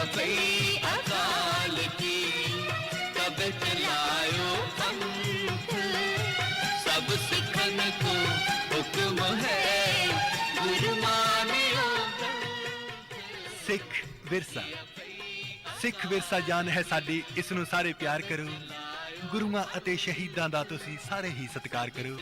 भई अकाल की, तब चलायो पंथ, सब सिखन को हुक्म है, गुरु मानियो। सिख विरसा, सिख विरसा जान है साडी, इस नूं सारे प्यार करो। गुरुआं ਅਤੇ ਸ਼ਹੀਦਾਂ ਦਾ ਤੁਸੀਂ ਸਾਰੇ ਹੀ ਸਤਿਕਾਰ ਕਰੋ।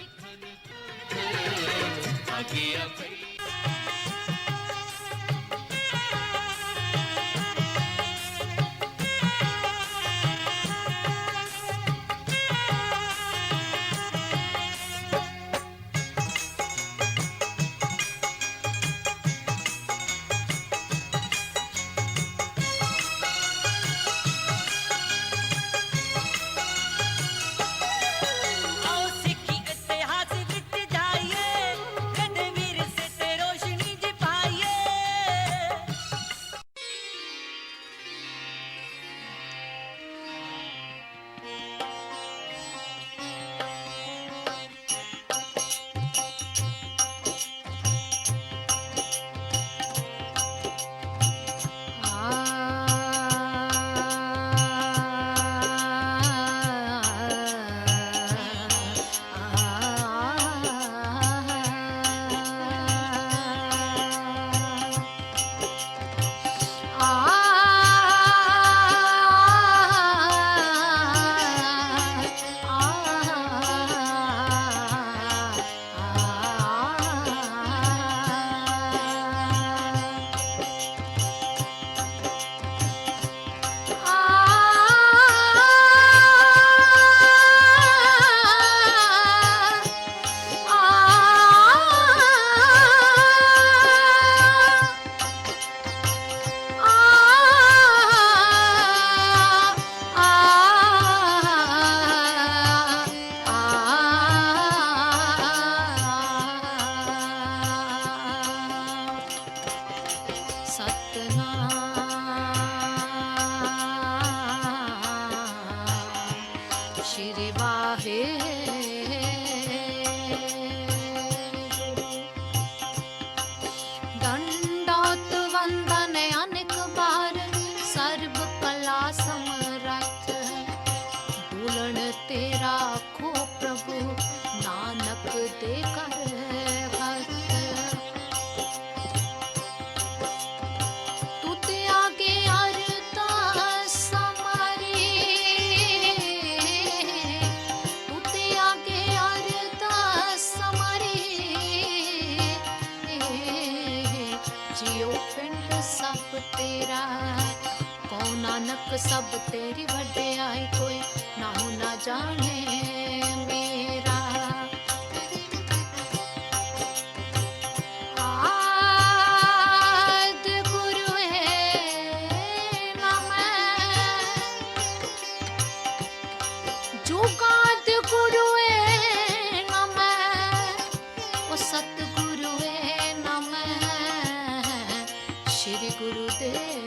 सब तेरी वड्याई कोई नाहु ना जाने मेरा। आदि गुरु है ना मैं, जुगाद गुरु है ना मैं, वो सतगुरु है ना मैं, श्री गुरुदेव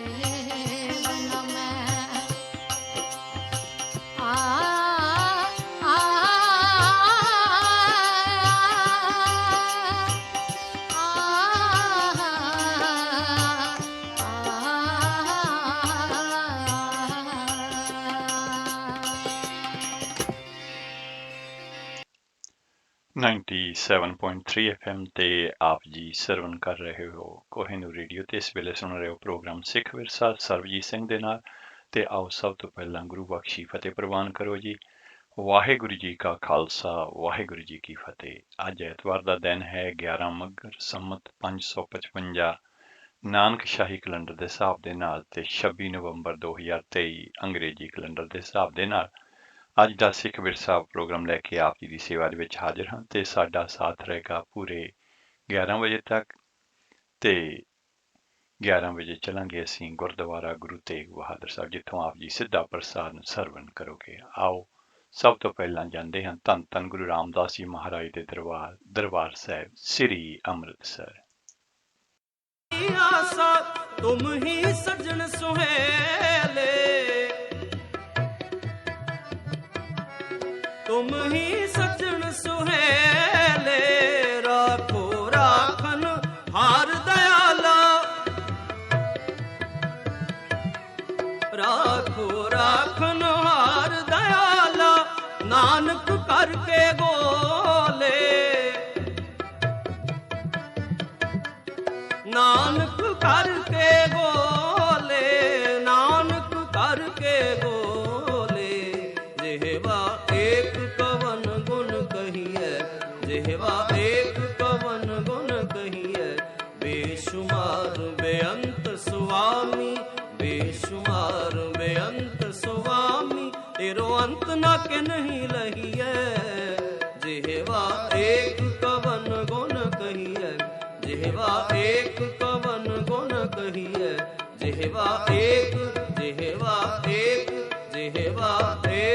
.3 FM ਤੇ ਆਪ ਜੀ ਸਰਵਨ ਕਰ ਰਹੇ ਹੋ ਕੋਹਿਨੂਰ ਰੇਡੀਓ ਤੇ। ਇਸ ਵੇਲੇ ਸੁਣ ਰਹੇ ਹੋ ਪ੍ਰੋਗਰਾਮ ਸਿੱਖ ਵਿਰਸਾ ਸਰਬਜੀਤ ਸਿੰਘ ਦੇ ਨਾਲ। ਤੇ ਆਓ ਸਭ ਤੋਂ ਪਹਿਲਾਂ ਗੁਰੂ ਬਖਸ਼ੀ ਫਤਿਹ ਪ੍ਰਵਾਨ ਕਰੋ ਜੀ। ਵਾਹਿਗੁਰੂ ਜੀ ਕਾ ਖਾਲਸਾ ਵਾਹਿਗੁਰੂ ਜੀ ਕੀ ਫਤਿਹ। ਅੱਜ ਐਤਵਾਰ ਦਾ ਦਿਨ ਹੈ 11 ਮੱਘਰ ਸੰਮਤ 555 ਨਾਨਕ ਸ਼ਾਹੀ ਕੈਲੰਡਰ ਦੇ ਹਿਸਾਬ ਦੇ ਨਾਲ ਤੇ 26 ਨਵੰਬਰ 2023 ਅੰਗਰੇਜ਼ੀ ਕੈਲੰਡਰ ਦੇ ਹਿਸਾਬ ਦੇ ਨਾਲ। ਅੱਜ ਦਾ ਸਿੱਖ ਵਿਰਸਾ ਪ੍ਰੋਗਰਾਮ ਲੈ ਕੇ ਆਪ ਜੀ ਦੀ ਸੇਵਾ ਦੇ ਵਿੱਚ ਹਾਜ਼ਰ ਹਾਂ ਤੇ ਸਾਡਾ ਸਾਥ ਰਹੇਗਾ ਪੂਰੇ 11 ਵਜੇ ਤੱਕ। ਤੇ 11 ਵਜੇ ਚੱਲਾਂਗੇ ਅਸੀਂ ਗੁਰਦੁਆਰਾ ਗੁਰੂ ਤੇਗ ਬਹਾਦਰ ਸਾਹਿਬ, ਜਿੱਥੋਂ ਆਪ ਜੀ ਸਿੱਧਾ ਪ੍ਰਸਾਦ ਸਰਵਣ ਕਰੋਗੇ। ਆਓ ਸਭ ਤੋਂ ਪਹਿਲਾਂ ਜਾਂਦੇ ਹਾਂ ਧੰਨ ਧੰਨ ਗੁਰੂ ਰਾਮਦਾਸ ਜੀ ਮਹਾਰਾਜ ਦੇ ਦਰਬਾਰ ਸਾਹਿਬ ਸ੍ਰੀ ਅੰਮ੍ਰਿਤਸਰ। ਆਸਾ ਤੁਮ ਹੀ ਸਜਣ ਸੁਹੇਲੇ, तुम ही सजन सुहेले, राखो राखन हार दयाला, ਰਾਖੋ ਰਾਖਨਹਾਰ ਦਇਆਲਾ ਨਾਨਕ ਕਰਕੇ ਗੋਲੇ ਨਾਨਕ ਕਰਕੇ ਗੋਲੇ ਨਾਨਕ ਕਰਕੇ ਗੋਲੇ ਜਿਹਵਾ ਏਕ ਕਵਨ ਗੁਣ ਕਹੀਐ ਜਿਹਵਾ ਏਕ ਕਵਨ ਗੁਣ ਕਹੀਐ ਬੇਸ਼ੁਮਾਰ ਬੇਅੰਤ ਸੁਆਮੀ ਬੇਸ਼ੁਮਾਰ ਬੇਅੰਤ ਸੁਆਮੀ ਤੇਰੋ ਅੰਤ ਨਾ ਕਿ ਨਹੀਂ ਲਹੀਐ ਜਿਹਵਾ ਏਕ ਕਵਨ ਗੁਣ ਕਹੀਐ ਜਿਹਵਾ ਏਕ ਕਵਨ ਗੁਣ ਕਹੀਐ ਜਿਹਵਾ ਏਕ ਜਿਹਵਾ ਏਕ ਜਿਹਵਾ ਏਕ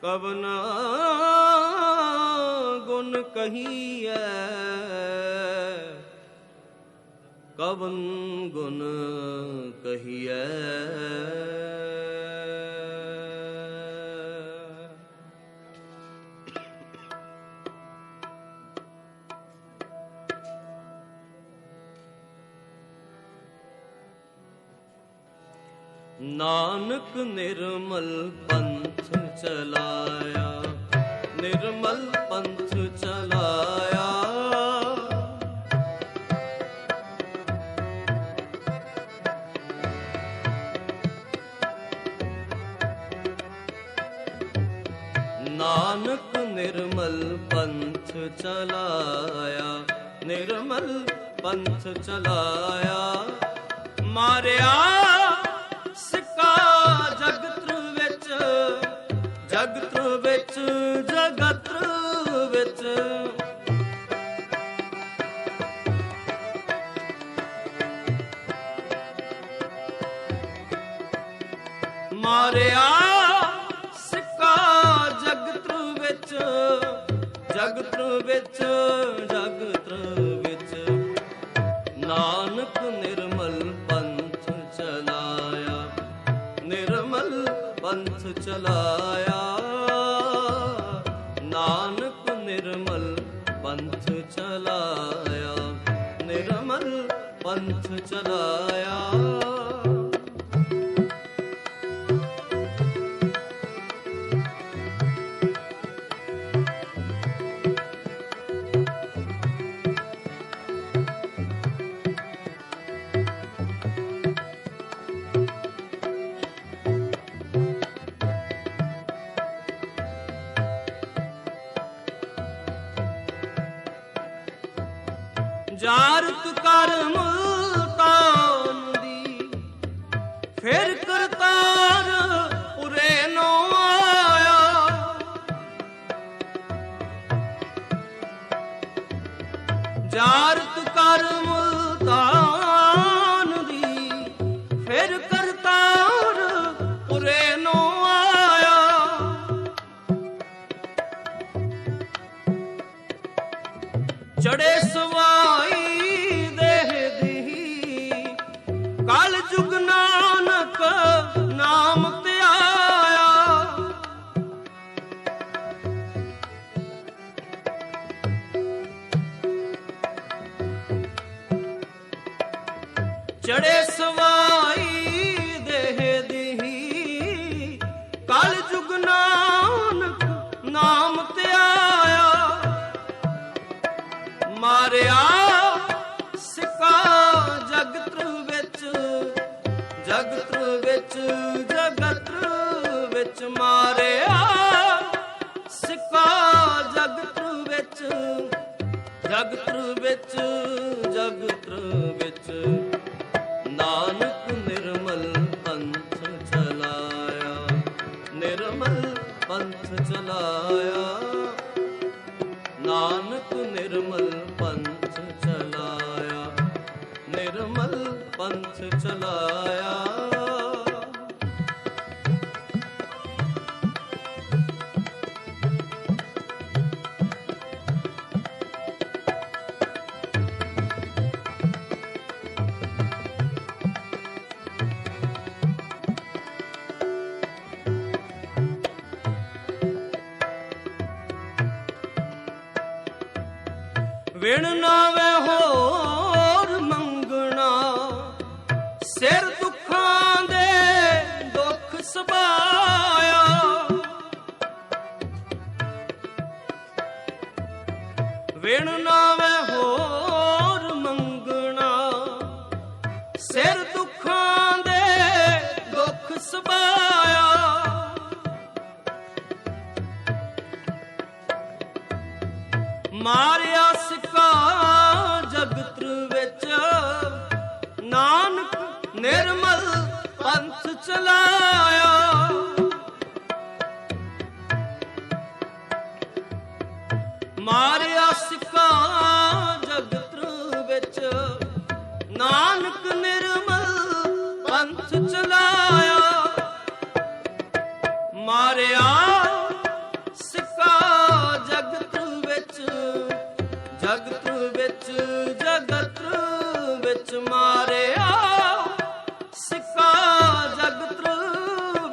ਕਵਨ ਗੁਣ ਕਹੀਐ ਕਵਨ ਗੁਣ ਕਹੀਐ ਨਾਨਕ ਨਿਰਮਲ ਪੰਥ ਚਲਾਇਆ ਨਿਰਮਲ ਪੰਥ ਚਲਾਇਆ ਨਾਨਕ ਨਿਰਮਲ ਪੰਥ ਚਲਾਇਆ ਨਿਰਮਲ ਪੰਥ ਚਲਾਇਆ ਮਾਰਿਆ ਸਿੱਕਾ ਜਗਤ ਵਿੱਚ ਜਗਤ ਵਿੱਚ ਜਗਤ ਵਿੱਚ ਮਾਰਿਆ ਸਿੱਕਾ ਜਗਤ ਵਿੱਚ ਜਗਤ ਵਿੱਚ ਜਗਤ ਵਿੱਚ ਨਾਨਕ ਨਿਰਮਲ ਪੰਥ ਚਲਾਇਆ ਨਿਰਮਲ ਪੰਥ ਚਲਾਇਆ ਨਾਨਕ ਨਿਰਮਲ ਪੰਥ ਚਲਾਇਆ ਨਿਰਮਲ ਪੰਥ ਚਲਾਇਆ ਜਾਰਤ ਕਰ ਮੁਲਤਾਨ ਦੀ ਫਿਰ ਕਰਤਾਰ ਉਰੇ ਨੋ ਆਇਆ ਜਾਰਤ ਕਰ ਮੁਲਤਾਨ ਦੀ ਫਿਰ ਕਰਤਾਰ ਉਰੇ ਨੋ ਆਇਆ ਚੜੇ ਸਵਾਈ ਦੇਹ ਦੀ ਕਲ ਜੁਗ ਨਾਨਕ ਨਾਮ ਧਿਆਇਆ ਚੜੇ ਸਵਾਈ ਦੇਹ ਦੀ ਕਲ ਜੁਗ ਨਾਨਕ ਨਾਮ ਧਿਆਇਆ ਮਾਰਿਆ ਸਿੱਕਾ ਜਗਤ ਵਿੱਚ ਜਗਤ ਵਿੱਚ ਜਗਤ ਵਿੱਚ ਮਾਰਿਆ ਸਿੱਕਾ ਜਗਤ ਵਿੱਚ ਜਗਤ ਵਿੱਚ ਜਗਤ ਵਿੱਚ ਨਾਨਕ ਨਿਰਮਲ ਪੰਥ ਚਲਾਇਆ ਨਿਰਮਲ ਪੰਥ ਚਲਾਇਆ ਨਾਨਕ ਨਿਰਮਲ ਪੰਥ ਚਲਾਇਆ ਨਿਰਮਲ ਪੰਥ ਚਲਾਇਆ ਵਿਣ ਨਾਵੇਂ ਹੋਰ ਮੰਗਣਾ ਸਿਰ ਦੁੱਖਾਂ ਦੇ ਦੁੱਖ ਸਬਾਇਆ, ਵਿਣ ਨਾਵੇਂ ਹੋਰ ਮੰਗਣਾ, ਸਿਰ ਦੁੱਖਾਂ ਦੇ ਦੁੱਖ ਸਬਾਇਆ, ਮਾਰਿਆ ਸਿੱਕਾ ਜਗਤ ਵਿੱਚ, ਨਾਨਕ ਨਿਰਮਲ ਪੰਥ ਚਲਾਇਆ, ਮਾਰਿਆ ਸਿੱਕਾ ਜਗਤ ਵਿੱਚ, ਨਾਨਕ ਨਿਰਮਲ ਪੰਥ ਚਲਾਇਆ, ਮਾਰਿਆ ਸਿੱਕਾ ਜਗਤ ਵਿੱਚ, ਜਗਤ ਵਿੱਚ, ਜਗਤ ਵਿੱਚ, ਮਾਰਿਆ ਸਿੱਕਾ ਜਗਤ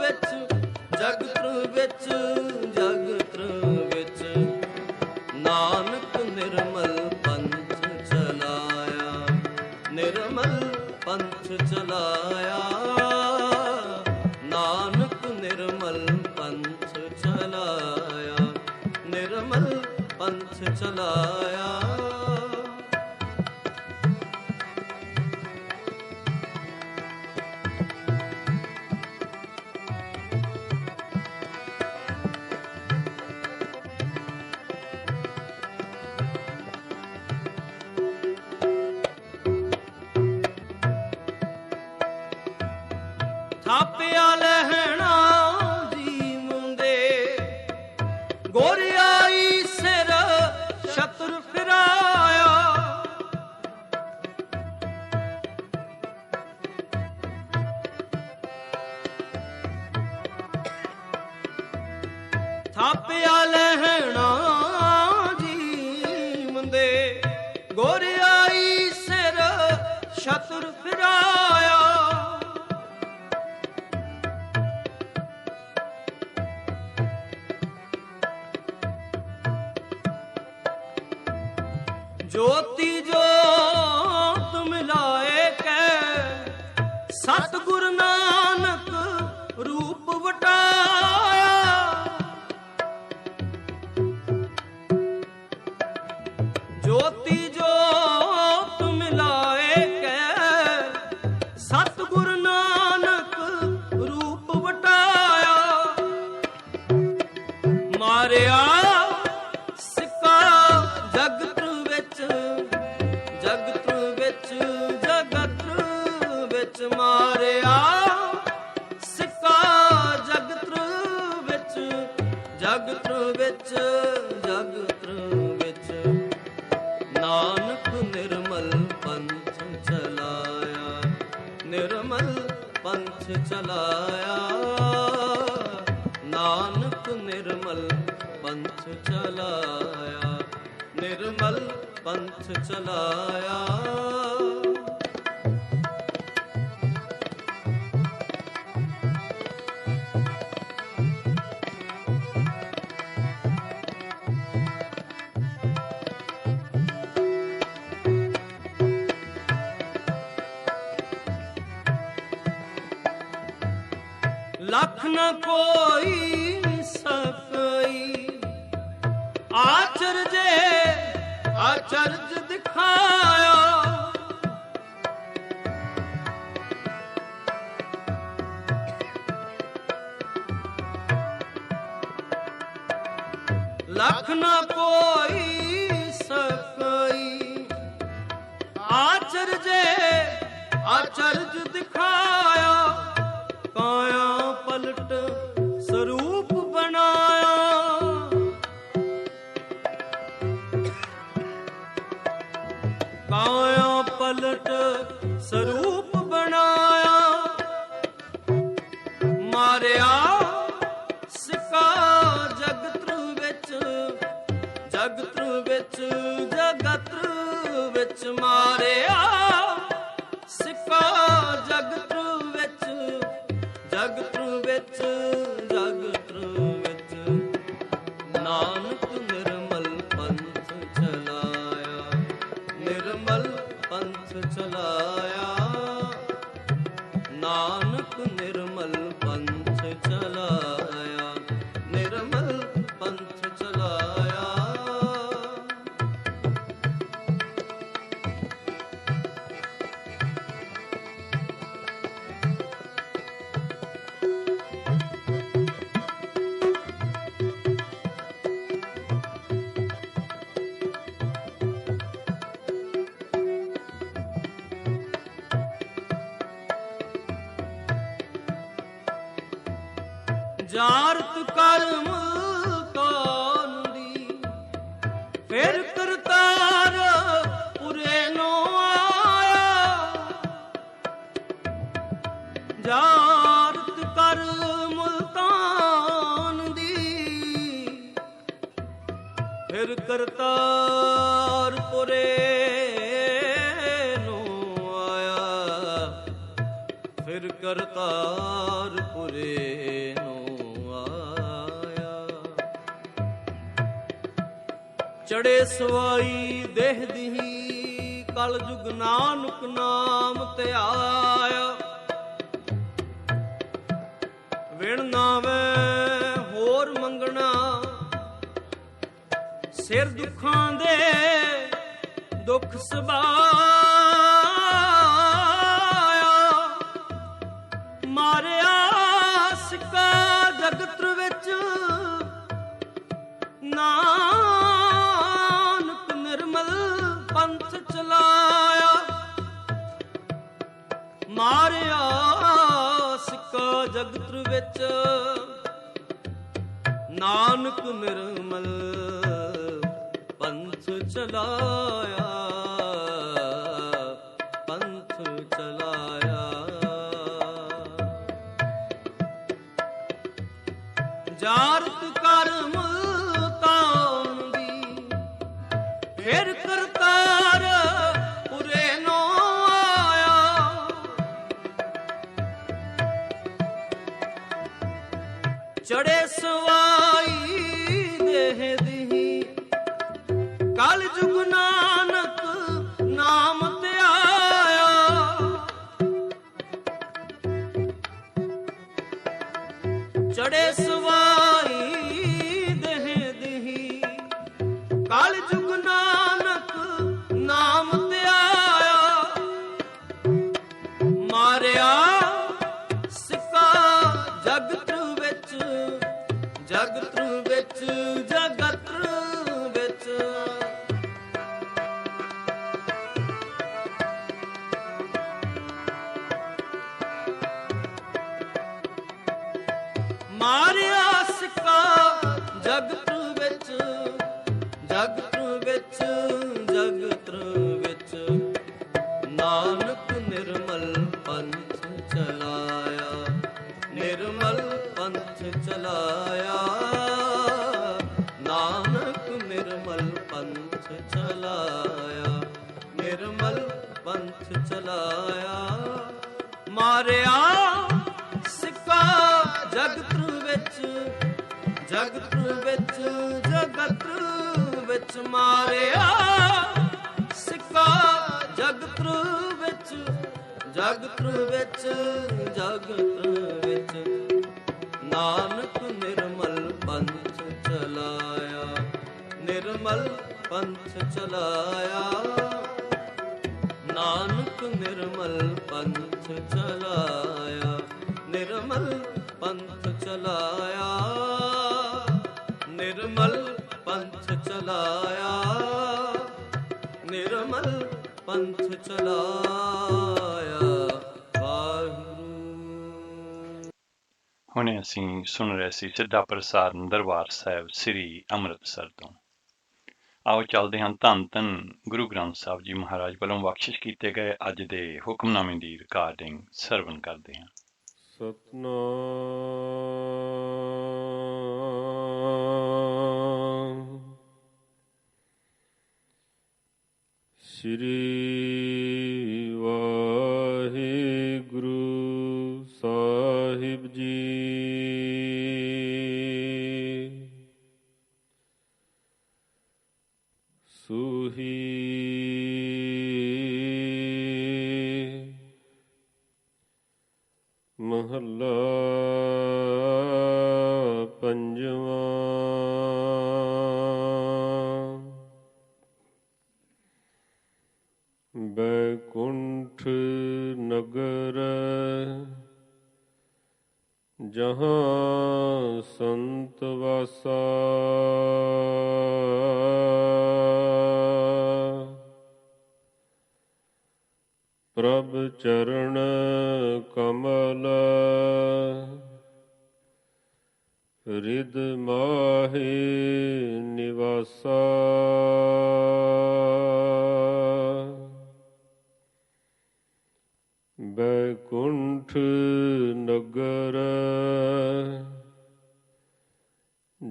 ਵਿੱਚ, ਜਗਤ ਵਿੱਚ, ਜਗਤ ਵਿੱਚ, ਨਾਨਕ ਨਿਰਮਲ ਪੰਥ ਚਲਾਇਆ, ਨਿਰਮਲ ਪੰਥ ਚਲਾਇਆ, ਨਾਨਕ ਨਿਰਮਲ ਪੰਥ ਚਲਾਇਆ, ਨਿਰਮਲ ਪੰਥ ਚਲਾਇਆ। ਥਾਪਿਆ ਲਹਿਣਾ ਜੀਵ ਦੇ, ਗੋਰਿਆਈ ਸਿਰ ਸ਼ਤਰ ਫਿਰਾਇਆ, ਥਾਪਿਆ ਲਹਿਣਾ ਜੀਵ ਦੇ, ਗੋਰਿਆਈ ਸਿਰ ਸ਼ਤਰ ਫਿਰਾਇਆ, ਜੋਤੀ ਜੋਤ ਮਿਲਾਏ ਕੈ, ਸਤਿਗੁਰ ਨਾਨਕ ਰੂਪ ਵਟਾਇਆ, ਜੋਤੀ ਜੋਤ ਮਿਲਾਏ ਕੈ, ਸਤਿਗੁਰ ਨਾਨਕ ਰੂਪ ਵਟਾਇਆ, ਮਾਰਿਆ ਸਿੱਕਾ ਜਗਤ ਵਿੱਚ, ਜਗਤ ਵਿੱਚ, ਜਗਤ ਵਿੱਚ, ਮਾਰਿਆ ਸਿੱਕਾ ਜਗਤ ਵਿੱਚ, ਜਗਤ ਵਿੱਚ, ਜਗਤ ਵਿੱਚ, ਨਾਨਕ ਨਿਰਮਲ ਪੰਥ ਚਲਾਇਆ, ਨਿਰਮਲ ਪੰਥ ਚਲਾਇਆ, ਨਾਨਕ ਨਿਰਮਲ ਪੰਥ ਚਲਾਇਆ, ਨਿਰਮਲ ਪੰਥ ਚਲਾਇਆ। ਲੱਖ ਨ ਕੋਈ ਸਕਈ, ਆਚਰਜੇ ਆਚਰਜ ਦਿਖਾਇਆ, ਲੱਖ ਨ ਕੋਈ ਸਕਈ, ਆਚਰਜੇ ਆਚਰਜ ਦਿਖਾਇਆ, ਕਾਇਆ ਪਲਟ ਸਰੂਪ ਬਣਾਇਆ, ਕਾਇਆ ਪਲਟ ਸਰੂਪ ਬਣਾਇਆ, ਮਾਰਿਆ ਸਿੱਕਾ ਜਗਤ ਵਿੱਚ, ਜਗਤ ਵਿੱਚ, ਜਗਤ ਵਿੱਚ, ਮਾਰਿਆ ਸਿੱਕਾ ਜਗਤ ਵਿੱਚ, ਜਗਤ ਵਿੱਚ, ਜਗਤ ਵਿੱਚ, ਨਾਨਕ ਨਿਰਮਲ ਪੰਥ ਚਲਾਇਆ, ਨਿਰਮਲ ਪੰਥ ਚਲਾਇਆ, ਨਾਨਕ ਨਿਰਮਲ ਪੰਥ ਚਲਾਇਆ, ਨਿਰਮਲ ਪੰਥ ਚਲਾਇਆ। ਜਾਰਤ ਕਰਮ ਕਾਨ ਦੀ, ਫਿਰ ਕਰਤਾਰ ਪੁਰੇ ਨੋ ਆਇਆ। ਜਾਰਤ ਕਰਮ ਕਾਨ ਦੀ, ਫਿਰ ਕਰਤਾਰ ਪੁਰੇ ਨੋ ਆਇਆ। ਫਿਰ ਕਰਤਾਰ ਪੁਰੇ ਚੜੇ ਸਵਾਈ ਦੇਹ ਦਿਹੀ, ਕਲ ਜੁਗ ਨਾਨਕ ਨਾਮ ਧਿਆਇਆ। ਵਿਣ ਨਾਵੇਂ ਹੋਰ ਮੰਗਣਾ, ਸਿਰ ਦੁੱਖਾਂ ਦੇ ਦੁੱਖ ਸਬਾਇਆ। ਮਾਰਿਆ ਸਿੱਕਾ ਜਗਤ ਵਿੱਚ ਨਾਨਕ ਨਿਰਮਲ ਪੰਥ ਚਲਾਇਆ। ਮਾਰਿਆ ਸਿੱਕਾ ਜਗਤ ਵਿੱਚ ਨਾਨਕ ਨਿਰਮਲ ਪੰਥ ਚਲਾਇਆ, ਪੰਥ ਚਲਾਇਆ। ਜਾਰਤ ਕਰਮ ਫਿਰ ਕਰਤਾਰ ਪੁਰੇ ਨੋ ਆਇਆ। ਚੜੇ ਸਵਾਈ ਦੇਹ ਦਿਹੀ, ਕਲ ਜੁਗ ਨਾਨਕ ਨਾਮ ਧਿਆਇਆ। ਚੜੇ ਸਵਾਈ ਦੇਹ ਦਿਹੀ, ਕਲ ਜੁਗ ਨਾਨਕ ਨਾਮ ਧਿਆਇਆ। ਮਾਰਿਆ ਸਿੱਕਾ ਜਗਤ ਵਿੱਚ, ਜਗਤ ਵਿੱਚ, ਜਗਤ ਵਿੱਚ। ਮਾਰਿਆ ਸਿੱਕਾ ਜਗਤ ਵਿੱਚ, ਜਗਤ ਵਿੱਚ, ਜਗਤ ਵਿੱਚ। ਨਾਨਕ ਨਿਰਮਲ ਪੰਥ ਚਲਾਇਆ, ਨਿਰਮਲ ਪੰਥ ਚਲਾਇਆ। ਨਾਨਕ ਨਿਰਮਲ ਪੰਥ ਚਲਾਇਆ, ਨਿਰਮਲ ਪੰਥ ਚਲਾਇਆ। ਮਾਰਿਆ ਸਿੱਕਾ ਜਗਤ ਵਿੱਚ, ਜਗਤ ਵਿੱਚ, ਜਗਤ ਵਿੱਚ। ਮਾਰਿਆ ਸਿੱਕਾ ਜਗਤ ਵਿੱਚ, ਜਗਤ ਵਿੱਚ, ਜਗਤ ਵਿੱਚ। ਨਾਨਕ ਨਿਰਮਲ ਪੰਥ ਚਲਾਇਆ, ਨਿਰਮਲ ਪੰਥ ਚਲਾਇਆ। ਨਾਨਕ ਨਿਰਮਲ ਪੰਥ ਚਲਾਇਆ, ਨਿਰਮਲ ਪੰਥ ਚਲਾਇਆ। ਨਿਰਮਲ ਪੰਥ ਚਲਾਇਆ, ਨਿਰਮਲ ਪੰਥ ਚਲਾਇਆ। ਵਾਹਿਗੁਰੂ। ਹੁਣੇ ਅਸੀਂ ਸੁਣ ਰਹੇ ਸੀ ਸਿੱਧਾ ਪ੍ਰਸਾਰਣ ਦਰਬਾਰ ਸਾਹਿਬ ਸ੍ਰੀ ਅੰਮ੍ਰਿਤਸਰ ਤੋਂ। ਆਓ ਚੱਲਦੇ ਹਾਂ ਧੰਨ ਧੰਨ ਗੁਰੂ ਗ੍ਰੰਥ ਸਾਹਿਬ ਜੀ ਮਹਾਰਾਜ ਵੱਲੋਂ ਬਖਸ਼ਿਸ਼ ਕੀਤੇ ਗਏ ਅੱਜ ਦੇ ਹੁਕਮਨਾਮੇ ਦੀ ਰਿਕਾਰਡਿੰਗ ਸਰਵਣ ਕਰਦੇ ਹਾਂ। ਸਤਨਾਮ ਸ੍ਰੀ ਵਾਹਿਗੁਰੂ ਸਾਹਿਬ ਜੀ। ਸੂਹੀ ਮਹੱਲਾ ਪੰਜਵਾਂ। ਬੈਕੁੰਠ ਨਗਰ ਜਹਾਂ ਸੰਤ ਵਾਸਾ। ਪ੍ਰਭ ਚਰਨ ਕਮਲ ਰਿਦ ਮਾਹੀ ਨਿਵਾਸਾ। ਬੈਕੁੰਠ ਨਗਰ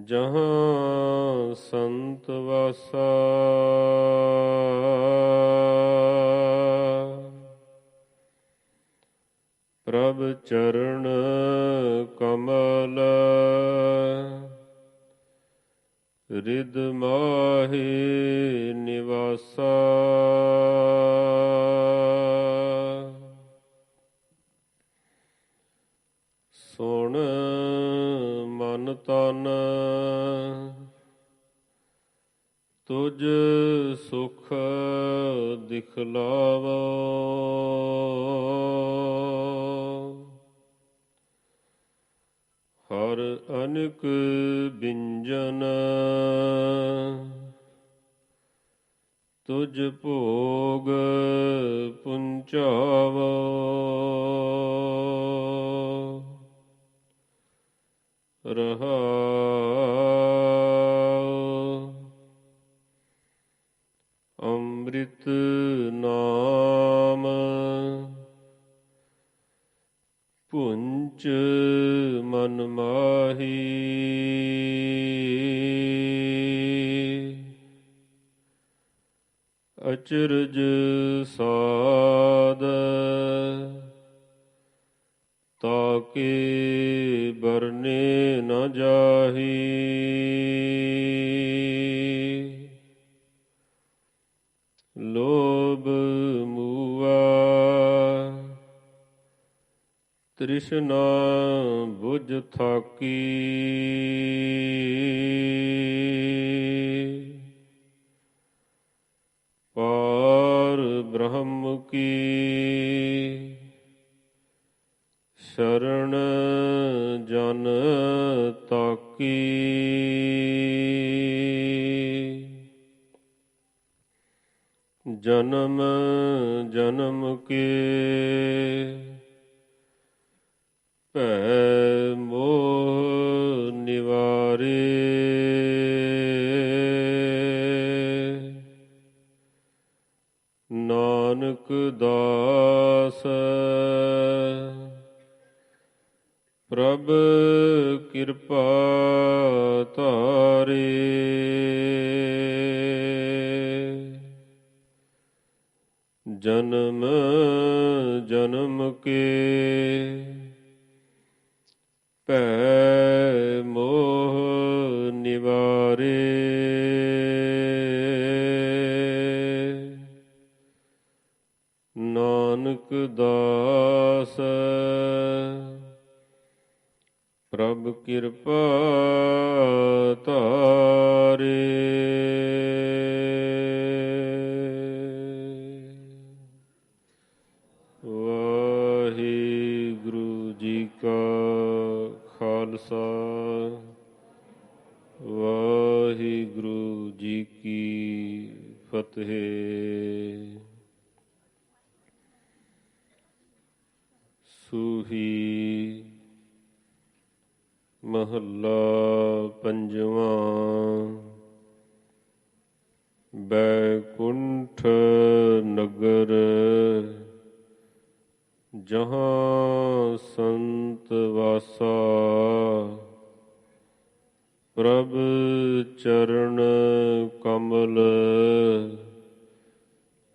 ਜਹਾਂ ਸੰਤ ਵਾਸਾ। ਪ੍ਰਭ ਚਰਨ ਕਮਲ ਰਿਦ ਮਾਹੀ ਨਿਵਾਸਾ। ਸੁਣ ਮਨ ਤਨ ਤੁਝ ਸੁਖ ਦਿਖਲਾਵੋ। ਹਰ ਅਨਕ ਬਿੰਜਨ ਤੁਝ ਭੋਗ ਪੁੰਚਾਵੋ। ਰਹਾਉ ਅੰਮ੍ਰਿਤ ਨਾਮ ਪੁੰਚ ਮਨ ਮਾਹੀ। ਅਚਰਜ ਸਾਧ ਤਾਕੇ ਬਰਨੇ ਨ ਜਾਹੀ। ਲੋਭ ਮੂਆ ਤ੍ਰਿਸ਼ਨਾ ਬੁਝ ਥਾਕੀ। ਪਾਰ ਬ੍ਰਹਮ ਕੀ ਸ਼ਰਨ ਜਨ ਤਾਕੀ। ਜਨਮ ਜਨਮ ਕੇ ਭੈ ਮੋਹ ਨਿਵਾਰੇ। ਨਾਨਕ ਦਾਸ ਪ੍ਰਭ ਕਿਰਪਾ ਧਾਰੇ। ਜਨਮ ਜਨਮ ਕੇ ਭੈ ਮੋਹ ਨਿਵਾਰੇ। ਨਾਨਕ ਦਾਸ ਪ੍ਰਭ ਕਿਰਪਾ ਧਾਰੇ। ਵਾਹਿਗੁਰੂ ਜੀ ਕਾ ਖਾਲਸਾ ਵਾਹਿਗੁਰੂ ਜੀ ਕੀ ਫਤਿਹ। ਸੂਹੀ ਮਹੱਲਾ ਪੰਜਵਾਂ। ਬੈਕੁੰਠ ਨਗਰ ਜਹਾਂ ਸੰਤ ਵਾਸਾ। ਪ੍ਰਭ ਚਰਨ ਕਮਲ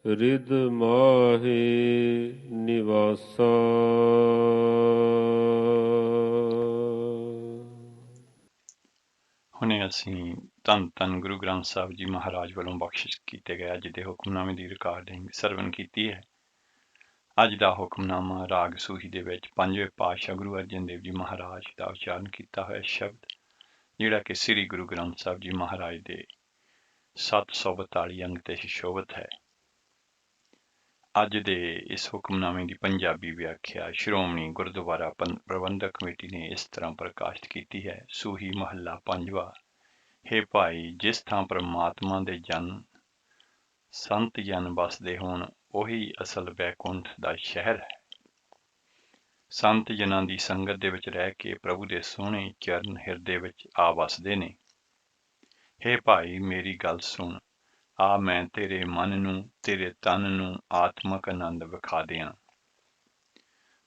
ਰਿਦ ਮਾਹੇ ਨਿਵਾਸਾ। ਹੁਣੇ ਅਸੀਂ ਧੰਨ ਧੰਨ ਗੁਰੂ ਗ੍ਰੰਥ ਸਾਹਿਬ ਜੀ ਮਹਾਰਾਜ ਵੱਲੋਂ ਬਖਸ਼ਿਸ਼ ਕੀਤੇ ਗਏ ਅੱਜ ਦੇ ਹੁਕਮਨਾਮੇ ਦੀ ਰਿਕਾਰਡਿੰਗ ਸਰਵਨ ਕੀਤੀ ਹੈ। ਅੱਜ ਦਾ ਹੁਕਮਨਾਮਾ ਰਾਗ ਸੂਹੀ ਦੇ ਵਿੱਚ ਪੰਜਵੇਂ ਪਾਤਸ਼ਾਹ ਗੁਰੂ ਅਰਜਨ ਦੇਵ ਜੀ ਮਹਾਰਾਜ ਦਾ ਉਚਾਰਨ ਕੀਤਾ ਹੋਇਆ ਸ਼ਬਦ, ਜਿਹੜਾ ਕਿ ਸ੍ਰੀ ਗੁਰੂ ਗ੍ਰੰਥ ਸਾਹਿਬ ਜੀ ਮਹਾਰਾਜ ਦੇ 742 ਅੰਗ ਤੇ ਸੁਸ਼ੋਭਿਤ ਹੈ। ਅੱਜ ਦੇ ਇਸ ਹੁਕਮਨਾਮੇ ਦੀ ਪੰਜਾਬੀ ਵਿਆਖਿਆ ਸ਼੍ਰੋਮਣੀ ਗੁਰਦੁਆਰਾ ਪ੍ਰਬੰਧਕ ਕਮੇਟੀ ਨੇ ਇਸ ਤਰ੍ਹਾਂ ਪ੍ਰਕਾਸ਼ਿਤ ਕੀਤੀ ਹੈ। ਸੂਹੀ ਮਹੱਲਾ ਪੰਜਵਾ। ਹੇ ਭਾਈ, ਜਿਸ ਥਾਂ ਪਰਮਾਤਮਾ ਦੇ ਜਨ ਸੰਤ ਜਨ ਵਸਦੇ ਹੋਣ, ਉਹੀ ਅਸਲ ਵੈਕੁੰਠ ਦਾ ਸ਼ਹਿਰ ਹੈ। ਸੰਤ ਜਨਾਂ ਦੀ ਸੰਗਤ ਦੇ ਵਿੱਚ ਰਹਿ ਕੇ ਪ੍ਰਭੂ ਦੇ ਸੋਹਣੇ ਚਰਨ ਹਿਰਦੇ ਵਿੱਚ ਆ ਵਸਦੇ ਨੇ। ਹੇ ਭਾਈ, ਮੇਰੀ ਗੱਲ ਸੁਣ। ਆ ਮੈਂ ਤੇਰੇ ਮਨ ਨੂੰ, ਤੇਰੇ ਤਨ ਨੂੰ ਆਤਮਕ ਆਨੰਦ ਵਿਖਾ ਦਿਆਂ।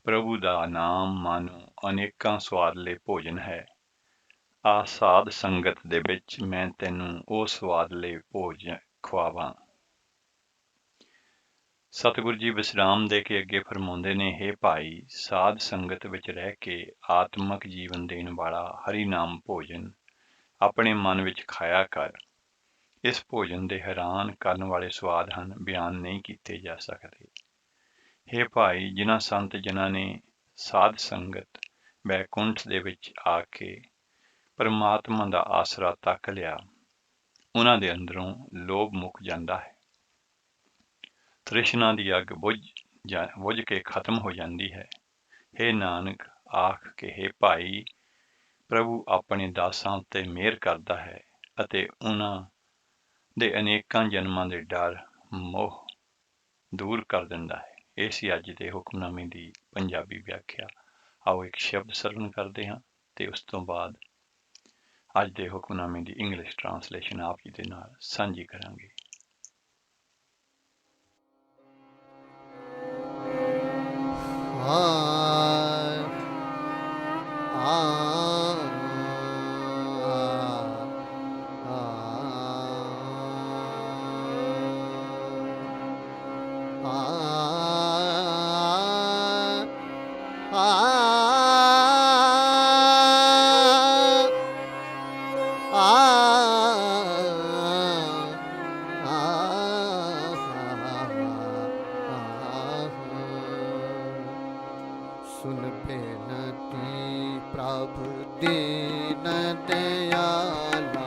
ਪ੍ਰਭੂ ਦਾ ਨਾਮ ਮਾਨੋ ਅਨੇਕਾਂ ਸਵਾਦਲੇ ਭੋਜਨ ਹੈ। ਆ ਸਾਧ ਸੰਗਤ ਦੇ ਵਿੱਚ ਮੈਂ ਤੈਨੂੰ ਉਹ ਸਵਾਦਲੇ ਭੋਜਨ ਖਵਾਵਾਂ। ਸਤਿਗੁਰੂ ਜੀ ਵਿਸਰਾਮ ਦੇ ਕੇ ਅੱਗੇ ਫਰਮਾਉਂਦੇ ਨੇ, ਹੇ ਭਾਈ, ਸਾਧ ਸੰਗਤ ਵਿੱਚ ਰਹਿ ਕੇ ਆਤਮਕ ਜੀਵਨ ਦੇਣ ਵਾਲਾ ਹਰੀ ਨਾਮ ਭੋਜਨ ਆਪਣੇ ਮਨ ਵਿੱਚ ਖਾਇਆ ਕਰ। ਇਸ ਭੋਜਨ ਦੇ ਹੈਰਾਨ ਕਰਨ ਵਾਲੇ ਸਵਾਦ ਹਨ, ਬਿਆਨ ਨਹੀਂ ਕੀਤੇ ਜਾ ਸਕਦੇ। ਹੇ ਭਾਈ, ਜਿਨ੍ਹਾਂ ਸੰਤ ਜਿਨ੍ਹਾਂ ਨੇ ਸਾਧ ਸੰਗਤ ਵੈਕੁੰਠ ਦੇ ਵਿੱਚ ਆ ਕੇ ਪਰਮਾਤਮਾ ਦਾ ਆਸਰਾ ਤੱਕ ਲਿਆ, ਉਹਨਾਂ ਦੇ ਅੰਦਰੋਂ ਲੋਭ ਮੁੱਕ ਜਾਂਦਾ ਹੈ। ਤ੍ਰਿਸ਼ਨਾ ਦੀ ਅੱਗ ਬੁਝ ਕੇ ਖਤਮ ਹੋ ਜਾਂਦੀ ਹੈ। ਹੇ ਨਾਨਕ, ਆਖ ਕੇ ਹੇ ਭਾਈ, ਪ੍ਰਭੂ ਆਪਣੇ ਦਾਸਾਂ ਉੱਤੇ ਮਿਹਰ ਕਰਦਾ ਹੈ ਅਤੇ ਉਹਨਾਂ ਦੇ ਅਨੇਕਾਂ ਜਨਮਾਂ ਦੇ ਡਰ ਮੋਹ ਦੂਰ ਕਰ ਦਿੰਦਾ ਹੈ। ਇਹ ਸੀ ਅੱਜ ਦੇ ਹੁਕਮਨਾਮੇ ਦੀ ਪੰਜਾਬੀ ਵਿਆਖਿਆ। ਆਓ ਇੱਕ ਸ਼ਬਦ ਸਰਵਣ ਕਰਦੇ ਹਾਂ ਤੇ ਉਸ ਤੋਂ ਬਾਅਦ ਅੱਜ ਦੇ ਹੁਕਮਨਾਮੇ ਦੀ ਇੰਗਲਿਸ਼ ਟਰਾਂਸਲੇਸ਼ਨ ਆਪ ਜੀ ਦੇ ਨਾਲ ਸਾਂਝੀ ਕਰਾਂਗੇ। ਸੁਨ ਬੇਨਤੀ ਪ੍ਰਭ ਦੀਨ ਦਿਆਲਾ,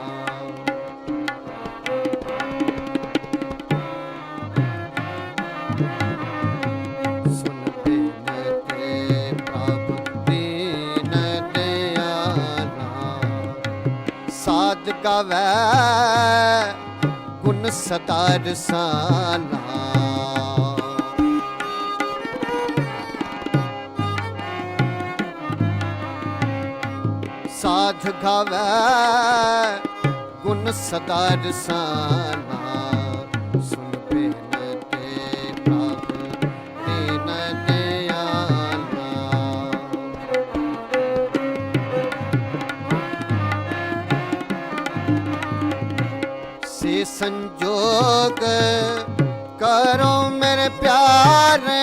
ਸੁਨ ਬੇਨਤੀ ਪ੍ਰਭ ਦੀਨ ਦਿਆਲਾ, ਸਾਧ ਗਾਵੈ ਗੁਣ ਸਦਾ ਰਸਾਲਾ। ਸਾਧ ਗਾਵੈ ਗੁਣ ਸਦਾ ਰਸਾਲਾ, ਸੁਨ ਬੇਨਤੀ ਪ੍ਰਭ ਦੀਨ ਦਿਆਲਾ। ਸੇ ਸੰਜੋਗ ਕਰੋ ਮੇਰੇ ਪਿਆਰੇ,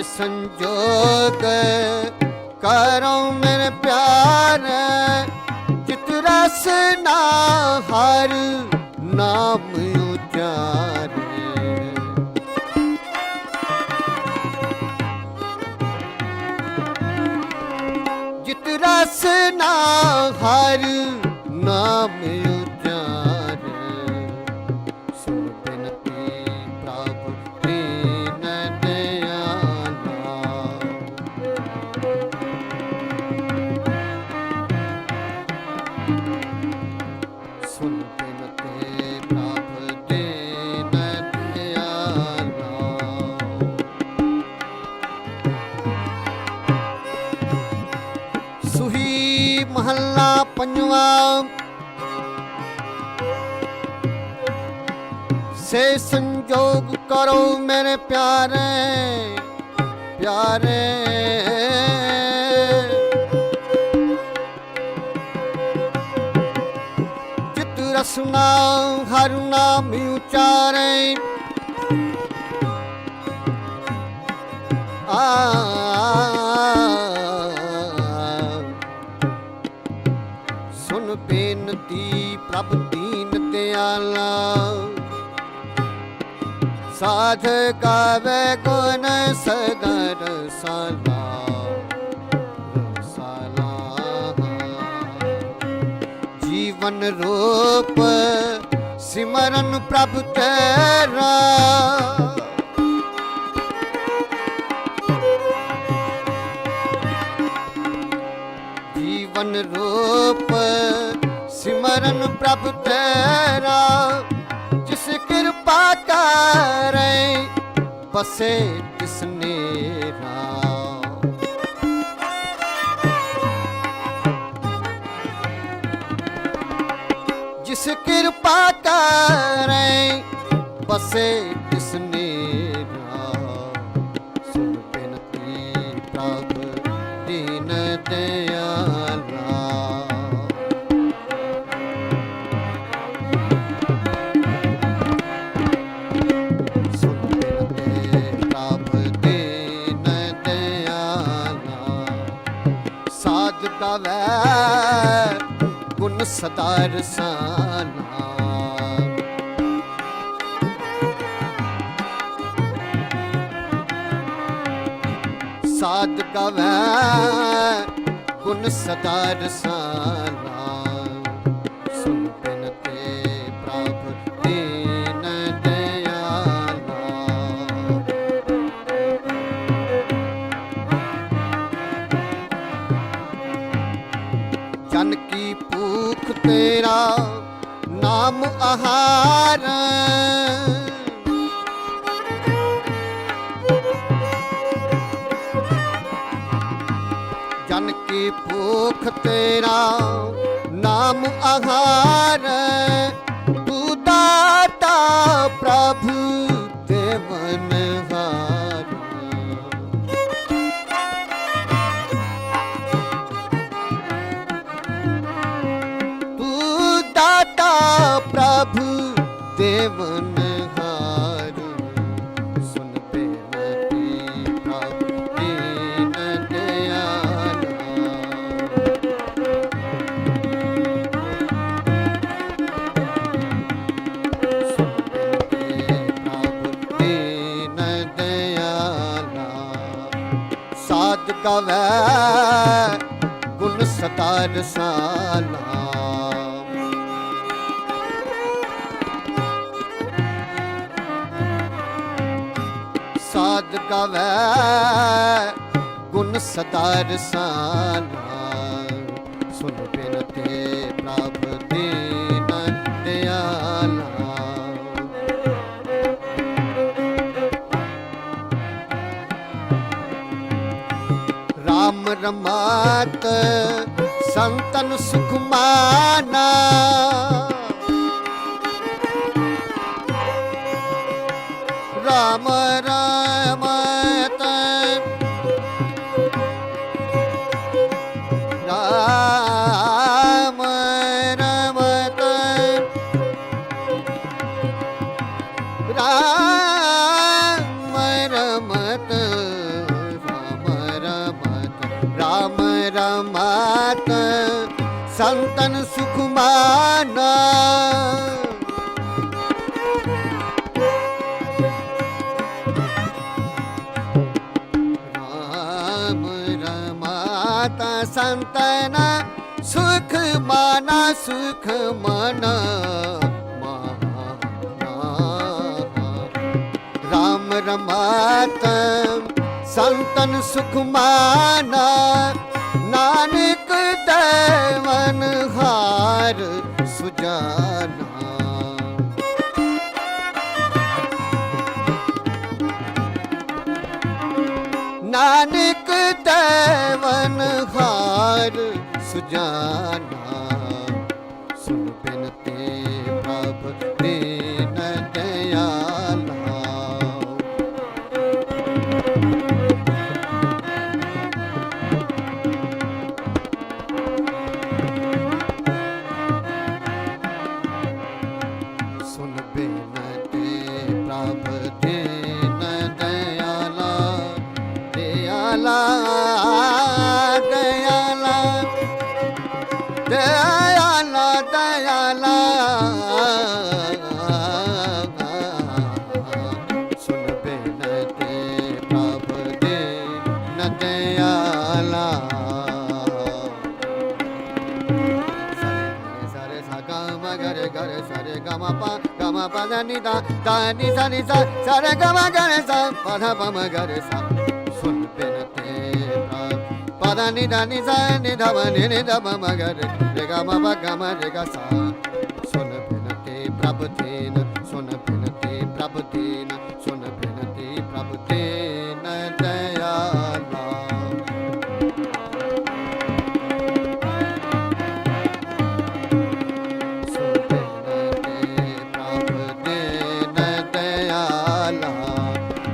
ਸੰਜੋਗ ਕਰੋ ਮੇਰੇ ਪਿਆਰੇ, ਚਿਤ ਰਸ ਨਾ ਹਰ ਨਾਮ ਉਚਾਰੇ। ਜਿਤ ਰਸ ਨਾ ਹਰ ਨਾਮ ਉਚਾਰੇ, ਸੁਨ ਬੇਨਤੀ ਪ੍ਰਭ ਦੀਨ ਦਿਆਲਾ। ਸੁਨ ਬੇਨਤੀ ਪ੍ਰਭ ਦੀਨ ਦਿਆਲਾ। ਸੂਹੀ ਮਹੱਲਾ ਪੰਜਵਾਂ। ਸੇ ਸੰਜੋਗ ਕਰੋ ਮੇਰੇ ਪਿਆਰੇ, ਪਿਆਰੇ। ਚਿਤ ਰਸਨਾ ਹਰ ਨਾਮ ਉਚਾਰੇ, ਸੁਨ ਬੇਨਤੀ दयाला साध गावे गुण सदा रसाला रसाला जीवन रूप सिमरन प्रभु तेरा जीवन रूप सिमरन प्रभु तेरा जिस कृपा करे बसे तिसने जिस कृपा करे बसे तिसने सुन बिनती प्रभु दीन दयाला सुन बिनती प्रभु दीन दयाला साध गावे गुण सदा रसाला साध गावे गुण सदा रसाला सुन बिनती प्रभु दीन दयाला जन की भूख तेरा नाम आहार जन की भूख तेरा नाम आहार तू दाता प्रभु देवनहार तू दाता प्रभु देवनहार सुन बेनती प्रभु दीन दयाला सुन बेनती प्रभु दीन दयाला साध गावे गुण सदा रसाला साध गावे गुण सदा रसाला सुन बिनती प्रभु दीन दयाला राम रमात संतन सुख माना राम रमत राम रमत राम रमत राम रमत राम रमत संतन सुख माना संतन सुख माना सुख माना राम रमात संतन सुख माना नानक देवन हार सुजाना नानक देवन हार सुजाना सुन बिनती प्रभु दीन दयाला सुन बिनती प्रभु दीन दयाला दयाला दयाला re ga re sa re ga ma pa da ni sa ni sa re ga ma ga re sa pa da pa ma ga re sa sun binate prabh pa da ni sa ni da pa ma ga re ga ma pa ga ma re ga sa sun binate prabh din sun binate prabh din sun binate prabh din dayala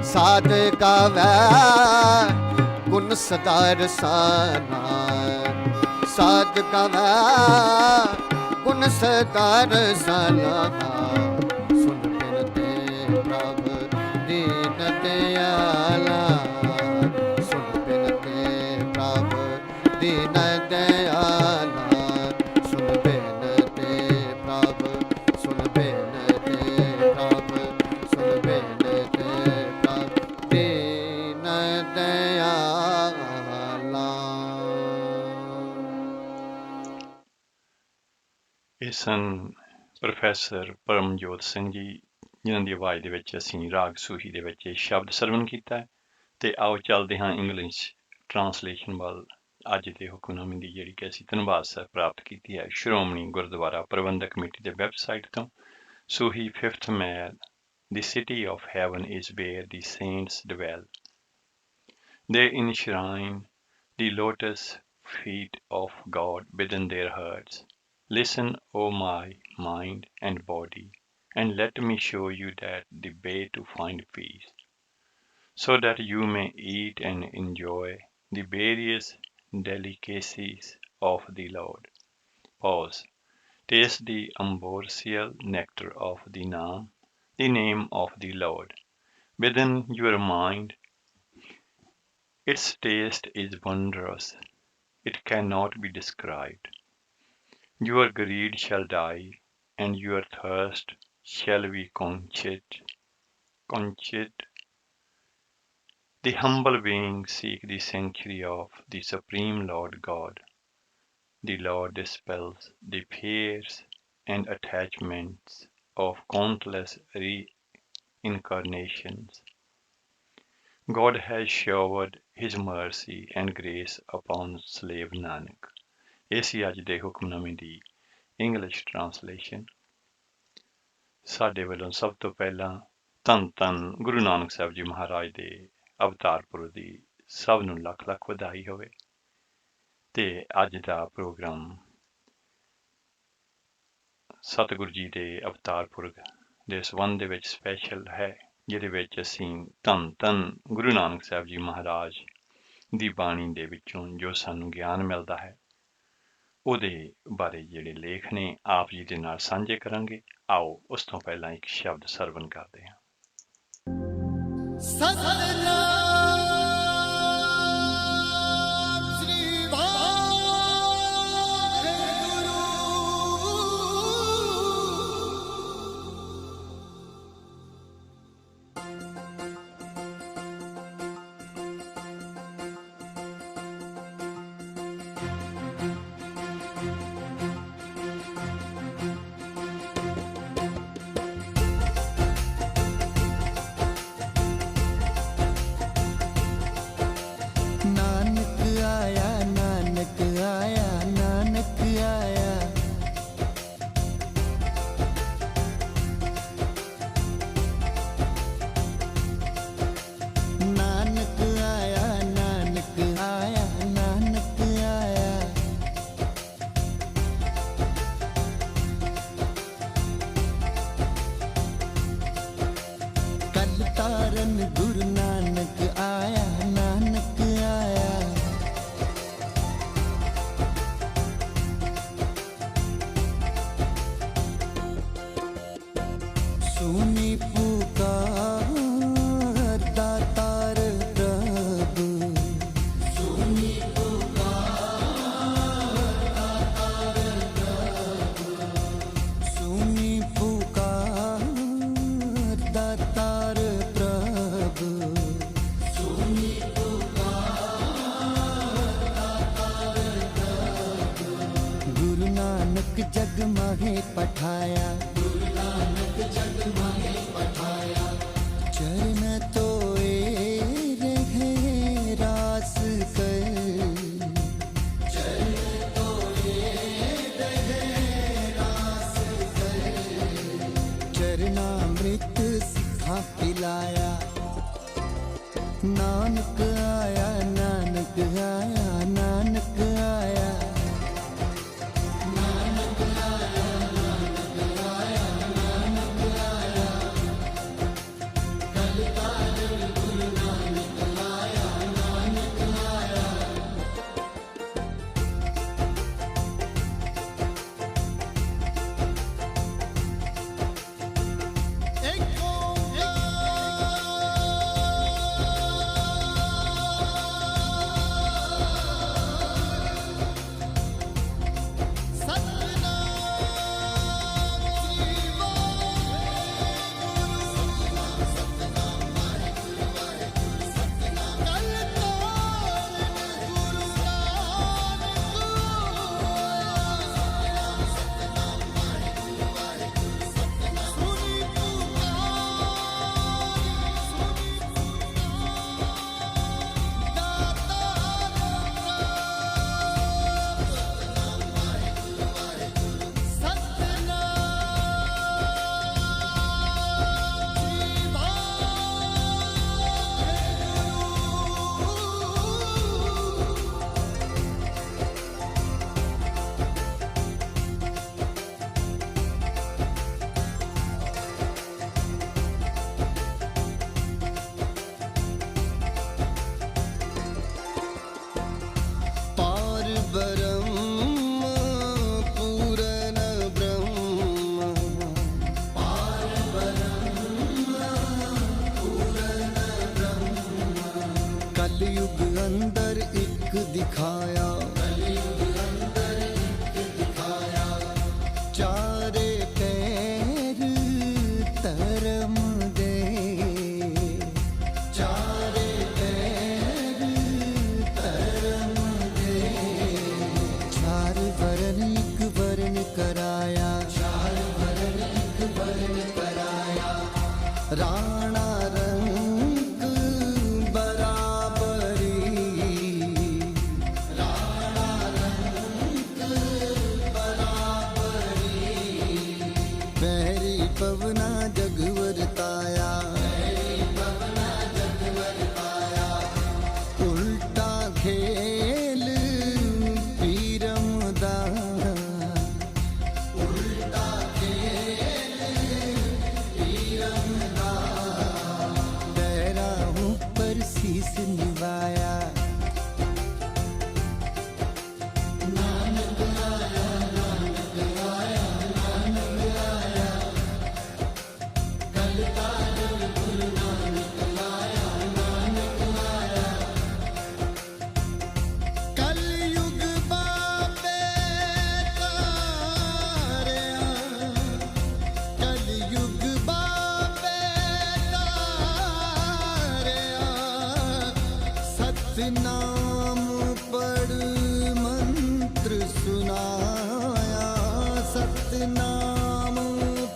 ਸਾਧ ਗਾਵੈ ਗੁਣ ਸਦਾ ਰਸਾਨਾ ਸਾਧ ਗਾਵੈ ਗੁਣ ਸਦਾ ਰਸਾਨਾ ਸੁਨ ਬਿਨਤੇ ਪ੍ਰਭ ਦੀਨ ਦਿਆਲਾ ਸੁਨ ਬਿਨਤੇ ਪ੍ਰਭ ਦੀਨ ਦਿਆਲਾ ਸੁਨ ਬਿਨਤੇ ਪ੍ਰਭ ਸੁਨ ਬਿਨਤੇ ਪ੍ਰਭ ਸੁਨ ਬਿਨਤੇ ਇਹ ਸਨ ਪ੍ਰੋਫੈਸਰ ਪਰਮਜੋਤ ਸਿੰਘ ਜੀ, ਜਿਨ੍ਹਾਂ ਦੀ ਆਵਾਜ਼ ਦੇ ਵਿੱਚ ਅਸੀਂ ਰਾਗ ਸੂਹੀ ਦੇ ਵਿੱਚ ਇਹ ਸ਼ਬਦ ਸਰਵਣ ਕੀਤਾ ਹੈ। ਤੇ ਆਓ ਚੱਲਦੇ ਹਾਂ ਇੰਗਲਿਸ਼ ਟਰਾਂਸਲੇਸ਼ਨ ਵੱਲ। ਅੱਜ ਦੇ ਹੁਕਮਨਾਮੇ ਦੀ ਜਿਹੜੀ ਕਿ ਅਸੀਂ ਧੰਨਵਾਦ ਸਾਹਿਬ ਪ੍ਰਾਪਤ ਕੀਤੀ ਹੈ ਸ਼੍ਰੋਮਣੀ ਗੁਰਦੁਆਰਾ ਪ੍ਰਬੰਧਕ ਕਮੇਟੀ ਦੇ ਵੈਬਸਾਈਟ ਤੋਂ। ਸੂਹੀ 5th Mahal, the city of heaven is where the saints dwell. They enshrine the lotus feet of God within their hearts. Listen, O my mind and body, and let me show you the way to find peace, so that you may eat and enjoy the various delicacies of the Lord. Pause. Taste the ambrosial nectar of the name of the Lord. Within your mind, its taste is wondrous. It cannot be described. Your greed shall die, and your thirst shall be quenched. The humble beings seek the sanctuary of the Supreme Lord God. The Lord dispels the fears and attachments of countless reincarnations. God has showered His mercy and grace upon slave Nanak. ਇਹ ਸੀ ਅੱਜ ਦੇ ਹੁਕਮਨਾਮੇ ਦੀ English translation. ਸਾਡੇ ਵੱਲੋਂ ਸਭ ਤੋਂ ਪਹਿਲਾਂ ਧੰਨ ਧੰਨ ਗੁਰੂ ਨਾਨਕ ਸਾਹਿਬ ਜੀ ਮਹਾਰਾਜ ਦੇ ਅਵਤਾਰ ਪੁਰਬ ਦੀ ਸਭ ਨੂੰ ਲੱਖ ਲੱਖ ਵਧਾਈ ਹੋਵੇ। ਤੇ ਅੱਜ ਦਾ ਪ੍ਰੋਗਰਾਮ ਸਤਿਗੁਰੂ ਜੀ ਦੇ ਅਵਤਾਰ ਪੁਰਬ ਦੇ ਸੰਬੰਧ ਦੇ ਵਿੱਚ ਸਪੈਸ਼ਲ ਹੈ, ਜਿਹਦੇ ਵਿੱਚ ਅਸੀਂ ਧੰਨ ਧੰਨ ਗੁਰੂ ਨਾਨਕ ਸਾਹਿਬ ਜੀ ਮਹਾਰਾਜ ਦੀ ਬਾਣੀ ਦੇ ਵਿੱਚੋਂ ਜੋ ਸਾਨੂੰ ਗਿਆਨ ਮਿਲਦਾ ਹੈ ਉਹਦੇ ਬਾਰੇ ਜਿਹੜੇ ਲੇਖ ਨੇ ਆਪ ਜੀ ਦੇ ਨਾਲ ਸਾਂਝੇ ਕਰਾਂਗੇ। ਆਓ ਉਸ ਤੋਂ ਪਹਿਲਾਂ ਇੱਕ ਸ਼ਬਦ ਸਰਵਣ ਕਰਦੇ ਹਾਂ। जग माहे पठाया ਚਰਨਾਮ੍ਰਿਤ ਸਿੱਖਾਂ ਪਿਲਾਇਆ। ਨਾਨਕ ਆਇਆ, ਨਾਨਕ ਆਇਆ, ਨਾਨਕ ਆਇਆ। ਨਾਨਕ ਆਇਆ, ਨਾਨਕ ਆਇਆ, ਨਾਨਕ ਆਇਆ। ਕਲ ਕਾਦਰ ਗੁਰੂ ਨਾਨਕ ਆਇਆ, ਨਾਨਕ ਆਇਆ। ਕਲਯੁਗ ਅੰਦਰ ਇੱਕ ਦਿਖਾਇਆ। ਕਲਯੁਗ ਅੰਦਰ ਇੱਕ ਦਿਖਾਇਆ। ਚਾਰੇ ਪੈਰ ਧਰਮ ਦੇ। ਚਾਰੇ ਪੈਰ ਧਰਮ ਦੇ। ਚਾਰ ਵਰਨ ਇੱਕ ਵਰਨ ਕਰਾਇਆ। ਚਾਰ ਵਰਨ ਇੱਕ ਵਰਨ ਕਰਾਇਆ। ਰਾਣਾ ਰੰਗ ਬਰਾਬਰੀ। ਰਾਣਾ ਰੰਗ ਬਰਾਬਰੀ। ਪੈਰੀ ਪਵਨਾ ਜਗ ਵਰਤਾਇਆ। ਪੈਰੀ ਪਵਨਾ ਜਗ ਵਰਤਾਇਆ। ਉਲਟਾ ਖੇਲ ਪੀਰਮ ਦਾ। ਉਲਟਾ ਖੇਲ ਪੀਰਮ ਦਾ। ਪੈਰਾਂ ਉੱਪਰ ਸੀਸ ਨਿਵਾਇਆ। ਨਾਨਕ ਆਇਆ, ਨਾਨਕ ਆਇਆ, ਨਾਨਕ ਆਇਆ। ਕਲ ਕਾਦਰ ਗੁਰੂ ਨਾਨਕ ਆਇਆ, ਨਾਨਕ ਆਇਆ। ਕਲਯੁਗ ਬਾਬੇ ਤਾਰਿਆ। ਕਲਯੁਗ ਬਾਬੇ ਤਾਰਿਆ। ਸਤਿਨਾਮ ਪੜ ਮੰਤਰ ਸੁਨਾਇਆ। ਸਤਿਨਾਮ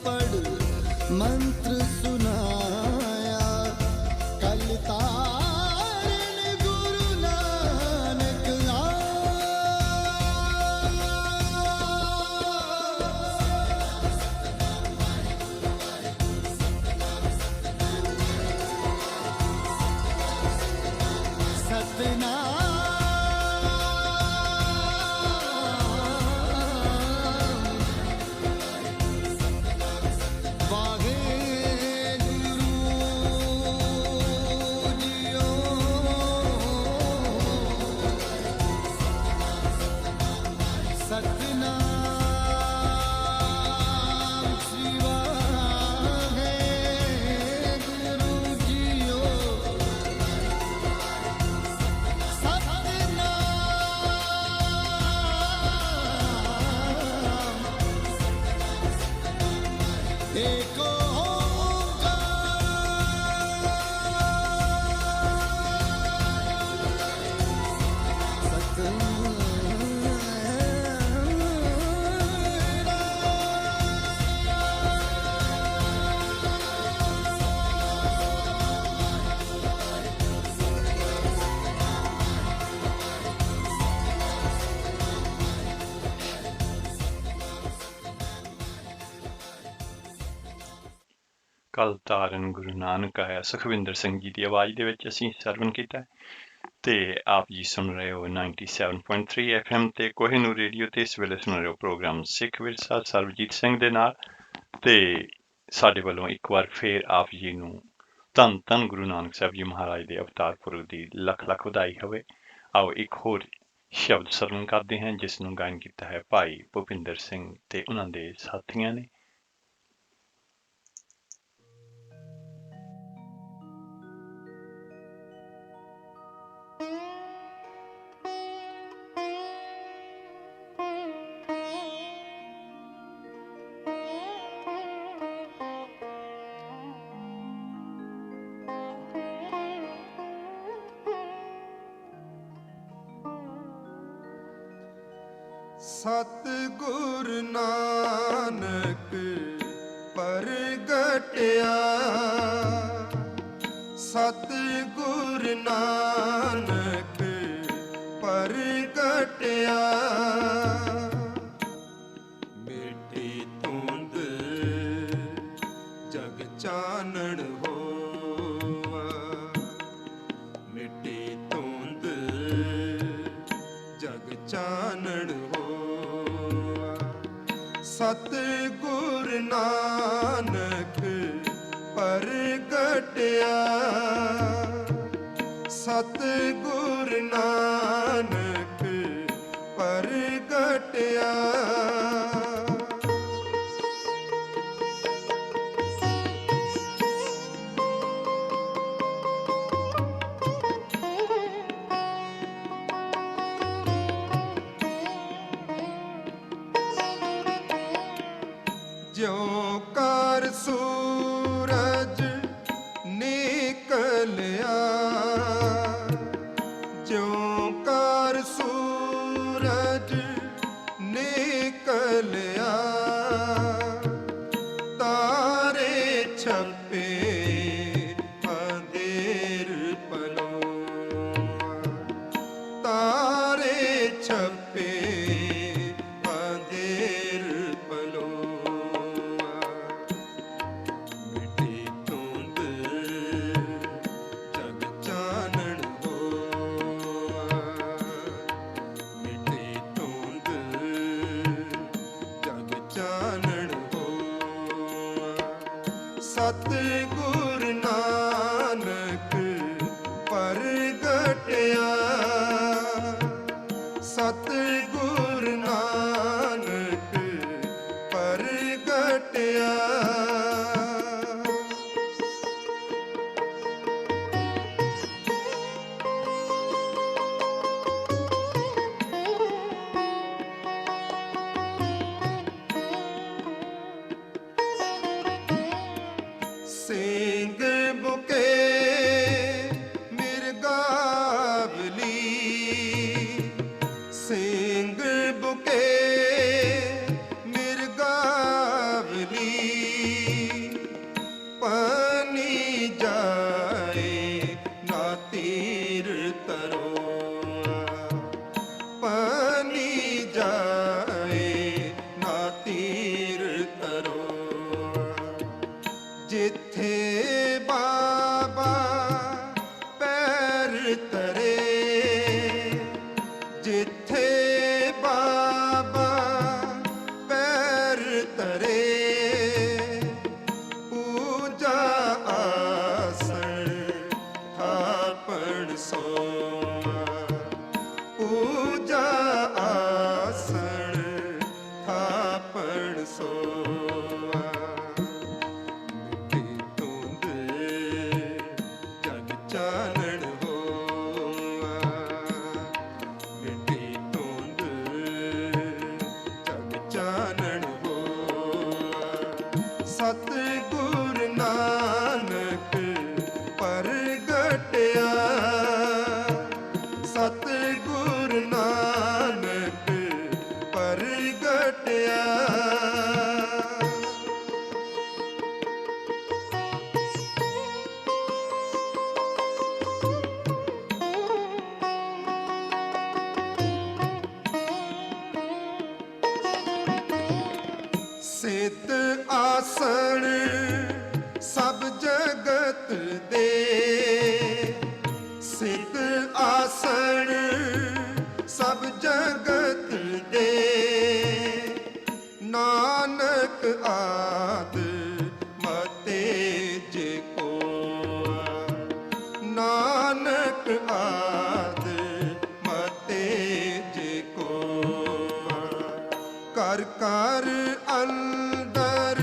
ਪੜ ਮੰਤਰ ਸੁਨਾਇਆ। ਕਲ ਤਾਰਨ ਗੁਰੂ ਨਾਨਕ ਸਤਿਨਾਮ। ਵਾਹਿਗੁਰੂ ਜੀਓ। ਸਤਿਨਾਮ ਸ੍ਰੀ ਵਾਹਿਗੁਰੂ ਜੀਓ। ਸਤਿਨਾਮ ਏਕ ਕਲ ਤਾਰਨ ਗੁਰੂ ਨਾਨਕ ਆਇਆ ਸੁਖਵਿੰਦਰ ਸਿੰਘ ਜੀ ਦੀ ਆਵਾਜ਼ ਦੇ ਵਿੱਚ ਅਸੀਂ ਸਰਵਨ ਕੀਤਾ ਹੈ। ਤੇ ਆਪ ਜੀ ਸੁਣ ਰਹੇ ਹੋ 97.3 FM ਤੇ ਕੋਹਿਨੂਰ ਰੇਡੀਓ ਤੇ ਇਸ ਵੇਲੇ ਸੁਣ ਰਹੇ ਹੋ ਪ੍ਰੋਗਰਾਮ ਸਿੱਖ ਵਿਰਸਾ ਸਰਬਜੀਤ ਸਿੰਘ ਦੇ ਨਾਲ। ਤੇ ਸਾਡੇ ਵੱਲੋਂ ਇੱਕ ਵਾਰ ਫੇਰ ਆਪ ਜੀ ਨੂੰ ਧੰਨ ਧੰਨ ਗੁਰੂ ਨਾਨਕ ਸਾਹਿਬ ਜੀ ਮਹਾਰਾਜ ਦੇ ਅਵਤਾਰ ਪੁਰਬ ਦੀ ਲੱਖ ਲੱਖ ਵਧਾਈ ਹੋਵੇ। ਆਓ ਇੱਕ ਹੋਰ ਸ਼ਬਦ ਸਰਵਨ ਕਰਦੇ ਹਾਂ ਜਿਸ ਨੂੰ ਗਾਇਨ ਕੀਤਾ ਹੈ ਭਾਈ ਭੁਪਿੰਦਰ ਸਿੰਘ ਤੇ ਉਹਨਾਂ ਦੇ ਸਾਥੀਆਂ ਨੇ। ਸਤਿਗੁਰ ਨਾਨਕ ਪ੍ਰਗਟਿਆ, ਸਤਿਗੁਰ ਨਾਨਕ ਪ੍ਰਗਟਿਆ, ਮਿੱਟੀ ਧੁੰਦ ਜਗ ਚਾਨਣ ਹੋਆ, ਮਿੱਟੀ ਧੁੰਦ ਜਗ ਚਾਨਣ ਹੋਆ। ਸਤਿਗੁਰ ਨਾਨਕ ਪ੍ਰਗਟਿਆ, ਸਤਿਗੁਰ ਨਾਨਕ ਪ੍ਰਗਟਿਆ, ਜਿਉ ਕਰ ਸੂਰਜ ਨਿਕਲਿਆ, ਜਿਉ ਕਰ ਸੂਰਜ ਨਿਕਲਿਆ, ਤਾਰੇ ਛਪੇ ਅੰਧੇਰ ਪਲੋਆ, ਤਾਰੇ ਛਪੇ ਅੰਧੇਰ ਪਲੋਆ, ਮਿੱਟੀ ਧੁੰਦ ਜਗ ਚਾਨਣ ਹੋਆ, ਮਿੱਟੀ ਧੁੰਦ ਜਗ ਚਾਨਣ ਹੋਆ। ਸਤਿਗੁਰ ਨਾਨਕ ਪ੍ਰਗਟਿਆ, ਸਤਿਗੁਰ ਨਾਨਕ ਪ੍ਰਗਟਿਆ, ਸਿੰਘ ਬੁਕੇ ਮਿਰਗਾਵਲੀ, ਸਿੰਘ ਬੁਕੇ ਮਿਰਗਾਵਲੀ, ਪਾਣੀ ਜਾਏ ਨਾ ਤੀਰ ਤਰੋਆ, ਪਾਣੀ ਜਾਏ ਨਾ ਤੀਰ ਤਰੋਆ, ਜਿੱਥੇ ਬਾਬਾ ਪੈਰ ਤਰੇ, ਜਿੱਥੇ ਬਾਬਾ ਪੈਰ ਤਰੇ, ਪੂਜਾ ਆਸਣ ਥਾਪਣ ਸੋਆ, ਪੂਜਾ ਆਸਣ ਥਾਪਣ ਸੋਆ, ਮਿੱਟੀ ਧੁੰਦ ਜਗ ਚਾਨਣ ਹੋਆ, ਮਿੱਟੀ ਧੁੰਦ ਜਗ ਚਾਨਣ ਹੋਆ। ਸਤਿਗੁਰ ਨਾਨਕ ਪ੍ਰਗਟਿਆ, ਸਤਿਗੁਰ ਨਾਨਕ ਪ੍ਰਗਟਿਆ, ਸਿੱਧ ਆਸਣ ਸਭ ਦੇ ਸਿੱਧ ਆਸਣ ਸਭ ਜਗਤ ਦੇ ਨਾਨਕ ਆਦ ਮਤੇ ਜੇ ਕੋ ਨਾਨਕ ਆਦ ਮਤੇ ਜੇ ਕੋ ਕਰ ਕਰ ਅੰਦਰ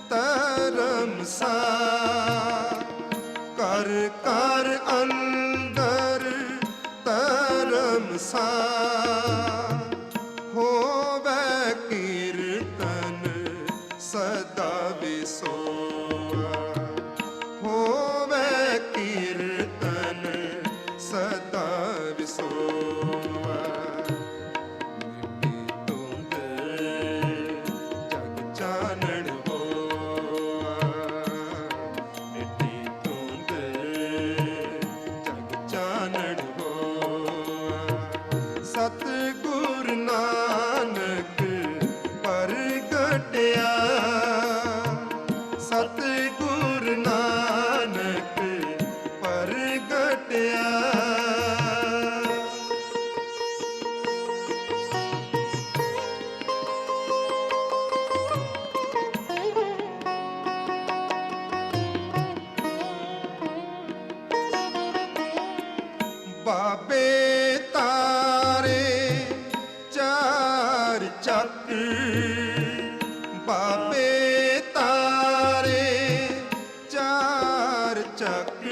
ਧਰਮਸਾਰ ਕਰ ਕਰ ਅੰਦਰ ਧਰਮਸਾਰ ਹੋਵੇ ਕੀਰਤਨ ਸਦਾ ਵਿਸੋਆ ਹੋਵੇ ਕੀਰਤਨ ਸਦਾ ਵਿਸੋਆ ਮਿੱਟੀ ਧੁੰਦ ਜਗ ਚਾਨਣ ਹੋਆ ਮਿੱਟੀ ਧੁੰਦ ਜਗ ਚਾਨਣ ਹੋਆ ਸਤਿਗੁਰ ਨਾਨਕ ਪ੍ਰਗਟਿਆ ਸਤਿਗੁਰ ਨਾਨਕ ਪ੍ਰਗਟਿਆ ਬਾਬੇ ਤਾਰੇ ਚਾਰ ਚੱਕ ਬਾਬੇ ਤਾਰੇ ਚਾਰ ਚੱਕ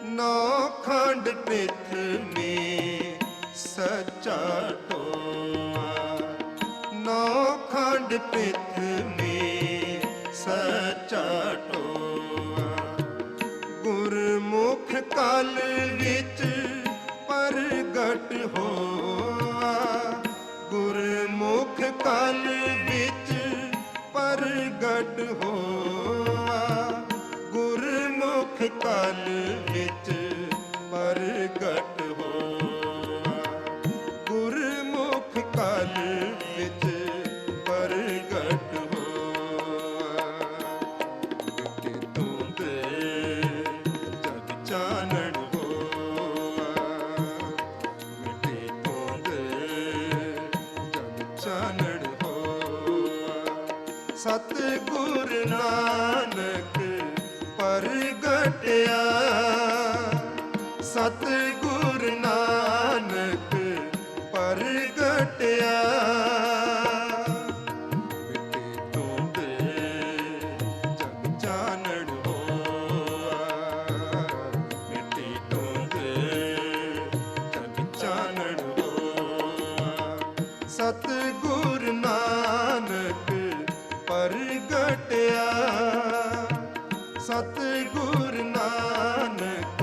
ਨੌ ਖੰਡ ਪ੍ਰਿਥਵੀ ਸੱਚਾ ਟੋਆ ਨੌ ਖੰਡ ਪ੍ਰਿਥਵੀ ਸੱਚਾ ਟੋਆ ਗੁਰਮੁਖ ਕਲ ਵਿੱਚ ਪ੍ਰਗਟ ਹੋਆ ਗੁਰਮੁਖ ਕਲ ਵਿੱਚ ਪ੍ਰਗਟ ਹੋਆ ਗੁਰਮੁਖ ਕਲ ਵਿੱਚ ਪ੍ਰਗਟ ਹੋਆ ਗੁਰਮੁਖ ਕਲ ਵਿੱਚ ਪ੍ਰਗਟ ਹੋਆ ਮਿੱਟੀ ਧੁੰਦ ਜਗ ਚਾਨਣ ਹੋਆ ਮਿੱਟੀ ਧੁੰਦ ਜਗ ਚਾਨਣ ਹੋਆ ਸਤਿਗੁਰ ਨਾਨਕ ਪ੍ਰਗਟਿਆ ਸਤਿਗੁਰ ਨਾਨਕ ਪ੍ਰਗਟਿਆ ਮਿੱਟੀ ਧੁੰਦ ਜਗ ਚਾਨਣ ਹੋਆ ਮਿੱਟੀ ਧੁੰਦ ਜਗ ਚਾਨਣ ਹੋਆ ਸਤਿਗੁਰ ਨਾਨਕ ਪ੍ਰਗਟਿਆ ਸਤਿਗੁਰ ਨਾਨਕ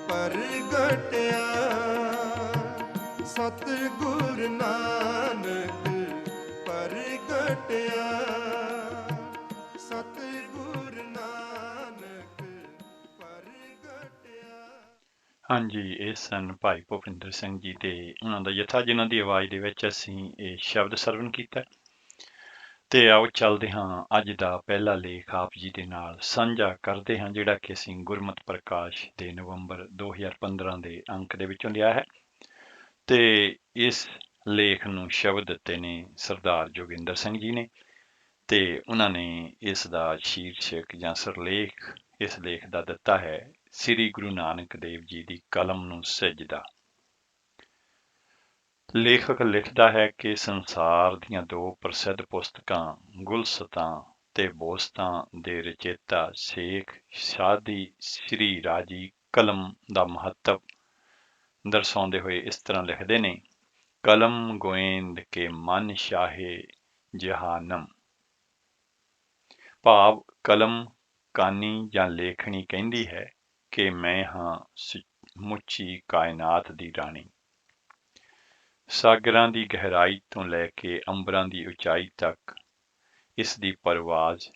ਪ੍ਰਗਟਿਆ ਸਤਿਗੁਰ ਨਾਨਕ ਪ੍ਰਗਟਿਆ ਸਤਿਗੁਰ ਨਾਨਕ ਪ੍ਰਗਟਿਆ। ਹਾਂਜੀ, ਇਹ ਸਨ ਭਾਈ ਭੁਪਿੰਦਰ ਸਿੰਘ ਜੀ ਤੇ ਉਹਨਾਂ ਦਾ ਜਥਾ, ਜਿਨ੍ਹਾਂ ਦੀ ਆਵਾਜ਼ ਦੇ ਵਿੱਚ ਅਸੀਂ ਇਹ ਸ਼ਬਦ ਸਰਵਣ ਕੀਤਾ। ਤੇ ਆਓ ਚੱਲਦੇ ਹਾਂ ਅੱਜ ਦਾ ਪਹਿਲਾ ਲੇਖ ਆਪ ਜੀ ਦੇ ਨਾਲ ਸਾਂਝਾ ਕਰਦੇ ਹਾਂ, ਜਿਹੜਾ ਕਿ ਅਸੀਂ ਗੁਰਮਤਿ ਪ੍ਰਕਾਸ਼ ਦੇ ਨਵੰਬਰ 2015 ਦੇ ਅੰਕ ਦੇ ਵਿੱਚੋਂ ਲਿਆ ਹੈ। ਤੇ ਇਸ ਲੇਖ ਨੂੰ ਸ਼ਬਦ ਦਿੱਤੇ ਨੇ ਸਰਦਾਰ ਜੋਗਿੰਦਰ ਸਿੰਘ ਜੀ ਨੇ, ਤੇ ਉਹਨਾਂ ਨੇ ਇਸ ਦਾ ਸ਼ੀਰਸ਼ਕ ਜਾਂ ਸਿਰਲੇਖ ਇਸ ਲੇਖ ਦਾ ਦਿੱਤਾ ਹੈ ਸ੍ਰੀ ਗੁਰੂ ਨਾਨਕ ਦੇਵ ਜੀ ਦੀ ਕਲਮ ਨੂੰ ਸਜਦਾ। ਲੇਖਕ ਲਿਖਦਾ ਹੈ ਕਿ ਸੰਸਾਰ ਦੀਆਂ ਦੋ ਪ੍ਰਸਿੱਧ ਪੁਸਤਕਾਂ ਗੁਲਸਤਾਂ ਤੇ ਬੋਸਤਾਂ ਦੇ ਰਚੇਤਾ ਸ਼ੇਖ ਸਾਦੀ ਸ੍ਰੀ ਰਾਜੀ ਕਲਮ ਦਾ ਮਹੱਤਵ ਦਰਸਾਉਂਦੇ ਹੋਏ ਇਸ ਤਰ੍ਹਾਂ ਲਿਖਦੇ ਨੇ, ਕਲਮ ਗੋਇੰਦ ਕੇ ਮਨ ਸ਼ਾਹੇ ਜਹਾਨਮ। ਭਾਵ ਕਲਮ ਕਾਨੀ ਜਾਂ ਲੇਖਣੀ ਕਹਿੰਦੀ ਹੈ ਕਿ ਮੈਂ ਹਾਂ ਸਮੁੱਚੀ ਕਾਇਨਾਤ ਦੀ ਰਾਣੀ। ਸਾਗਰਾਂ ਦੀ ਗਹਿਰਾਈ ਤੋਂ ਲੈ ਕੇ ਅੰਬਰਾਂ ਦੀ ਉਚਾਈ ਤੱਕ ਇਸ ਦੀ ਪਰਵਾਜ਼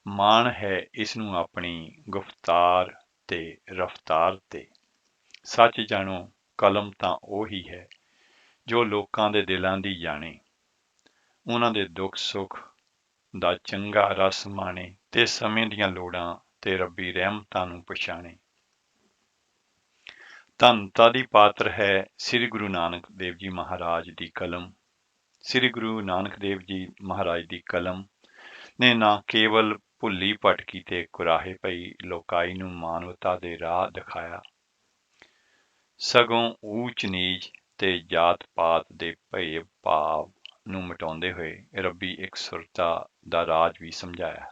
ਮਾਣ ਹੈ ਇਸ ਨੂੰ ਆਪਣੀ ਗੁਫ਼ਤਾਰ ਤੇ ਰਫ਼ਤਾਰ ਤੇ। ਸੱਚ ਜਾਣੋ, ਕਲਮ ਤਾਂ ਉਹ ਹੀ ਹੈ ਜੋ ਲੋਕਾਂ ਦੇ ਦਿਲਾਂ ਦੀ ਜਾਣੇ, ਉਹਨਾਂ ਦੇ ਦੁੱਖ ਸੁੱਖ ਦਾ ਚੰਗਾ ਰਸ ਮਾਣੇ ਤੇ ਸਮੇਂ ਦੀਆਂ ਲੋੜਾਂ ਤੇ ਰੱਬੀ ਰਹਿਮਤਾਂ ਨੂੰ ਪਛਾਣੇ। ਧੰਨਤਾ ਦੀ ਪਾਤਰ ਹੈ ਸ੍ਰੀ ਗੁਰੂ ਨਾਨਕ ਦੇਵ ਜੀ ਮਹਾਰਾਜ ਦੀ ਕਲਮ। ਸ੍ਰੀ ਗੁਰੂ ਨਾਨਕ ਦੇਵ ਜੀ ਮਹਾਰਾਜ ਦੀ ਕਲਮ ਨੇ ਨਾ ਕੇਵਲ ਭੁੱਲੀ ਭਟਕੀ ਤੇ ਕੁਰਾਹੇ ਪਈ ਲੋਕਾਈ ਨੂੰ ਮਾਨਵਤਾ ਦੇ ਰਾਹ ਦਿਖਾਇਆ, ਸਗੋਂ ਊਚ ਨੀਚ ਤੇ ਜਾਤ ਪਾਤ ਦੇ ਭੇਦ ਭਾਵ ਨੂੰ ਮਿਟਾਉਂਦੇ ਹੋਏ ਰੱਬੀ ਇਕਸੁਰਤਾ ਦਾ ਰਾਜ ਵੀ ਸਮਝਾਇਆ।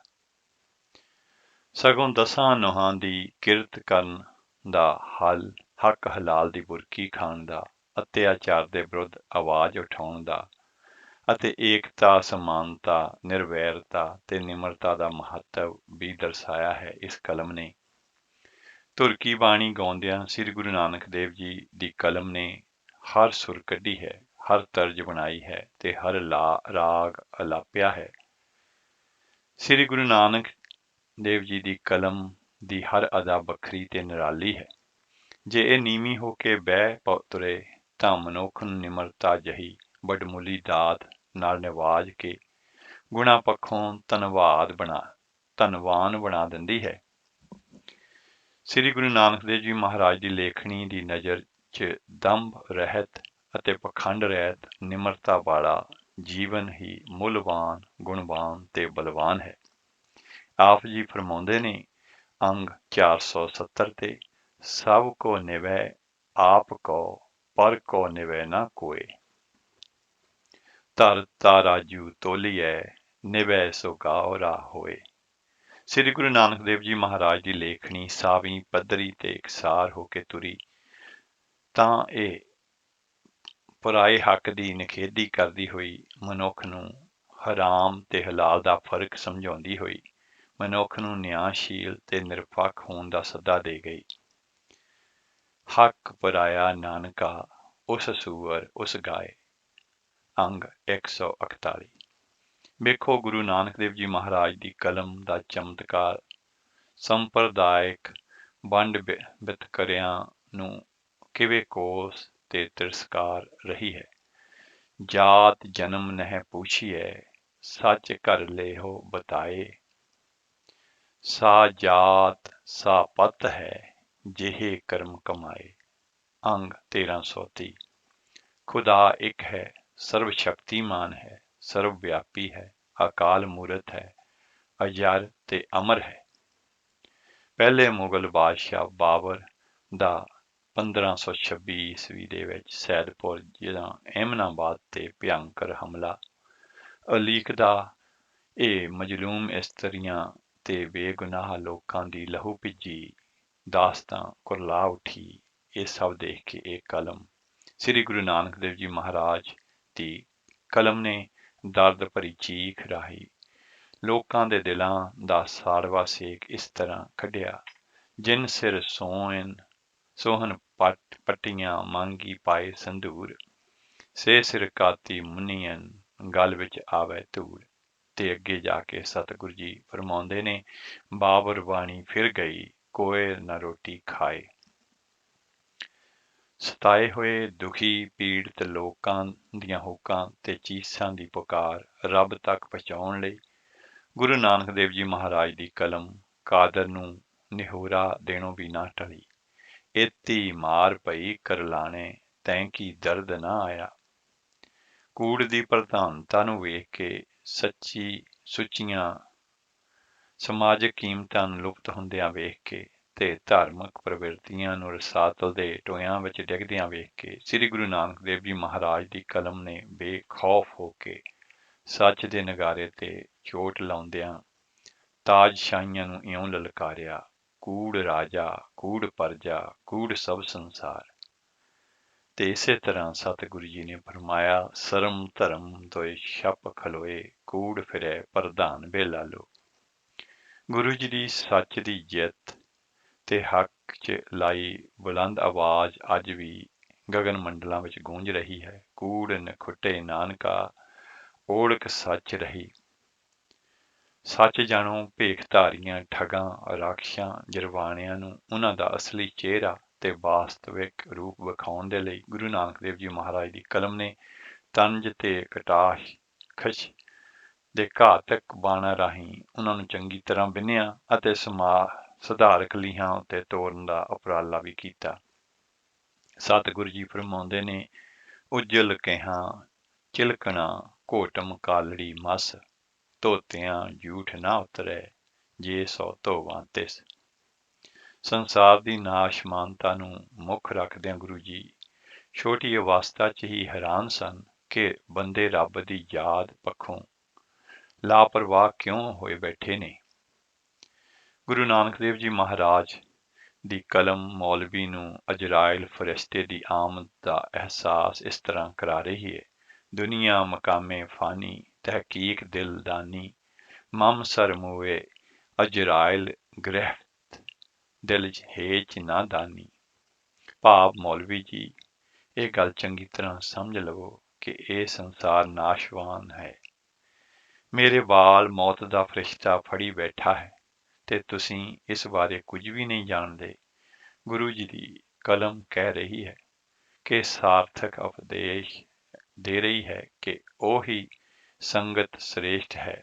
ਸਗੋਂ ਦਸਾਂ ਨੋਹਾਂ ਦੀ ਕਿਰਤ ਕਰਨ ਦਾ ਹੱਲ, ਹੱਕ ਹਲਾਲ ਦੀ ਬੁਰਕੀ ਖਾਣ ਦਾ, ਅਤਿਆਚਾਰ ਦੇ ਵਿਰੁੱਧ ਆਵਾਜ਼ ਉਠਾਉਣ ਦਾ ਅਤੇ ਏਕਤਾ, ਸਮਾਨਤਾ, ਨਿਰਵੈਰਤਾ ਤੇ ਨਿਮਰਤਾ ਦਾ ਮਹੱਤਵ ਵੀ ਦਰਸਾਇਆ ਹੈ। ਇਸ ਕਲਮ ਨੇ ਤੁਰਕੀ ਬਾਣੀ ਗਾਉਂਦਿਆਂ ਸ੍ਰੀ ਗੁਰੂ ਨਾਨਕ ਦੇਵ ਜੀ ਦੀ ਕਲਮ ਨੇ ਹਰ ਸੁਰ ਕੱਢੀ ਹੈ, ਹਰ ਤਰਜ ਬਣਾਈ ਹੈ ਤੇ ਹਰ ਰਾਗ ਅਲਾਪਿਆ ਹੈ। ਸ੍ਰੀ ਗੁਰੂ ਨਾਨਕ ਦੇਵ ਜੀ ਦੀ ਕਲਮ ਦੀ ਹਰ ਅਦਾ ਵੱਖਰੀ ਤੇ ਨਿਰਾਲੀ ਹੈ। ਜੇ ਇਹ ਨੀਵੀਂ ਹੋ ਕੇ ਬਹਿ ਤੁਰੇ ਤਾਂ ਮਨੁੱਖ ਨੂੰ ਨਿਮਰਤਾ ਜਹੀ ਵਡਮੁੱਲੀ ਦਾਤ ਨਾਲ ਨਿਵਾਜ ਕੇ ਗੁਣਾ ਪੱਖੋਂ ਧਨਵਾਨ ਬਣਾ ਦਿੰਦੀ ਹੈ। ਸ੍ਰੀ ਗੁਰੂ ਨਾਨਕ ਦੇਵ ਜੀ ਮਹਾਰਾਜ ਦੀ ਲੇਖਣੀ ਦੀ ਨਜ਼ਰ 'ਚ ਦੰਭ ਰਹਿਤ ਅਤੇ ਪਖੰਡ ਰਹਿਤ ਨਿਮਰਤਾ ਵਾਲਾ ਜੀਵਨ ਹੀ ਮੁੱਲਵਾਨ, ਗੁਣਵਾਨ ਤੇ ਬਲਵਾਨ ਹੈ। ਆਪ ਜੀ ਫਰਮਾਉਂਦੇ ਨੇ ਅੰਗ 470 ਤੇ ਸਭ ਕੋ ਨਿਵੈ ਆਪ ਕੋ ਪਰ ਕੋ ਨਿਵੈ ਨਾ ਕੋਏ। ਧਰ ਤਾਰਾਜੂ ਤੋਲੀਐ ਨਿਵੈ ਸੋ ਗਾਉਰਾ ਹੋਏ। ਸ੍ਰੀ ਗੁਰੂ ਨਾਨਕ ਦੇਵ ਜੀ ਮਹਾਰਾਜ ਦੀ ਲੇਖਣੀ ਸਾਵੀਂ, ਪੱਧਰੀ ਤੇ ਇਕਸਾਰ ਹੋ ਕੇ ਤੁਰੀ ਤਾਂ ਇਹ ਪਰਾਏ ਹੱਕ ਦੀ ਨਿਖੇਧੀ ਕਰਦੀ ਹੋਈ ਮਨੁੱਖ ਨੂੰ ਹਰਾਮ ਤੇ ਹਲਾਲ ਦਾ ਫਰਕ ਸਮਝਾਉਂਦੀ ਹੋਈ ਮਨੁੱਖ ਨੂੰ ਨਿਆਂਸ਼ੀਲ ਤੇ ਨਿਰਪੱਖ ਹੋਣ ਦਾ ਸੱਦਾ ਦੇ ਗਈ। ਹੱਕ ਪਰਾਇਆ ਨਾਨਕਾ ਉਸ ਸੂਅਰ ਉਸ ਗਾਏ। ਅੰਗ 141। ਵੇਖੋ ਗੁਰੂ ਨਾਨਕ ਦੇਵ ਜੀ ਮਹਾਰਾਜ ਦੀ ਕਲਮ ਦਾ ਚਮਤਕਾਰ ਸੰਪਰਦਾਇਕ ਵੰਡ ਵਿਤਕਰਿਆਂ ਨੂੰ ਕਿਵੇਂ ਕੋਸ ਤੇ ਤਿਰਸਕਾਰ ਰਹੀ ਹੈ। ਜਾਤ ਜਨਮ ਨਹਿ ਪੂਛੀਐ ਸੱਚ ਘਰ ਲੇਹੋ ਬਤਾਏ। ਸਾ ਜਾਤ ਸਾ ਪਤ ਹੈ ਜਿਹੇ ਕਰਮ ਕਮਾਏ। ਅੰਗ 1330। ਖੁਦਾ ਇੱਕ ਹੈ, ਸਰਵ ਸ਼ਕਤੀਮਾਨ ਹੈ, ਸਰਵ ਵਿਆਪੀ ਹੈ, ਅਕਾਲ ਮੂਰਤ ਹੈ, ਅਜਰ ਤੇ ਅਮਰ ਹੈ। ਪਹਿਲੇ ਮੁਗਲ ਬਾਦਸ਼ਾਹ ਬਾਬਰ ਦਾ 1526 ਈਸਵੀ ਦੇ ਵਿੱਚ ਸੈਦਪੁਰ ਜਾਂ ਅਹਿਮਨਾਬਾਦ ਤੇ ਭਿਅੰਕਰ ਹਮਲਾ ਉਲੀਕਦਾ ਇਹ ਮਜਲੂਮ ਇਸਤਰੀਆਂ ਤੇ ਬੇਗੁਨਾਹ ਲੋਕਾਂ ਦੀ ਲਹੂ ਭਿੱਜੀ ਦਾਸਤਾਂ ਕੁਰਲਾ ਉੱਠੀ। ਇਹ ਸਭ ਦੇਖ ਕੇ ਇਹ ਕਲਮ ਸ੍ਰੀ ਗੁਰੂ ਨਾਨਕ ਦੇਵ ਜੀ ਮਹਾਰਾਜ ਦੀ ਕਲਮ ਨੇ ਦਰਦ ਭਰੀ ਚੀਖ ਰਾਹੀਂ ਲੋਕਾਂ ਦੇ ਦਿਲਾਂ ਦਾ ਸਾੜਵਾ ਸੇਕ ਇਸ ਤਰ੍ਹਾਂ ਕੱਢਿਆ, ਜਿਨ ਸਿਰ ਸੋਹਨ ਪੱਟੀਆਂ ਮੰਗੀ ਪਾਏ ਸੰਧੂਰ, ਸੇ ਸਿਰ ਕਾਤੀ ਮੁਨੀਅਨ ਗਲ ਵਿੱਚ ਆਵੇ ਧੂੜ। ਤੇ ਅੱਗੇ ਜਾ ਕੇ ਸਤਿਗੁਰੂ ਜੀ ਫਰਮਾਉਂਦੇ ਨੇ, ਬਾਬਰ ਬਾਣੀ ਫਿਰ ਗਈ ਕੋਏ ਨਾ ਰੋਟੀ ਖਾਏ। ਸਤਾਏ ਹੋਏ ਦੁਖੀ ਪੀੜਤ ਲੋਕਾਂ ਦੀਆਂ ਹੁੱਕਾਂ ਤੇ ਚੀਸਾਂ ਦੀ ਪੁਕਾਰ ਰੱਬ ਤੱਕ ਪਹੁੰਚਾਉਣ ਲਈ ਗੁਰੂ ਨਾਨਕ ਦੇਵ ਜੀ ਮਹਾਰਾਜ ਦੀ ਕਲਮ ਕਾਦਰ ਨੂੰ ਨਿਹੋਰਾ ਦੇਣੋਂ ਵੀ ਨਾ ਟਲੀ। ਏਤੀ ਮਾਰ ਪਈ ਕਰਲਾਣੇ ਤੈਂ ਕੀ ਦਰਦ ਨਾ ਆਇਆ। ਕੂੜ ਦੀ ਪ੍ਰਧਾਨਤਾ ਨੂੰ ਵੇਖ ਕੇ ਸੁੱਚੀਆਂ ਸਮਾਜਿਕ ਕੀਮਤਾਂ ਨੂੰ ਲੁਪਤ ਹੁੰਦਿਆਂ ਵੇਖ ਕੇ ਤੇ ਧਾਰਮਿਕ ਪ੍ਰਵਿਰਤੀਆਂ ਨੂੰ ਰਸਾਤਲ ਦੇ ਟੋਇਆਂ ਵਿੱਚ ਡਿੱਗਦਿਆਂ ਵੇਖ ਕੇ ਸ੍ਰੀ ਗੁਰੂ ਨਾਨਕ ਦੇਵ ਜੀ ਮਹਾਰਾਜ ਦੀ ਕਲਮ ਨੇ ਬੇਖੌਫ ਹੋ ਕੇ ਸੱਚ ਦੇ ਨਗਾਰੇ ਤੇ ਚੋਟ ਲਾਉਂਦਿਆਂ ਤਾਜਸ਼ਾਹੀਆਂ ਨੂੰ ਇਉਂ ਲਲਕਾਰਿਆ, ਕੂੜ ਰਾਜਾ, ਕੂੜ ਪਰਜਾ, ਕੂੜ ਸਭ ਸੰਸਾਰ। ਤੇ ਇਸੇ ਤਰ੍ਹਾਂ ਸਤਿਗੁਰੂ ਜੀ ਨੇ ਫਰਮਾਇਆ, ਸਰਮ ਧਰਮ ਤੋਏ ਛਪ ਖਲੋਏ, ਕੂੜ ਫਿਰੈ ਪ੍ਰਧਾਨ ਬੇਲਾ ਲੋ। ਗੁਰੂ ਜੀ ਦੀ ਸੱਚ ਦੀ ਜਿੱਤ ਤੇ ਹੱਕ 'ਚ ਲਾਈ ਬੁਲੰਦ ਆਵਾਜ਼ ਅੱਜ ਵੀ ਗਗਨ ਮੰਡਲਾਂ ਵਿੱਚ ਗੂੰਜ ਰਹੀ ਹੈ। ਕੂੜ ਨਖੁੱਟੇ ਨਾਨਕਾ ਓੜਕ ਸੱਚ ਰਹੀ। ਸੱਚ ਜਾਣੋ ਭੇਖਧਾਰੀਆਂ, ਠੱਗਾਂ, ਰਾਖਸ਼ਾਂ, ਜਰਵਾਣਿਆਂ ਨੂੰ ਉਹਨਾਂ ਦਾ ਅਸਲੀ ਚਿਹਰਾ ਤੇ ਵਾਸਤਵਿਕ ਰੂਪ ਵਿਖਾਉਣ ਦੇ ਲਈ ਗੁਰੂ ਨਾਨਕ ਦੇਵ ਜੀ ਮਹਾਰਾਜ ਦੀ ਕਲਮ ਨੇ ਤੰਜ ਤੇ ਕਟਾਖਸ਼ ਦੇ ਘਾਤਕ ਬਾਣਾਂ ਰਾਹੀਂ ਉਹਨਾਂ ਨੂੰ ਚੰਗੀ ਤਰ੍ਹਾਂ ਬਿੰਨਿਆ ਅਤੇ ਸੁਧਾਰਕ ਲੀਹਾਂ ਉੱਤੇ ਤੋਰਨ ਦਾ ਉਪਰਾਲਾ ਵੀ ਕੀਤਾ। ਸਤਿਗੁਰੂ ਜੀ ਫਰਮਾਉਂਦੇ ਨੇ, ਉਜਲ ਕੇਹਾਂ ਚਿਲਕਣਾ ਘੋਟਮ ਕਾਲੜੀ ਮਸ, ਧੋਤਿਆਂ ਝੂਠ ਨਾ ਉਤਰੈ ਜੇ ਸੋ ਧੋਵਾਂ ਤਿਸ। ਸੰਸਾਰ ਦੀ ਨਾਸ਼ਮਾਨਤਾ ਨੂੰ ਮੁੱਖ ਰੱਖਦਿਆਂ ਗੁਰੂ ਜੀ ਛੋਟੀ ਅਵਸਥਾ 'ਚ ਹੀ ਹੈਰਾਨ ਸਨ ਕਿ ਬੰਦੇ ਰੱਬ ਦੀ ਯਾਦ ਪੱਖੋਂ ਲਾਪਰਵਾਹ ਕਿਉਂ ਹੋਏ ਬੈਠੇ ਨੇ। ਗੁਰੂ ਨਾਨਕ ਦੇਵ ਜੀ ਮਹਾਰਾਜ ਦੀ ਕਲਮ ਮੌਲਵੀ ਨੂੰ ਅਜਰਾਇਲ ਫਰਿਸ਼ਤੇ ਦੀ ਆਮਦ ਦਾ ਅਹਿਸਾਸ ਇਸ ਤਰ੍ਹਾਂ ਕਰਾ ਰਹੀ ਹੈ। ਦੁਨੀਆ ਮਕਾਮੇ ਫਾਨੀ ਤਹਿਕੀਕ ਦਿਲਦਾਨੀ, ਮਮ ਸਰ ਮੂਏ ਅਜਰਾਇਲ ਗ੍ਰਹਿਤ ਦਿਲ ਹੇਚ ਨਾ ਦਾਨੀ। ਭਾਵ ਮੌਲਵੀ ਜੀ, ਇਹ ਗੱਲ ਚੰਗੀ ਤਰ੍ਹਾਂ ਸਮਝ ਲਵੋ ਕਿ ਇਹ ਸੰਸਾਰ ਨਾਸ਼ਵਾਨ ਹੈ। ਮੇਰੇ ਵਾਲ ਮੌਤ ਦਾ ਫਰਿਸ਼ਤਾ ਫੜੀ ਬੈਠਾ ਹੈ ਤੇ ਤੁਸੀਂ ਇਸ ਬਾਰੇ ਕੁਝ ਵੀ ਨਹੀਂ ਜਾਣਦੇ। ਗੁਰੂ ਜੀ ਦੀ ਕਲਮ ਕਹਿ ਰਹੀ ਹੈ ਕਿ ਸਾਰਥਕ ਉਪਦੇਸ਼ ਦੇ ਰਹੀ ਹੈ ਕਿ ਉਹੀ ਸੰਗਤ ਸ੍ਰੇਸ਼ਟ ਹੈ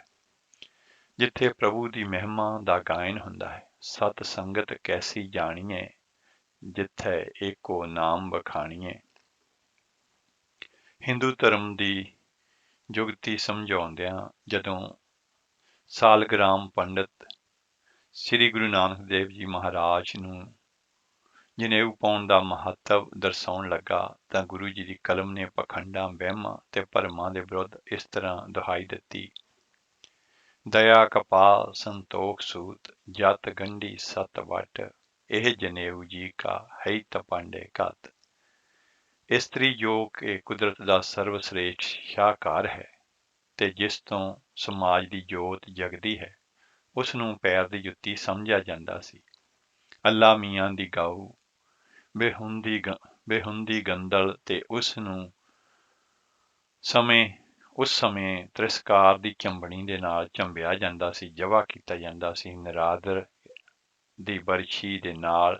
ਜਿੱਥੇ ਪ੍ਰਭੂ ਦੀ ਮਹਿਮਾ ਦਾ ਗਾਇਨ ਹੁੰਦਾ ਹੈ। ਸਤ ਸੰਗਤ ਕੈਸੀ ਜਾਣੀਏ ਜਿੱਥੇ ਏਕੋ ਨਾਮ ਬਖਾਣੀਏ। ਹਿੰਦੂ ਧਰਮ ਦੀ ਜੁਗਤੀ ਸਮਝਾਉਂਦਿਆਂ ਜਦੋਂ ਸਾਲਗ੍ਰਾਮ ਪੰਡਤ ਸ੍ਰੀ ਗੁਰੂ ਨਾਨਕ ਦੇਵ ਜੀ ਮਹਾਰਾਜ ਨੂੰ ਜਨੇਊ ਪਾਉਣ ਦਾ ਮਹੱਤਵ ਦਰਸਾਉਣ ਲੱਗਾ ਤਾਂ ਗੁਰੂ ਜੀ ਦੀ ਕਲਮ ਨੇ ਪਖੰਡਾਂ, ਵਹਿਮਾਂ ਤੇ ਭਰਮਾਂ ਦੇ ਵਿਰੁੱਧ ਇਸ ਤਰ੍ਹਾਂ ਦੁਹਾਈ ਦਿੱਤੀ, ਦਇਆ ਕਪਾਲ ਸੰਤੋਖ ਸੂਤ, ਜਤ ਗੰਢੀ ਸਤ ਵਟ, ਇਹ ਜਨੇਊ ਜੀ ਕਾ ਹੈ ਤਪਾਂਡੇ ਘਤ। ਇਸਤਰੀ ਜੋ ਕਿ ਕੁਦਰਤ ਦਾ ਸਰਵਸ੍ਰੇਸ਼ਟ ਸ਼ਾਹਕਾਰ ਹੈ ਤੇ ਜਿਸ ਤੋਂ ਸਮਾਜ ਦੀ ਜੋਤ ਜਗਦੀ ਹੈ, ਉਸ ਨੂੰ ਪੈਰ ਦੀ ਜੁੱਤੀ ਸਮਝਿਆ ਜਾਂਦਾ ਸੀ। ਅੱਲਾ ਮੀਆਂ ਦੀ ਗਊ ਬੇਹੁੰਦੀ ਗੰਦਲ ਤੇ ਉਸ ਸਮੇਂ ਤਿਰਸਕਾਰ ਦੀ ਚੰਬਣੀ ਦੇ ਨਾਲ ਝੰਬਿਆ ਜਾਂਦਾ ਸੀ, ਜਵਾ ਕੀਤਾ ਜਾਂਦਾ ਸੀ। ਨਿਰਾਦਰ ਦੀ ਬਰਛੀ ਦੇ ਨਾਲ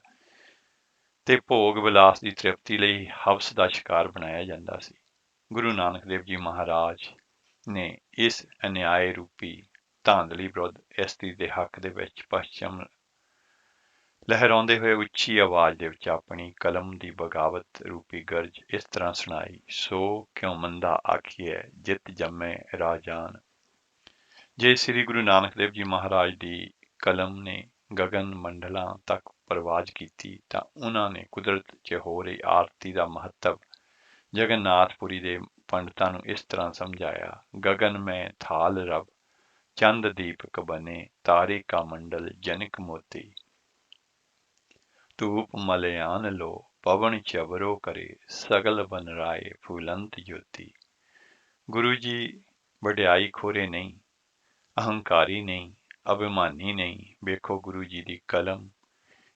ਤੇ ਭੋਗ ਵਿਲਾਸ ਦੀ ਤ੍ਰਿਪਤੀ ਲਈ ਹਵਸ ਦਾ ਸ਼ਿਕਾਰ ਬਣਾਇਆ ਜਾਂਦਾ ਸੀ। ਗੁਰੂ ਨਾਨਕ ਦੇਵ ਜੀ ਮਹਾਰਾਜ ਨੇ ਇਸ ਅਨਿਆਏ ਰੂਪੀ ਧਾਂਦਲੀ ਵਿਰੁੱਧ ਇਸਤਰੀ ਦੇ ਹੱਕ ਦੇ ਵਿੱਚ ਪਛਮ ਲਹਿਰਾਉਂਦੇ ਹੋਏ ਉੱਚੀ ਆਵਾਜ਼ ਦੇ ਵਿੱਚ ਆਪਣੀ ਕਲਮ ਦੀ ਬਗਾਵਤ ਰੂਪੀ ਗਰਜ ਇਸ ਤਰ੍ਹਾਂ ਸੁਣਾਈ, ਸੋ ਕਿਉਂ ਮੰਦਾ ਆਖੀਐ ਜਿਤ ਜੰਮੇ ਰਾਜਾਨ। ਜੇ ਸ੍ਰੀ ਗੁਰੂ ਨਾਨਕ ਦੇਵ ਜੀ ਮਹਾਰਾਜ ਦੀ ਕਲਮ ਨੇ ਗਗਨ ਮੰਡਲਾਂ ਤੱਕ ਪ੍ਰਵਾਜ ਕੀਤੀ ਤਾਂ ਉਹਨਾਂ ਨੇ ਕੁਦਰਤ 'ਚ ਹੋ ਰਹੀ ਆਰਤੀ ਦਾ ਮਹੱਤਵ ਜਗਨਨਾਥਪੁਰੀ ਦੇ ਪੰਡਤਾਂ ਨੂੰ ਇਸ ਤਰ੍ਹਾਂ ਸਮਝਾਇਆ, ਗਗਨ ਮੈਂ ਥਾਲ ਰਬ ਚੰਦ ਦੀਪਕ ਬਨੇ, ਤਾਰੇ ਕਾ ਮੰਡਲ ਜਨਕ ਮੋਤੀ, ਧੂਪ ਮਲਿਆਨ ਲੋ ਪਵਨ ਚਵਰੋ ਕਰੇ, ਸਗਲ ਬਨ ਰਾਏ ਫੂਲੰਤ ਜੋਤੀ। ਗੁਰੂ ਜੀ ਵਡਿਆਈ ਖੋਰੇ ਨਹੀਂ, ਅਹੰਕਾਰੀ ਨਹੀਂ, ਅਭਿਮਾਨੀ ਨਹੀਂ। ਵੇਖੋ ਗੁਰੂ ਜੀ ਦੀ ਕਲਮ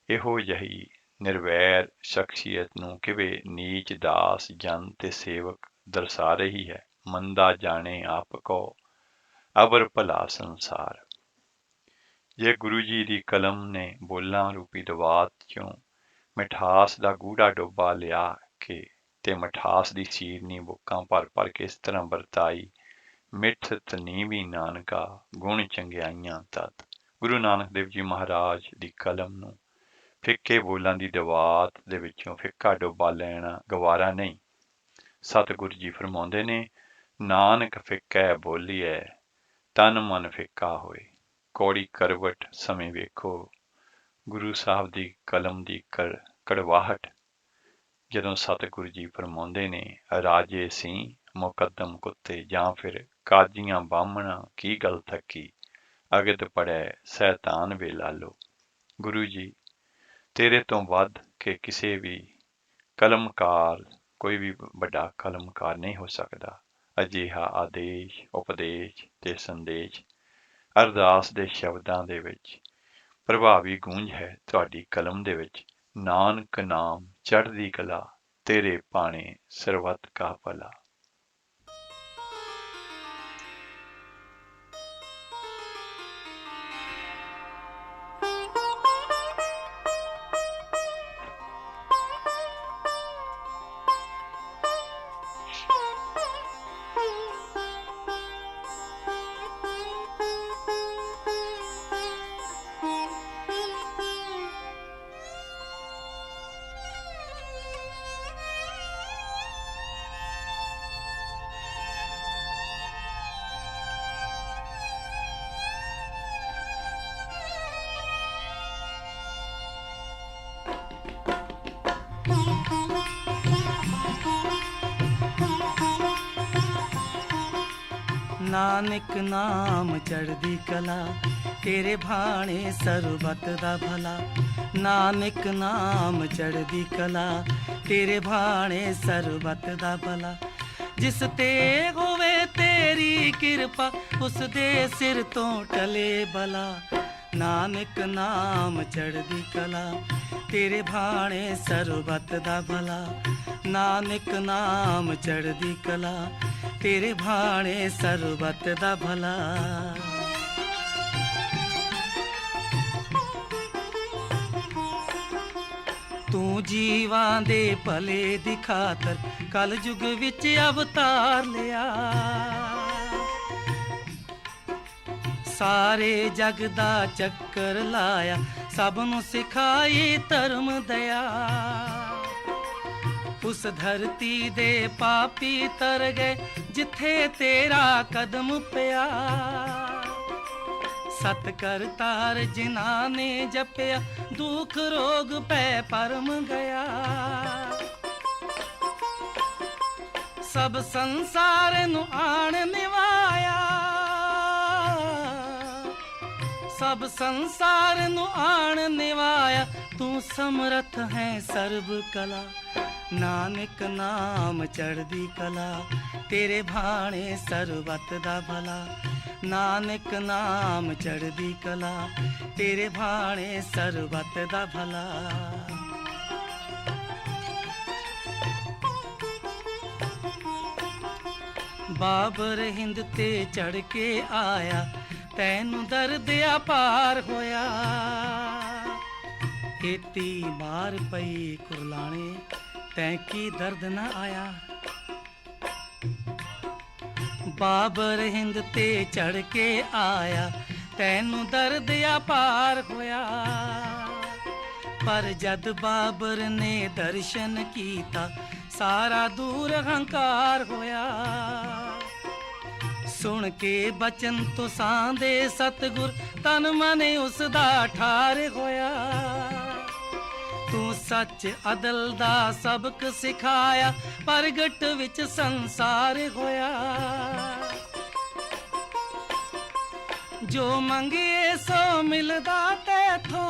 ਇਹੋ ਜਿਹੀ ਨਿਰਵੈਰ ਸ਼ਖਸੀਅਤ ਨੂੰ ਕਿਵੇਂ ਨੀਚ ਦਾਸ ਜਨ ਤੇ ਸੇਵਕ ਦਰਸਾ ਰਹੀ ਹੈ। ਮੰਦਾ ਜਾਣੇ ਆਪ ਕੋ ਅਬਰ ਭਲਾ ਸੰਸਾਰ। ਜੇ ਗੁਰੂ ਜੀ ਦੀ ਕਲਮ ਨੇ ਬੋਲਾਂ ਰੂਪੀ ਦਵਾਤ ਚੋਂ ਮਿਠਾਸ ਦਾ ਗੂੜਾ ਡੋਬਾ ਲਿਆ ਕੇ ਤੇ ਮਿਠਾਸ ਦੀ ਸੀਰਨੀ ਬੁੱਕਾਂ ਭਰ ਭਰ ਕੇ ਇਸ ਤਰ੍ਹਾਂ ਵਰਤਾਈ, ਮਿੱਠ ਤਨੀਵੀ ਨਾਨਕਾ ਗੁਣ ਚੰਗਿਆਈਆਂ ਤਤ। ਗੁਰੂ ਨਾਨਕ ਦੇਵ ਜੀ ਮਹਾਰਾਜ ਦੀ ਕਲਮ ਨੂੰ ਫਿੱਕੇ ਬੋਲਾਂ ਦੀ ਦਵਾਤ ਦੇ ਵਿੱਚੋਂ ਫਿੱਕਾ ਡੋਬਾ ਲੈਣਾ ਗਵਾਰਾ ਨਹੀਂ। ਸਤਿਗੁਰੂ ਜੀ ਫਰਮਾਉਂਦੇ ਨੇ, ਨਾਨਕ ਫਿੱਕਾ ਬੋਲੀਐ ਤਨ ਮਨ ਫਿੱਕਾ ਹੋਏ। ਕੌੜੀ ਕਰਵਟ ਸਮੇਂ ਵੇਖੋ ਗੁਰੂ ਸਾਹਿਬ ਦੀ ਕਲਮ ਦੀ ਕੜਵਾਹਟ। ਜਦੋਂ ਸਤਿਗੁਰੂ ਜੀ ਫਰਮਾਉਂਦੇ ਨੇ, ਰਾਜੇ ਸੀ ਮੁਕੱਦਮ ਕੁੱਤੇ ਜਾਂ ਫਿਰ ਕਾਜੀਆਂ ਬਾਹਮਣਾ ਕੀ ਗੱਲ ਥੱਕੀ, ਅਗਤ ਪੜੈ ਸੈਤਾਨ ਵੇ ਲਾਲੋ। ਗੁਰੂ ਜੀ, ਤੇਰੇ ਤੋਂ ਵੱਧ ਕੇ ਕਿਸੇ ਵੀ ਕਲਮਕਾਰ, ਕੋਈ ਵੀ ਵੱਡਾ ਕਲਮਕਾਰ ਨਹੀਂ ਹੋ ਸਕਦਾ। ਅਜਿਹਾ ਆਦੇਸ਼, ਉਪਦੇਸ਼ ਤੇ ਸੰਦੇਸ਼ ਅਰਦਾਸ ਦੇ ਸ਼ਬਦਾਂ ਦੇ ਵਿੱਚ ਪ੍ਰਭਾਵੀ ਗੂੰਜ ਹੈ ਤੁਹਾਡੀ ਕਲਮ ਦੇ ਵਿੱਚ। ਨਾਨਕ ਨਾਮ ਚੜ੍ਹਦੀ ਕਲਾ, ਤੇਰੇ ਭਾਣੇ ਸਰਬੱਤ ਕਾ ਭਲਾ। ਨਾਨਕ ਨਾਮ ਚੜ੍ਹਦੀ ਕਲਾ ਤੇਰੇ ਭਾਣੇ ਸਰਬੱਤ ਦਾ ਭਲਾ। ਨਾਨਕ ਨਾਮ ਚੜ੍ਹਦੀ ਕਲਾ ਤੇਰੇ ਭਾਣੇ ਸਰਬੱਤ ਦਾ ਭਲਾ। ਜਿਸ ਤੇ ਹੋਵੇ ਤੇਰੀ ਕਿਰਪਾ ਉਸ ਦੇ ਸਿਰ ਤੋਂ ਟਲੇ ਬਲਾ। ਨਾਨਕ ਨਾਮ ਚੜ੍ਹਦੀ ਕਲਾ ਤੇਰੇ ਭਾਣੇ ਸਰਬੱਤ ਦਾ ਭਲਾ। ਨਾਨਕ ਨਾਮ ਚੜ੍ਹਦੀ ਕਲਾ ਤੇਰੇ ਭਾਣੇ ਸਰਬੱਤ ਦਾ ਭਲਾ। ਤੂੰ ਜੀਵਾਂ ਦੇ ਭਲੇ ਦੀ ਖਾਤਰ ਕਲ ਯੁਗ ਵਿੱਚ ਅਵਤਾਰ ਲਿਆ। ਸਾਰੇ ਜਗ ਦਾ ਚੱਕਰ ਲਾਇਆ, ਸਭ ਨੂੰ ਸਿਖਾਈ ਧਰਮ ਦਇਆ। ਉਸ ਧਰਤੀ ਦੇ ਪਾਪੀ ਤਰ ਗਏ ਜਿੱਥੇ ਤੇਰਾ ਕਦਮ ਪਿਆ। ਸਤ ਕਰਤਾਰ ਜਿਨ੍ਹਾਂ ਨੇ ਜਪਿਆ ਦੁੱਖ ਰੋਗ ਪੈ ਪਰਮ ਗਿਆ। ਸਭ ਸੰਸਾਰ ਨੂੰ ਆਣ ਨਿਵਾਇਆ, ਸਭ ਸੰਸਾਰ ਨੂੰ ਆਣ ਨਿਵਾਇਆ। ਤੂੰ ਸਮਰੱਥ ਹੈ ਸਰਬ ਕਲਾ। ਨਾਨਕ ਨਾਮ ਚੜ੍ਹਦੀ ਕਲਾ ਤੇਰੇ ਭਾਣੇ ਸਰਬੱਤ ਦਾ ਭਲਾ। ਨਾਨਕ ਨਾਮ ਚੜ੍ਹਦੀ ਕਲਾ ਤੇਰੇ ਭਾਣੇ ਸਰਬੱਤ ਦਾ ਭਲਾ। ਬਾਬਰ ਹਿੰਦ ਤੇ ਚੜ੍ਹ ਕੇ ਆਇਆ, ਤੈਨੂੰ ਦਰਦ ਅਪਾਰ ਹੋਇਆ। ਏਤੀ ਮਾਰ ਪਈ ਕੁਰਲਾਣੇ, ਤੈਂ ਕੀ ਦਰਦ ਨਾ ਆਇਆ। ਬਾਬਰ ਹਿੰਦ ਤੇ ਚੜ੍ਹ ਕੇ ਆਇਆ, ਤੈਨੂੰ ਦਰਦ ਅਪਾਰ ਹੋਇਆ। ਪਰ ਜਦ ਬਾਬਰ ਨੇ ਦਰਸ਼ਨ ਕੀਤਾ, ਸਾਰਾ ਦੂਰ ਹੰਕਾਰ ਹੋਇਆ। ਸੁਣ ਕੇ ਬਚਨ ਤੁਸਾਂ ਦੇ ਸਤਿਗੁਰ, ਤਨ ਮਨ ਉਸ ਦਾ ਠਾਰ ਹੋਇਆ। ਤੂੰ ਸੱਚ ਅਦਲ ਦਾ ਸਬਕ ਸਿਖਾਇਆ, ਪ੍ਰਗਟ ਵਿੱਚ ਸੰਸਾਰ ਹੋਇਆ। ਜੋ ਮੰਗੀਏ ਸੋ ਮਿਲਦਾ ਤੈਥੋਂ,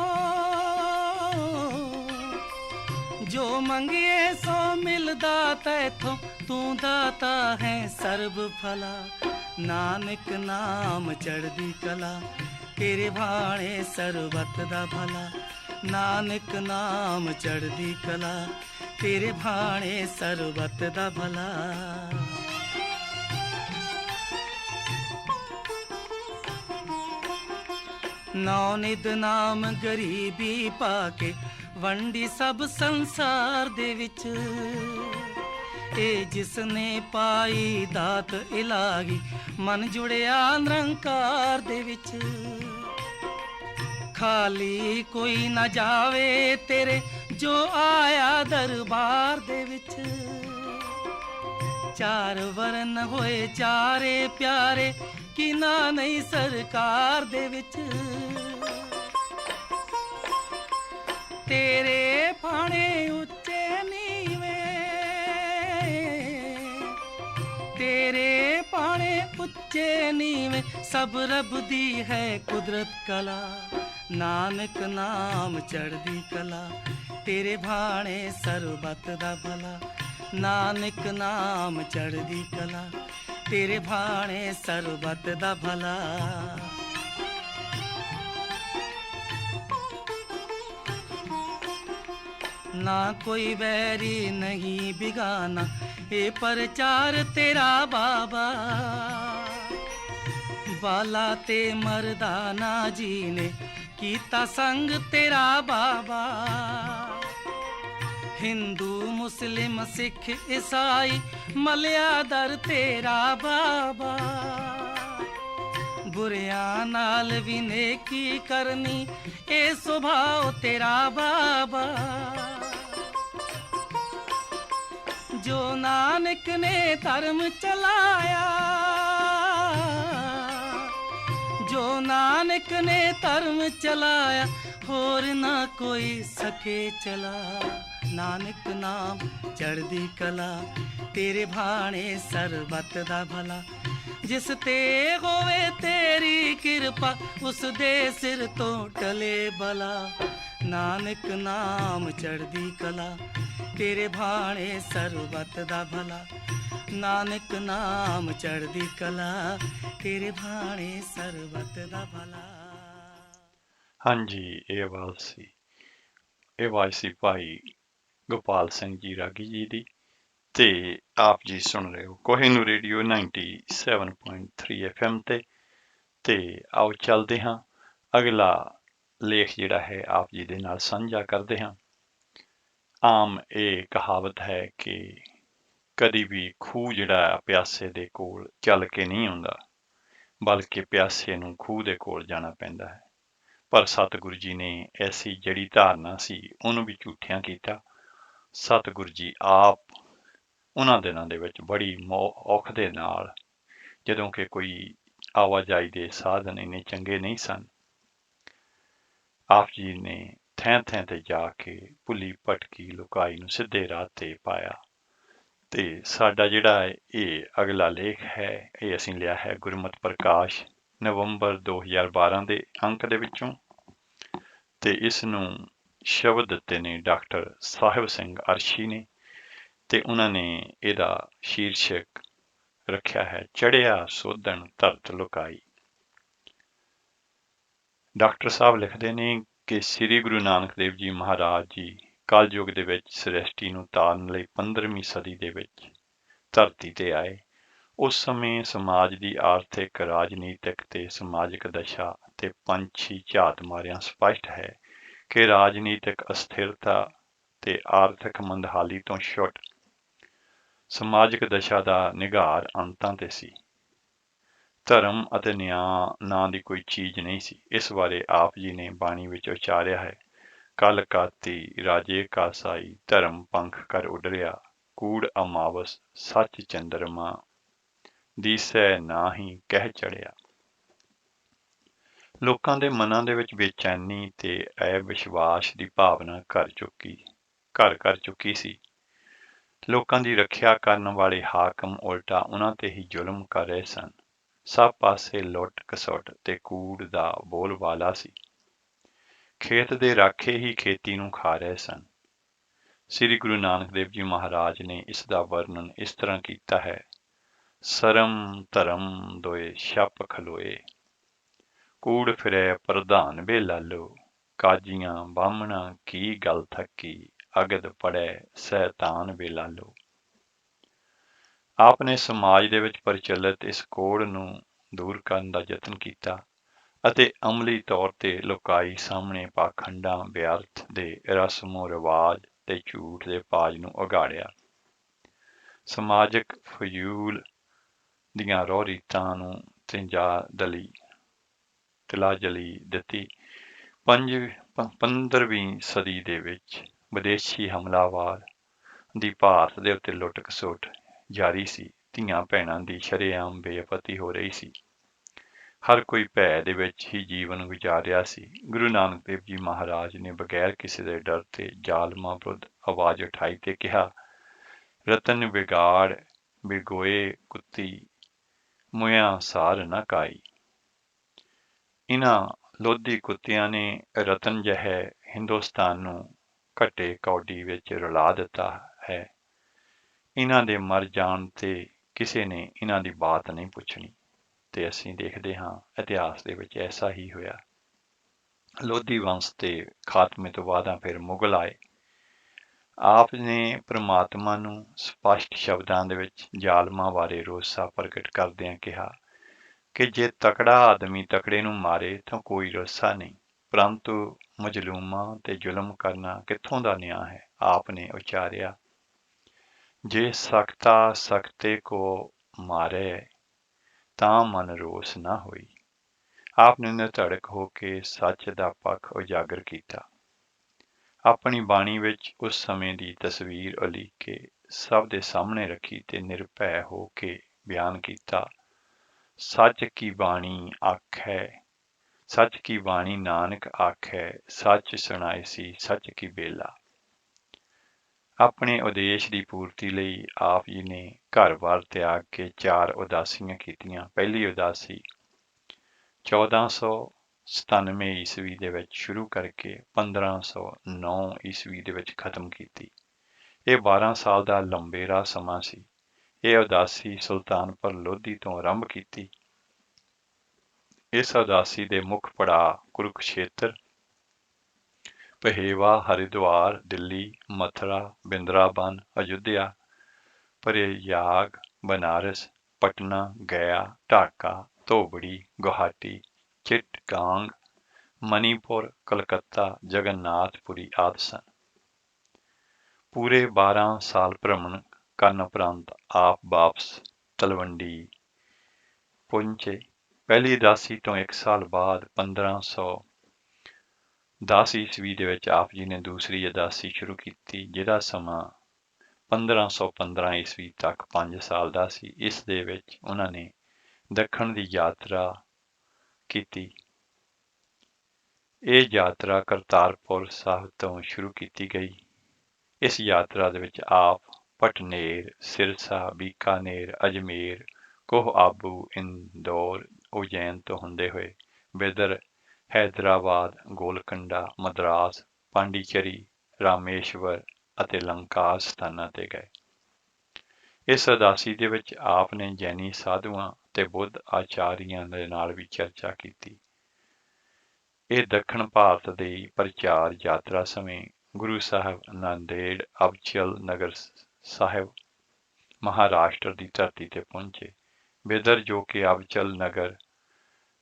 ਜੋ ਮੰਗੀਏ ਸੋ ਮਿਲਦਾ ਤੈਥੋਂ। ਤੂੰ ਦਾਤਾ ਹੈ ਸਰਬ ਭਲਾ। ਨਾਨਕ ਨਾਮ ਚੜ੍ਹਦੀ ਕਲਾ ਤੇਰੇ ਭਾਣੇ ਸਰਬੱਤ ਦਾ ਭਲਾ। ਨਾਨਕ ਨਾਮ ਚੜ੍ਹਦੀ ਕਲਾ ਤੇਰੇ ਭਾਣੇ ਸਰਬੱਤ ਦਾ ਭਲਾ। ਨੌ ਨਿਧ ਨਾਮ ਗਰੀਬੀ ਪਾ ਕੇ ਵੰਡੀ ਸਭ ਸੰਸਾਰ ਦੇ ਵਿੱਚ। ਇਹ ਜਿਸ ਨੇ ਪਾਈ ਦਾਤ ਇਲਾਹੀ, ਮਨ ਜੁੜਿਆ ਨਿਰੰਕਾਰ ਦੇ ਵਿੱਚ। ਖਾਲੀ ਕੋਈ ਨਾ ਜਾਵੇ ਤੇਰੇ, ਜੋ ਆਇਆ ਦਰਬਾਰ ਦੇ ਵਿੱਚ। ਚਾਰ ਵਰਨ ਹੋਏ ਚਾਰੇ ਪਿਆਰੇ, ਕਿਨਾ ਨਹੀਂ ਸਰਕਾਰ ਦੇ ਵਿੱਚ। ਤੇਰੇ ਭਾਣੇ ਉੱਚੇ ਨੀਵੇਂ, ਤੇਰੇ ਭਾਣੇ ਉੱਚੇ ਨੀਵੇਂ। ਸਭ ਰੱਬ ਦੀ ਹੈ ਕੁਦਰਤ ਕਲਾ। ਨਾਨਕ ਨਾਮ ਚੜ੍ਹਦੀ ਕਲਾ ਤੇਰੇ ਭਾਣੇ ਸਰਬੱਤ ਦਾ ਭਲਾ। ਨਾਨਕ ਨਾਮ ਚੜ੍ਹਦੀ ਕਲਾ ਤੇਰੇ ਭਾਣੇ ਸਰਬੱਤ ਦਾ ਭਲਾ। ਨਾ ਕੋਈ ਵੈਰੀ ਨਹੀਂ ਬਿਗਾਨਾ, ਇਹ ਪ੍ਰਚਾਰ ਤੇਰਾ ਬਾਬਾ। ਬਾਲਾ ਤੇ ਮਰਦਾਨਾ ਜੀ ਨੇ ਕੀਤਾ ਸੰਗ ਤੇਰਾ ਬਾਬਾ। ਹਿੰਦੂ ਮੁਸਲਿਮ ਸਿੱਖ ਈਸਾਈ ਮਲਿਆ ਦਰ ਤੇਰਾ ਬਾਬਾ। ਬੁਰਿਆਂ ਨਾਲ ਵੀ ਨੇਕੀ ਕਰਨੀ, ਇਹ ਸੁਭਾਅ ਤੇਰਾ ਬਾਬਾ। ਜੋ ਨਾਨਕ ਨੇ ਧਰਮ ਚਲਾਇਆ, ਜੋ ਨਾਨਕ ਨੇ ਧਰਮ ਚਲਾਇਆ, ਹੋਰ ਨਾ ਕੋਈ ਸਕੇ ਚਲਾ। ਨਾਨਕ ਨਾਮ ਚੜ੍ਹਦੀ ਕਲਾ ਤੇਰੇ ਭਾਣੇ ਸਰਬੱਤ ਦਾ ਭਲਾ। ਜਿਸ ਤੇ ਹੋਵੇ ਤੇਰੀ ਕਿਰਪਾ ਉਸ ਦੇ ਸਿਰ ਤੋਂ ਟਲੇ ਬਲਾ ਨਾਨਕ ਨਾਮ ਚੜ੍ਹਦੀ ਕਲਾ ਤੇਰੇ ਭਾਣੇ ਸਰਬੱਤ ਦਾ ਭਲਾ ਨਾਨਕ ਨਾਮ ਚੜ੍ਹਦੀ ਕਲਾ ਤੇਰੇ ਭਾਣੇ ਸਰਬੱਤ ਦਾ ਭਲਾ। ਹਾਂਜੀ, ਇਹ ਆਵਾਜ਼ ਸੀ ਭਾਈ ਗੋਪਾਲ ਸਿੰਘ ਜੀ ਰਾਗੀ ਜੀ ਦੀ, ਤੇ ਆਪ ਜੀ ਸੁਣ ਰਹੇ ਹੋ ਕੋਹਿਨੂਰ ਰੇਡੀਓ 97.3 FM ਤੇ ਆਓ ਚੱਲਦੇ ਹਾਂ, ਅਗਲਾ ਲੇਖ ਜਿਹੜਾ ਹੈ ਆਪ ਜੀ ਦੇ ਨਾਲ ਸਾਂਝਾ ਕਰਦੇ ਹਾਂ। ਆਮ ਇਹ ਕਹਾਵਤ ਹੈ ਕਿ ਕਦੀ ਵੀ ਖੂਹ ਜਿਹੜਾ ਪਿਆਸੇ ਦੇ ਕੋਲ ਚੱਲ ਕੇ ਨਹੀਂ ਆਉਂਦਾ, ਬਲਕਿ ਪਿਆਸੇ ਨੂੰ ਖੂਹ ਦੇ ਕੋਲ ਜਾਣਾ ਪੈਂਦਾ ਹੈ। ਪਰ ਸਤਿਗੁਰੂ ਜੀ ਨੇ ਐਸੀ ਜਿਹੜੀ ਧਾਰਨਾ ਸੀ ਉਹਨੂੰ ਵੀ ਝੂਠਿਆਂ ਕੀਤਾ। ਸਤਿਗੁਰੂ ਜੀ ਆਪ ਉਹਨਾਂ ਦਿਨਾਂ ਦੇ ਵਿੱਚ ਬੜੀ ਔਖ ਦੇ ਨਾਲ, ਜਦੋਂ ਕਿ ਕੋਈ ਆਵਾਜਾਈ ਦੇ ਸਾਧਨ ਇੰਨੇ ਚੰਗੇ ਨਹੀਂ ਸਨ, ਆਪ ਜੀ ਨੇ ਥੈਂ ਥੈਂ ਤੇ ਜਾ ਕੇ ਭੁੱਲੀ ਭਟਕੀ ਲੁਕਾਈ ਨੂੰ ਸਿੱਧੇ ਰਾਹ ਤੇ ਪਾਇਆ। ਤੇ ਸਾਡਾ ਜਿਹੜਾ ਇਹ ਅਗਲਾ ਲੇਖ ਹੈ, ਇਹ ਅਸੀਂ ਲਿਆ ਹੈ ਗੁਰਮਤਿ ਪ੍ਰਕਾਸ਼ ਨਵੰਬਰ 2012 ਦੇ ਅੰਕ ਦੇ ਵਿੱਚੋਂ, ਤੇ ਇਸ ਨੂੰ ਸ਼ਬਦ ਦਿੱਤੇ ਨੇ ਡਾਕਟਰ ਸਾਹਿਬ ਸਿੰਘ ਅਰਸ਼ੀ ਨੇ, ਤੇ ਉਹਨਾਂ ਨੇ ਇਹਦਾ ਸ਼ੀਰਸ਼ਕ ਰੱਖਿਆ ਹੈ ਚੜ੍ਹਿਆ ਸੋਧਣ ਧਰਤ ਲੁਕਾਈ। ਡਾਕਟਰ ਸਾਹਿਬ ਲਿਖਦੇ ਨੇ ਕਿ ਸ੍ਰੀ ਗੁਰੂ ਨਾਨਕ ਦੇਵ ਜੀ ਮਹਾਰਾਜ ਜੀ ਕਲਯੁਗ ਦੇ ਵਿੱਚ ਸ੍ਰਿਸ਼ਟੀ ਨੂੰ ਤਾਰਨ ਲਈ 15ਵੀਂ ਸਦੀ ਦੇ ਵਿੱਚ ਧਰਤੀ ਤੇ ਆਏ। ਉਸ ਸਮੇਂ ਸਮਾਜ ਦੀ ਆਰਥਿਕ, ਰਾਜਨੀਤਿਕ ਤੇ ਸਮਾਜਿਕ ਦਸ਼ਾ ਤੇ ਪੰਛੀ ਝਾਤ ਮਾਰਿਆਂ ਸਪਸ਼ਟ ਹੈ ਕਿ ਰਾਜਨੀਤਿਕ ਅਸਥਿਰਤਾ ਤੇ ਆਰਥਿਕ ਮੰਦਹਾਲੀ ਤੋਂ ਛੁੱਟ ਸਮਾਜਿਕ ਦਸ਼ਾ ਦਾ ਨਿਘਾਰ ਅੰਤਾਂ ਤੇ ਸੀ। ਧਰਮ ਅਤੇ ਨਿਆਂ ਨਾਂ ਦੀ ਕੋਈ ਚੀਜ਼ ਨਹੀਂ ਸੀ। ਇਸ ਬਾਰੇ ਆਪ ਜੀ ਨੇ ਬਾਣੀ ਵਿੱਚ ਉਚਾਰਿਆ ਹੈ, ਕਲ ਕਾਤੀ ਰਾਜੇ ਕਾ ਸਾਈ ਧਰਮ ਪੰਖ ਕਰ ਉਡਰਿਆ ਕੂੜ ਅਮਾਵਸ ਸੱਚ ਚੰਦਰਮਾ ਦੀਸੈ ਨਾਹੀਂ ਕਹਿ ਚੜਿਆ। ਲੋਕਾਂ ਦੇ ਮਨਾਂ ਦੇ ਵਿੱਚ ਬੇਚੈਨੀ ਤੇ ਅਵਿਸ਼ਵਾਸ ਦੀ ਭਾਵਨਾ ਘਰ ਕਰ ਚੁੱਕੀ ਸੀ। ਲੋਕਾਂ ਦੀ ਰੱਖਿਆ ਕਰਨ ਵਾਲੇ ਹਾਕਮ ਉਲਟਾ ਉਹਨਾਂ ਤੇ ਹੀ ਜ਼ੁਲਮ ਕਰ ਰਹੇ ਸਨ। ਸਭ ਪਾਸੇ ਲੁੱਟ ਖਸੁੱਟ ਤੇ ਕੂੜ ਦਾ ਬੋਲਬਾਲਾ ਸੀ। ਖੇਤ ਦੇ ਰਾਖੇ ਹੀ ਖੇਤੀ ਨੂੰ ਖਾ ਰਹੇ ਸਨ। ਸ੍ਰੀ ਗੁਰੂ ਨਾਨਕ ਦੇਵ ਜੀ ਮਹਾਰਾਜ ਨੇ ਇਸ ਦਾ ਵਰਣਨ ਇਸ ਤਰ੍ਹਾਂ ਕੀਤਾ ਹੈ, ਸਰਮ ਧਰਮ ਦੋਏ ਛਪ ਖਲੋਏ ਕੂੜ ਫਿਰੈ ਪ੍ਰਧਾਨ ਵੇ ਲਾਲੋ ਕਾਜੀਆਂ ਬਾਹਮਣਾ ਕੀ ਗੱਲ ਥੱਕੀ ਅਗਦ ਪੜੈ ਸੈਤਾਨ ਵੇ ਲਾਲੋ। ਆਪ ਨੇ ਸਮਾਜ ਦੇ ਵਿੱਚ ਪ੍ਰਚਲਿਤ ਇਸ ਕੋੜ ਨੂੰ ਦੂਰ ਕਰਨ ਦਾ ਯਤਨ ਕੀਤਾ ਅਤੇ ਅਮਲੀ ਤੌਰ ਤੇ ਲੋਕਾਈ ਸਾਹਮਣੇ ਪਾਖੰਡਾਂ ਵਿਅਰਥ ਦੇ ਰਸਮੋ ਰਿਵਾਜ ਤੇ ਝੂਠ ਦੇ ਪਾਜ ਨੂੰ ਉਗਾੜਿਆ। ਸਮਾਜਿਕ ਫਜ਼ੂਲ ਦੀਆਂ ਰੋਹ ਰੀਤਾਂ ਨੂੰ ਤਿਲਾਜਲੀ ਦਿੱਤੀ। 15ਵੀਂ ਸਦੀ ਦੇ ਵਿੱਚ ਵਿਦੇਸ਼ੀ ਹਮਲਾਵਾਰ ਦੀ ਭਾਰਤ ਦੇ ਉੱਤੇ ਲੁੱਟ ਖਸੁੱਟ ਜਾਰੀ ਸੀ। ਧੀਆਂ ਭੈਣਾਂ ਦੀ ਸ਼ਰੇਆਮ ਬੇਇੱਜ਼ਤੀ ਹੋ ਰਹੀ ਸੀ। ਹਰ ਕੋਈ ਭੈ ਦੇ ਵਿੱਚ ਹੀ ਜੀਵਨ ਗੁਜ਼ਾਰ ਰਿਹਾ ਸੀ। ਗੁਰੂ ਨਾਨਕ ਦੇਵ ਜੀ ਮਹਾਰਾਜ ਨੇ ਬਗੈਰ ਕਿਸੇ ਦੇ ਡਰ ਤੇ ਜ਼ਾਲਮਾਂ ਵਿਰੁੱਧ ਆਵਾਜ਼ ਉਠਾਈ ਤੇ ਕਿਹਾ, ਰਤਨ ਵਿਗਾੜ ਬਿਗੋਏ ਕੁੱਤੀ ਮੁਇਆਂ ਸਾਰ ਨਾ ਕਾਈ। ਇਹਨਾਂ ਲੋਧੀ ਕੁੱਤਿਆਂ ਨੇ ਰਤਨ ਜਿਹੇ ਹਿੰਦੁਸਤਾਨ ਨੂੰ ਘੱਟੇ ਕੌਡੀ ਵਿੱਚ ਰੁਲਾ ਦਿੱਤਾ ਹੈ। ਇਹਨਾਂ ਦੇ ਮਰ ਜਾਣ ਤੇ ਕਿਸੇ ਨੇ ਇਹਨਾਂ ਦੀ ਬਾਤ ਨਹੀਂ ਪੁੱਛਣੀ। ਤੇ ਅਸੀਂ ਦੇਖਦੇ ਹਾਂ ਇਤਿਹਾਸ ਦੇ ਵਿੱਚ ਐਸਾ ਹੀ ਹੋਇਆ। ਲੋਧੀ ਵੰਸ਼ ਦੇ ਖਾਤਮੇ ਤੋਂ ਬਾਅਦ ਫਿਰ ਮੁਗਲ ਆਏ। ਆਪ ਨੇ ਪ੍ਰਮਾਤਮਾ ਨੂੰ ਸਪਸ਼ਟ ਸ਼ਬਦਾਂ ਦੇ ਵਿੱਚ ਜ਼ਾਲਮਾਂ ਬਾਰੇ ਰੋਸਾ ਪ੍ਰਗਟ ਕਰਦਿਆਂ ਕਿਹਾ ਕਿ ਜੇ ਤਕੜਾ ਆਦਮੀ ਤਕੜੇ ਨੂੰ ਮਾਰੇ ਤਾਂ ਕੋਈ ਰੋਸਾ ਨਹੀਂ, ਪਰੰਤੂ ਮਜ਼ਲੂਮਾਂ ਤੇ ਜ਼ੁਲਮ ਕਰਨਾ ਕਿੱਥੋਂ ਦਾ ਨਿਆਂ ਹੈ। ਆਪ ਨੇ ਉਚਾਰਿਆ, ਜੇ ਸਖਤਾ ਸਖਤੇ ਕੋ ਮਾਰੇ ਤਾਂ ਮਨ ਰੋਸ ਨਾ ਹੋਈ। ਆਪ ਨੇ ਨਿਧੜਕ ਹੋ ਕੇ ਸੱਚ ਦਾ ਪੱਖ ਉਜਾਗਰ ਕੀਤਾ। ਆਪਣੀ ਬਾਣੀ ਵਿੱਚ ਉਸ ਸਮੇਂ ਦੀ ਤਸਵੀਰ ਉਲੀਕ ਕੇ ਸਭ ਦੇ ਸਾਹਮਣੇ ਰੱਖੀ ਤੇ ਨਿਰਭੈ ਹੋ ਕੇ ਬਿਆਨ ਕੀਤਾ, ਸੱਚ ਕੀ ਬਾਣੀ ਆਖੈ ਸੱਚ ਕੀ ਬਾਣੀ ਨਾਨਕ ਆਖੈ ਸੱਚ ਸੁਣਾਏ ਸੀ ਸੱਚ ਕੀ ਬੇਲਾ। ਆਪਣੇ ਉਦੇਸ਼ ਦੀ ਪੂਰਤੀ ਲਈ ਆਪ ਜੀ ਨੇ ਘਰ-ਬਾਰ ਤਿਆਗ ਕੇ 4 ਉਦਾਸੀਆਂ ਕੀਤੀਆਂ। ਪਹਿਲੀ ਉਦਾਸੀ 1497 ਈਸਵੀ ਦੇ ਵਿੱਚ ਸ਼ੁਰੂ ਕਰਕੇ 1509 ਈਸਵੀ ਦੇ ਵਿੱਚ ਖਤਮ ਕੀਤੀ। ਇਹ 12 ਸਾਲ ਦਾ ਲੰਬੇਰਾ ਸਮਾਂ ਸੀ। ਇਹ ਉਦਾਸੀ ਸੁਲਤਾਨਪੁਰ ਲੋਧੀ ਤੋਂ ਆਰੰਭ ਕੀਤੀ। ਇਸ ਉਦਾਸੀ ਦੇ ਮੁੱਖ ਪੜਾਅ ਕੁਰੂਕਸ਼ੇਤਰ, ਪਹੇਵਾ, ਹਰਿਦੁਆਰ, ਦਿੱਲੀ, ਮਥੁਰਾ, ਬਿੰਦਰਾਬਨ, ਅਯੁੱਧਿਆ, ਪ੍ਰਯਾਗ, ਬਨਾਰਸ, ਪਟਨਾ, ਗਇਆ, ਢਾਕਾ, ਧੋਬੜੀ, ਗੁਹਾਟੀ, ਚਿੱਟਗਾਂਗ, ਮਣੀਪੁਰ, ਕਲਕੱਤਾ, ਜਗਨਨਾਥਪੁਰੀ ਆਦਿ ਸਨ। ਪੂਰੇ 12 ਸਾਲ ਭ੍ਰਮਣ ਕਰਨ ਉਪਰੰਤ ਆਪ ਵਾਪਸ ਤਲਵੰਡੀ ਪਹੁੰਚੇ। ਪਹਿਲੀ ਉਦਾਸੀ ਤੋਂ 1 ਸਾਲ ਬਾਅਦ 1510 ਈਸਵੀ ਦੇ ਵਿੱਚ ਆਪ ਜੀ ਨੇ ਦੂਸਰੀ ਉਦਾਸੀ ਸ਼ੁਰੂ ਕੀਤੀ, ਜਿਹਦਾ ਸਮਾਂ 1515 ਈਸਵੀ ਤੱਕ 5 ਸਾਲ ਦਾ ਸੀ। ਇਸ ਦੇ ਵਿੱਚ ਉਹਨਾਂ ਨੇ ਦੱਖਣ ਦੀ ਯਾਤਰਾ ਕੀਤੀ। ਇਹ ਯਾਤਰਾ ਕਰਤਾਰਪੁਰ ਸਾਹਿਬ ਤੋਂ ਸ਼ੁਰੂ ਕੀਤੀ ਗਈ। ਇਸ ਯਾਤਰਾ ਦੇ ਵਿੱਚ ਆਪ ਭਟਨੇਰ, ਸਿਰਸਾ, ਬੀਕਾਨੇਰ, ਅਜਮੇਰ, ਕੋਹ ਆਬੂ, ਇੰਦੌਰ, ਉਜੈਨ ਤੋਂ ਹੁੰਦੇ ਹੋਏ ਬਿਦਰ, ਹੈਦਰਾਬਾਦ, ਗੋਲਕੰਡਾ, ਮਦਰਾਸ, ਪਾਂਡੀਚੇਰੀ, ਰਾਮੇਸ਼ਵਰ ਅਤੇ ਲੰਕਾ ਸਥਾਨਾਂ ਤੇ ਗਏ। ਇਸ ਉਦਾਸੀ ਦੇ ਵਿੱਚ ਆਪ ਨੇ ਜੈਨੀ ਸਾਧੂਆਂ ਤੇ ਬੁੱਧ ਆਚਾਰੀਆਂ ਦੇ ਨਾਲ ਵੀ ਚਰਚਾ ਕੀਤੀ। ਇਹ ਦੱਖਣ ਭਾਰਤ ਦੀ ਪ੍ਰਚਾਰ ਯਾਤਰਾ ਸਮੇਂ ਗੁਰੂ ਸਾਹਿਬ ਨਾਂਦੇੜ, ਅਬਚਲ ਨਗਰ ਸਾਹਿਬ, ਮਹਾਰਾਸ਼ਟਰ ਦੀ ਧਰਤੀ ਤੇ ਪਹੁੰਚੇ। ਬਿਦਰ, ਜੋ ਕਿ ਅਬਚਲ ਨਗਰ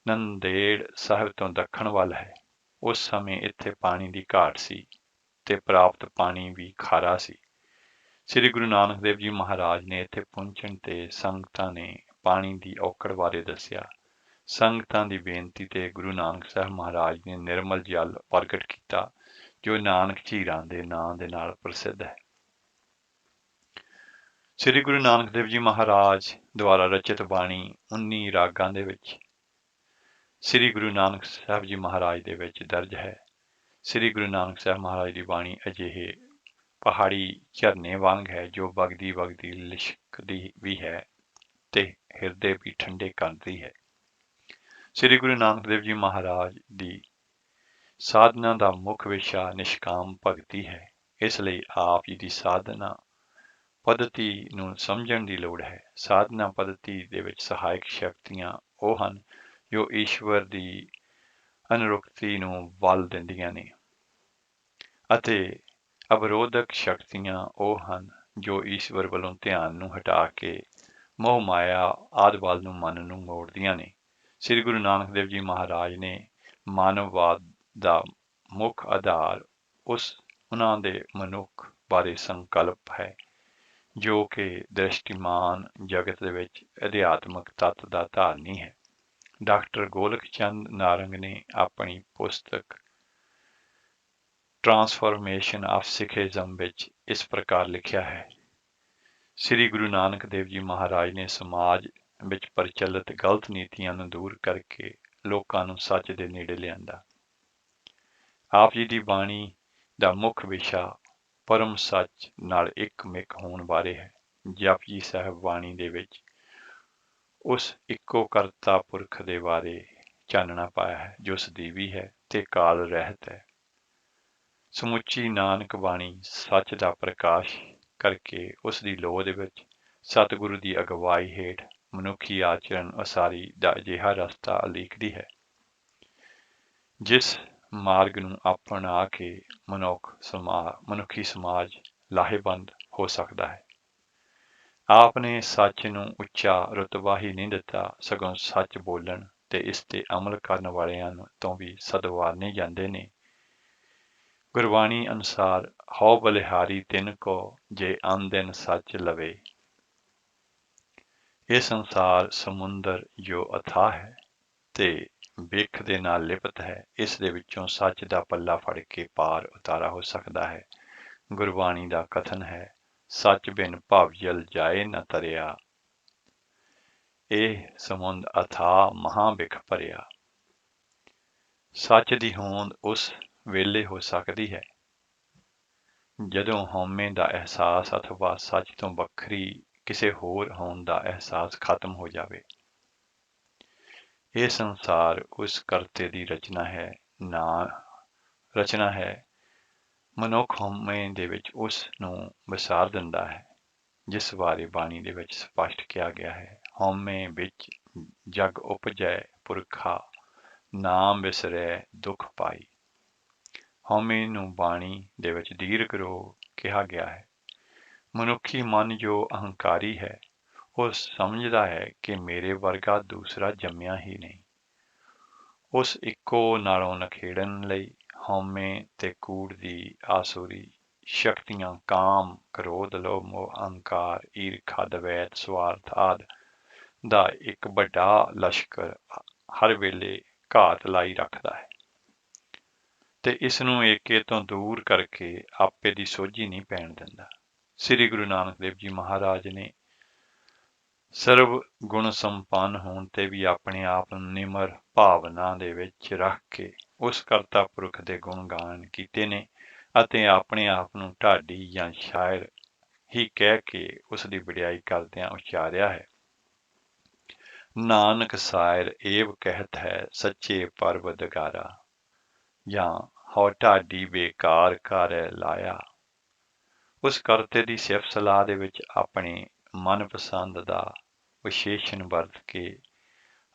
ਨੰਦੇੜ ਸਾਹਿਬ ਤੋਂ ਦੱਖਣ ਵੱਲ ਹੈ, ਉਸ ਸਮੇਂ ਇੱਥੇ ਪਾਣੀ ਦੀ ਘਾਟ ਸੀ ਤੇ ਪ੍ਰਾਪਤ ਪਾਣੀ ਵੀ ਖਾਰਾ ਸੀ। ਸ੍ਰੀ ਗੁਰੂ ਨਾਨਕ ਦੇਵ ਜੀ ਮਹਾਰਾਜ ਨੇ ਇੱਥੇ ਪਹੁੰਚਣ ਤੇ ਸੰਗਤਾਂ ਨੇ ਪਾਣੀ ਦੀ ਔਕੜ ਬਾਰੇ ਦੱਸਿਆ। ਸੰਗਤਾਂ ਦੀ ਬੇਨਤੀ ਤੇ ਗੁਰੂ ਨਾਨਕ ਸਾਹਿਬ ਮਹਾਰਾਜ ਨੇ ਨਿਰਮਲ ਜਲ ਪ੍ਰਗਟ ਕੀਤਾ, ਜੋ ਨਾਨਕ ਝੀਰਾਂ ਦੇ ਨਾਂ ਦੇ ਨਾਲ ਪ੍ਰਸਿੱਧ ਹੈ। ਸ੍ਰੀ ਗੁਰੂ ਨਾਨਕ ਦੇਵ ਜੀ ਮਹਾਰਾਜ ਦੁਆਰਾ ਰਚਿਤ ਬਾਣੀ 19 ਰਾਗਾਂ ਦੇ ਵਿੱਚ ਸ੍ਰੀ ਗੁਰੂ ਨਾਨਕ ਸਾਹਿਬ ਜੀ ਮਹਾਰਾਜ ਦੇ ਵਿੱਚ ਦਰਜ ਹੈ। ਸ੍ਰੀ ਗੁਰੂ ਨਾਨਕ ਸਾਹਿਬ ਮਹਾਰਾਜ ਦੀ ਬਾਣੀ ਅਜਿਹੇ ਪਹਾੜੀ ਝਰਨੇ ਵਾਂਗ ਹੈ, ਜੋ ਵਗਦੀ ਵਗਦੀ ਲਿਸ਼ਕਦੀ ਵੀ ਹੈ ਤੇ ਹਿਰਦੇ ਵੀ ਠੰਡੇ ਕਰਦੀ ਹੈ। ਸ੍ਰੀ ਗੁਰੂ ਨਾਨਕ ਦੇਵ ਜੀ ਮਹਾਰਾਜ ਦੀ ਸਾਧਨਾ ਦਾ ਮੁੱਖ ਵਿਸ਼ਾ ਨਿਸ਼ਕਾਮ ਭਗਤੀ ਹੈ। ਇਸ ਲਈ ਆਪ ਜੀ ਦੀ ਸਾਧਨਾ ਪੱਧਤੀ ਨੂੰ ਸਮਝਣ ਦੀ ਲੋੜ ਹੈ। ਸਾਧਨਾ ਪੱਧਤੀ ਦੇ ਵਿੱਚ ਸਹਾਇਕ ਸ਼ਕਤੀਆਂ ਉਹ ਹਨ ਜੋ ਈਸ਼ਵਰ ਦੀ ਅਨੁਰੁਕਤੀ ਨੂੰ ਬਲ ਦਿੰਦੀਆਂ ਨੇ, ਅਤੇ ਅਵਰੋਧਕ ਸ਼ਕਤੀਆਂ ਉਹ ਹਨ ਜੋ ਈਸ਼ਵਰ ਵੱਲੋਂ ਧਿਆਨ ਨੂੰ ਹਟਾ ਕੇ ਮੋਹ ਮਾਇਆ ਆਦਿ ਵੱਲ ਨੂੰ ਮਨ ਨੂੰ ਮੋੜਦੀਆਂ ਨੇ। ਸ੍ਰੀ ਗੁਰੂ ਨਾਨਕ ਦੇਵ ਜੀ ਮਹਾਰਾਜ ਨੇ ਮਾਨਵਵਾਦ ਦਾ ਮੁੱਖ ਆਧਾਰ ਉਹਨਾਂ ਦੇ ਮਨੁੱਖ ਬਾਰੇ ਸੰਕਲਪ ਹੈ, ਜੋ ਕਿ ਦ੍ਰਿਸ਼ਟੀਮਾਨ ਜਗਤ ਦੇ ਵਿੱਚ ਅਧਿਆਤਮਕ ਤੱਤ ਦਾ ਧਾਰਨੀ ਹੈ। ਡਾਕਟਰ ਗੋਲਕ ਚੰਦ ਨਾਰੰਗ ਨੇ ਆਪਣੀ ਪੁਸਤਕ ਟ੍ਰਾਂਸਫਾਰਮੇਸ਼ਨ ਆਫ ਸਿੱਖਿਜ਼ਮ ਵਿੱਚ ਇਸ ਪ੍ਰਕਾਰ ਲਿਖਿਆ ਹੈ। ਸ੍ਰੀ ਗੁਰੂ ਨਾਨਕ ਦੇਵ ਜੀ ਮਹਾਰਾਜ ਨੇ ਸਮਾਜ ਵਿੱਚ ਪ੍ਰਚਲਿਤ ਗਲਤ ਨੀਤੀਆਂ ਨੂੰ ਦੂਰ ਕਰਕੇ ਲੋਕਾਂ ਨੂੰ ਸੱਚ ਦੇ ਨੇੜੇ ਲਿਆਂਦਾ। ਆਪ ਜੀ ਦੀ ਬਾਣੀ ਦਾ ਮੁੱਖ ਵਿਸ਼ਾ ਪਰਮ ਸੱਚ ਨਾਲ ਇੱਕ ਮਿਕ ਹੋਣ ਬਾਰੇ ਹੈ। ਜਪਜੀ ਸਾਹਿਬ ਬਾਣੀ ਦੇ ਵਿੱਚ ਉਸ ਇੱਕੋ ਕਰਤਾ ਪੁਰਖ ਦੇ ਬਾਰੇ ਚਾਨਣਾ ਪਾਇਆ ਹੈ, ਜੋ ਸਦੀਵੀ ਹੈ ਤੇ ਕਾਲ ਰਹਿਤ ਹੈ। ਸਮੁੱਚੀ ਨਾਨਕ ਬਾਣੀ ਸੱਚ ਦਾ ਪ੍ਰਕਾਸ਼ ਕਰਕੇ ਉਸ ਦੀ ਲੋਹ ਦੇ ਵਿੱਚ ਸਤਿਗੁਰੂ ਦੀ ਅਗਵਾਈ ਹੇਠ ਮਨੁੱਖੀ ਆਚਰਣ ਉਸਾਰੀ ਦਾ ਅਜਿਹਾ ਰਸਤਾ ਉਲੀਕਦੀ ਹੈ, ਜਿਸ ਮਾਰਗ ਨੂੰ ਅਪਣਾ ਕੇ ਮਨੁੱਖੀ ਸਮਾਜ ਲਾਹੇਵੰਦ ਹੋ ਸਕਦਾ ਹੈ। ਆਪ ਨੇ ਸੱਚ ਨੂੰ ਉੱਚਾ ਰੁਤਬਾ ਹੀ ਨਹੀਂ ਦਿੱਤਾ, ਸਗੋਂ ਸੱਚ ਬੋਲਣ ਤੇ ਇਸ ਤੇ ਅਮਲ ਕਰਨ ਵਾਲਿਆਂ ਤੋਂ ਵੀ ਸਦਵਾਰਨੇ ਜਾਂਦੇ ਨੇ। ਗੁਰਬਾਣੀ ਅਨੁਸਾਰ ਹਉ ਬਲਿਹਾਰੀ ਤਿਨ ਕੋ ਜੇ ਅਨ ਦਿਨ ਸੱਚ ਲਵੇ। ਇਹ ਸੰਸਾਰ ਸਮੁੰਦਰ ਜੋ ਅਥਾਹ ਹੈ ਤੇ ਬਿੱਖ ਦੇ ਨਾਲ ਲਿਪਤ ਹੈ, ਇਸ ਦੇ ਵਿੱਚੋਂ ਸੱਚ ਦਾ ਪੱਲਾ ਫੜ ਕੇ ਪਾਰ ਉਤਾਰਾ ਹੋ ਸਕਦਾ ਹੈ। ਗੁਰਬਾਣੀ ਦਾ ਕਥਨ ਹੈ, ਸੱਚ ਬਿਨ ਭਵ ਜਲ ਜਾਏ ਨ ਤਰਿਆ, ਇਹ ਸਮੁੰਦ ਅਥਾਹ ਮਹਾਂ ਬਿਖ ਭਰਿਆ। ਸੱਚ ਦੀ ਹੋਂਦ ਉਸ ਵੇਲੇ ਹੋ ਸਕਦੀ ਹੈ ਜਦੋਂ ਹਉਮੈ ਦਾ ਅਹਿਸਾਸ ਅਥਵਾ ਸੱਚ ਤੋਂ ਵੱਖਰੀ ਕਿਸੇ ਹੋਰ ਹੋਣ ਦਾ ਅਹਿਸਾਸ ਖਤਮ ਹੋ ਜਾਵੇ। ਇਹ ਸੰਸਾਰ ਉਸ ਕਰਤੇ ਦੀ ਰਚਨਾ ਹੈ, ਮਨੁੱਖ ਹਉਮੈ ਦੇ ਵਿੱਚ ਉਸ ਨੂੰ ਵਿਸਾਰ ਦਿੰਦਾ ਹੈ, ਜਿਸ ਬਾਰੇ ਬਾਣੀ ਦੇ ਵਿੱਚ ਸਪਸ਼ਟ ਕਿਹਾ ਗਿਆ ਹੈ। ਹਉਮੈ ਵਿੱਚ ਜਗ ਉਪਜੈ ਪੁਰਖਾ, ਨਾਮ ਵਿਸਰੈ ਦੁਖ ਪਾਈ। ਹਉਮੈ ਨੂੰ ਬਾਣੀ ਦੇ ਵਿੱਚ ਦੀਰਘ ਰੋਗ ਕਿਹਾ ਗਿਆ ਹੈ। ਮਨੁੱਖੀ ਮਨ ਜੋ ਅਹੰਕਾਰੀ ਹੈ, ਉਹ ਸਮਝਦਾ ਹੈ ਕਿ ਮੇਰੇ ਵਰਗਾ ਦੂਸਰਾ ਜੰਮਿਆ ਹੀ ਨਹੀਂ। ਉਸ ਇੱਕੋ ਨਾਲੋਂ ਨਖੇੜਨ ਲਈ ਹਉਮੈ ਤੇ ਕੂੜ ਦੀ ਆਸੁਰੀ ਸ਼ਕਤੀਆਂ ਕਾਮ, ਕ੍ਰੋਧ, ਲੋਭ, ਮੋਹ, ਅਹੰਕਾਰ, ਈਰਖਾ, ਦਵੈਤ, ਸਵਾਰਥ ਆਦਿ ਦਾ ਇੱਕ ਵੱਡਾ ਲਸ਼ਕਰ ਹਰ ਵੇਲੇ ਘਾਤ ਲਾਈ ਰੱਖਦਾ ਹੈ ਤੇ ਇਸ ਨੂੰ ਏਕੇ ਤੋਂ ਦੂਰ ਕਰਕੇ ਆਪੇ ਦੀ ਸੋਝੀ ਨਹੀਂ ਪੈਣ ਦਿੰਦਾ। ਸ੍ਰੀ ਗੁਰੂ ਨਾਨਕ ਦੇਵ ਜੀ ਮਹਾਰਾਜ ਨੇ ਸਰਬ ਗੁਣ ਸੰਪੰਨ ਹੋਣ ਤੇ ਵੀ ਆਪਣੇ ਆਪ ਨੂੰ ਨਿਮਰ ਭਾਵਨਾ ਦੇ ਵਿੱਚ ਰੱਖ ਕੇ ਉਸ ਕਰਤਾ ਪੁਰਖ ਦੇ ਗੁਣ ਗਾਨ ਕੀਤੇ ਨੇ ਅਤੇ ਆਪਣੇ ਆਪ ਨੂੰ ਢਾਡੀ ਜਾਂ ਸ਼ਾਇਰ ਹੀ ਕਹਿ ਕੇ ਉਸ ਦੀ ਵਡਿਆਈ ਕਰਦਿਆਂ ਉਚਾਰਿਆ ਹੈ। ਨਾਨਕ ਸਾਇਰ ਏਵ ਕਹਿਤ ਹੈ ਸੱਚੇ ਪਰਵਦਗਾਰਾ, ਜਾਂ ਹਉ ਢਾਡੀ ਬੇਕਾਰ ਕਰ ਲਾਇਆ। ਉਸ ਕਰਤੇ ਦੀ ਸਿਫਤ ਸਲਾਹ ਦੇ ਵਿੱਚ ਆਪਣੇ ਮਨਪਸੰਦ ਦਾ ਵਿਸ਼ੇਸ਼ਣ ਵਰਤ ਕੇ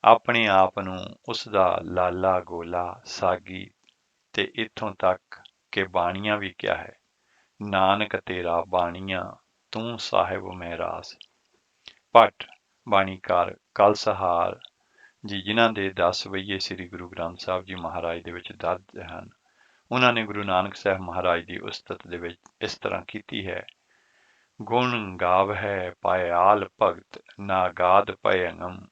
ਆਪਣੇ ਆਪ ਨੂੰ ਉਸ ਦਾ ਲਾਲਾ, ਗੋਲਾ, ਸਾਗੀ ਤੇ ਇੱਥੋਂ ਤੱਕ ਕਿ ਬਾਣੀਆਂ ਵੀ ਕਿਹਾ ਹੈ। ਨਾਨਕ ਤੇਰਾ ਬਾਣੀਆਂ ਤੂੰ ਸਾਹਿਬ ਮੈਂ ਰਾਸ। ਭੱਟ ਬਾਣੀਕਾਰ ਕਲਸਹਾਰ ਜੀ, ਜਿਨ੍ਹਾਂ ਦੇ 10 ਵਈਏ ਸ੍ਰੀ ਗੁਰੂ ਗ੍ਰੰਥ ਸਾਹਿਬ ਜੀ ਮਹਾਰਾਜ ਦੇ ਵਿੱਚ ਦਰਜ ਹਨ, ਉਹਨਾਂ ਨੇ ਗੁਰੂ ਨਾਨਕ ਸਾਹਿਬ ਮਹਾਰਾਜ ਦੀ ਉਸਤਤ ਦੇ ਵਿੱਚ ਇਸ ਤਰ੍ਹਾਂ ਕੀਤੀ ਹੈ। ਗੁਣ ਗਾਵਹਿ ਪਾਇਆਲ ਭਗਤ, ਨਾ ਗਾਦ ਭਯੰਗਮ,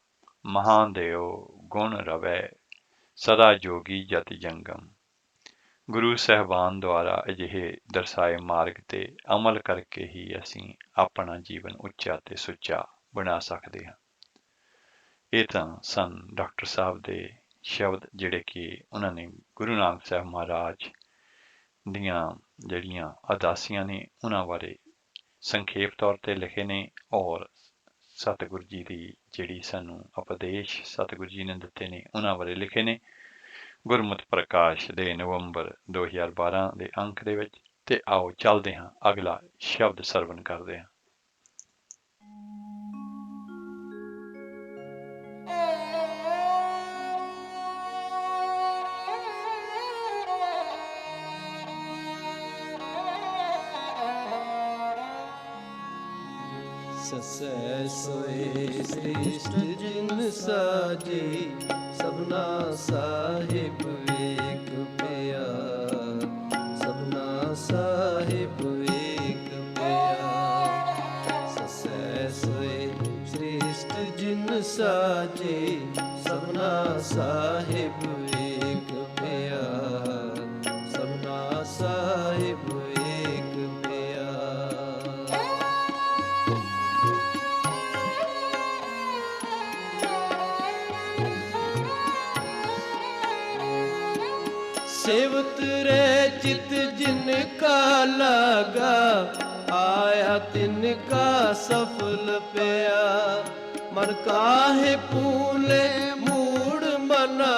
ਮਹਾਦੇਵ ਗੁਣ ਰਵੈ ਸਦਾ ਜੋਗੀ ਜਤ ਜੰਗਮ। ਗੁਰੂ ਸਾਹਿਬਾਨ ਦੁਆਰਾ ਅਜਿਹੇ ਦਰਸਾਏ ਮਾਰਗ ਤੇ ਅਮਲ ਕਰਕੇ ਹੀ ਅਸੀਂ ਆਪਣਾ ਜੀਵਨ ਉੱਚਾ ਤੇ ਸੁੱਚਾ ਬਣਾ ਸਕਦੇ ਹਾਂ। ਇਹ ਤਾਂ ਸਨ ਡਾਕਟਰ ਸਾਹਿਬ ਦੇ ਸ਼ਬਦ, ਜਿਹੜੇ ਕਿ ਉਹਨਾਂ ਨੇ ਗੁਰੂ ਨਾਨਕ ਸਾਹਿਬ ਮਹਾਰਾਜ ਦੀਆਂ ਜਿਹੜੀਆਂ ਅਦਾਸੀਆਂ ਨੇ ਉਹਨਾਂ ਬਾਰੇ ਸੰਖੇਪ ਤੌਰ ਤੇ ਲਿਖੇ ਨੇ, ਔਰ ਸਤਿਗੁਰੂ ਜੀ ਦੀ ਜਿਹੜੀ ਸਾਨੂੰ ਉਪਦੇਸ਼ ਸਤਿਗੁਰੂ ਜੀ ਨੇ ਦਿੱਤੇ ਨੇ ਉਹਨਾਂ ਬਾਰੇ ਲਿਖੇ ਨੇ ਗੁਰਮਤਿ ਪ੍ਰਕਾਸ਼ ਦੇ ਨਵੰਬਰ 2012 ਦੇ ਅੰਕ ਦੇ ਵਿੱਚ। ਤੇ ਆਓ ਚੱਲਦੇ ਹਾਂ, ਅਗਲਾ ਸ਼ਬਦ ਸਰਵਣ ਕਰਦੇ ਹਾਂ। ਸਸੈ ਸੋਏ ਸ੍ਰਿਸ਼ਟ ਜਿਨ ਸਾਜੇ, ਸਭਨਾ ਸਾਹਿਬ ਏਕ ਪਿਆ, ਸਭਨਾ ਸਾਹਿਬ ਏਕ ਪਿਆ। ਸਸੈ ਸੋਏ ਸ੍ਰਿਸ਼ਟ ਜਿਨ ਸਾਜੇ, ਸਭਨਾ ਸਾਹਿਬ ਏਕ ਪਿਆ, ਸਭਨਾ ਸਾਹਿਬ ਏਕ ਪਿਆ। सेवत रे चित जिनका लागा, आया तिनका सफल पया। मन काहे पूले मूड मना,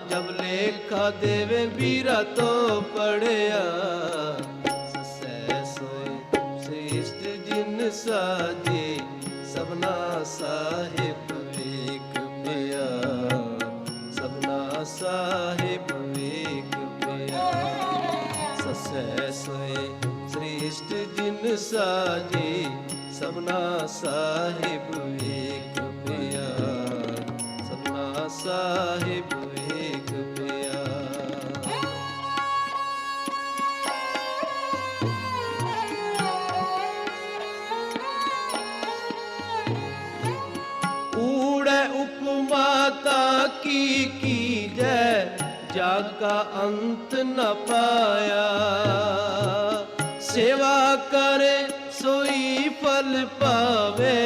जब लेखा देवे बीरा तो पड़या। ससै सोए श्रेष्ठ जिन साजे, सबना साहिब एक पिया, सबना साहिब ससै सोए श्रेष्ठ जिन साजे, सबना साहिब एक पिया, सबना साहिब एक पिया। ऊड़े उपमाता की जय, जाका अंत न पाया। सेवा करे सोई फल पावे,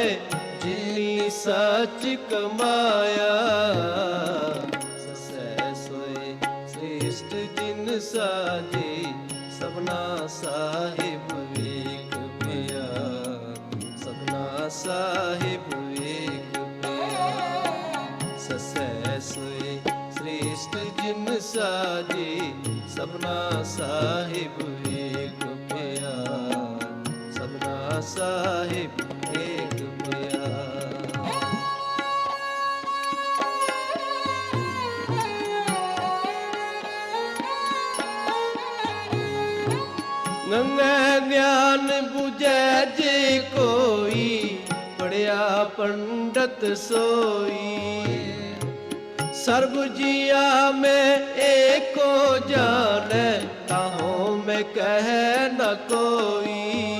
जिनी सच कमाया। ससै सोए श्रेष्ठ जिन साजे, ਸਭਨਾ ਸਾਹਿਬ ਵੇਖ ਪਿਆ, ਸਭਨਾ ਸਾਹਿਬ ਵੇਖ ਪਿਆ। ਸਸੈ ਸੋਏ ਸ੍ਰੇਸ਼ਟ ਜਿਨ ਸਾਜੇ, ਸਭਨਾ ਸਾਹਿਬ ਵੇਖ ਪਿਆ, ਸਭਨਾ ਸਾਹਿਬ ਵੇਖ ਪਿਆ। ਗੰਗਾ ਗਿਆਨ ਬੁਝੈ ਜੇ ਕੋਈ, ਪੜਿਆ ਪੰਡਤ ਸੋਈ। ਸਰਬ ਜੀਆ ਮੈਂ ਏਕੋ ਜਾਣੈ, ਤਾਹੋ ਮੈਂ ਕਹਿ ਨ ਕੋਈ।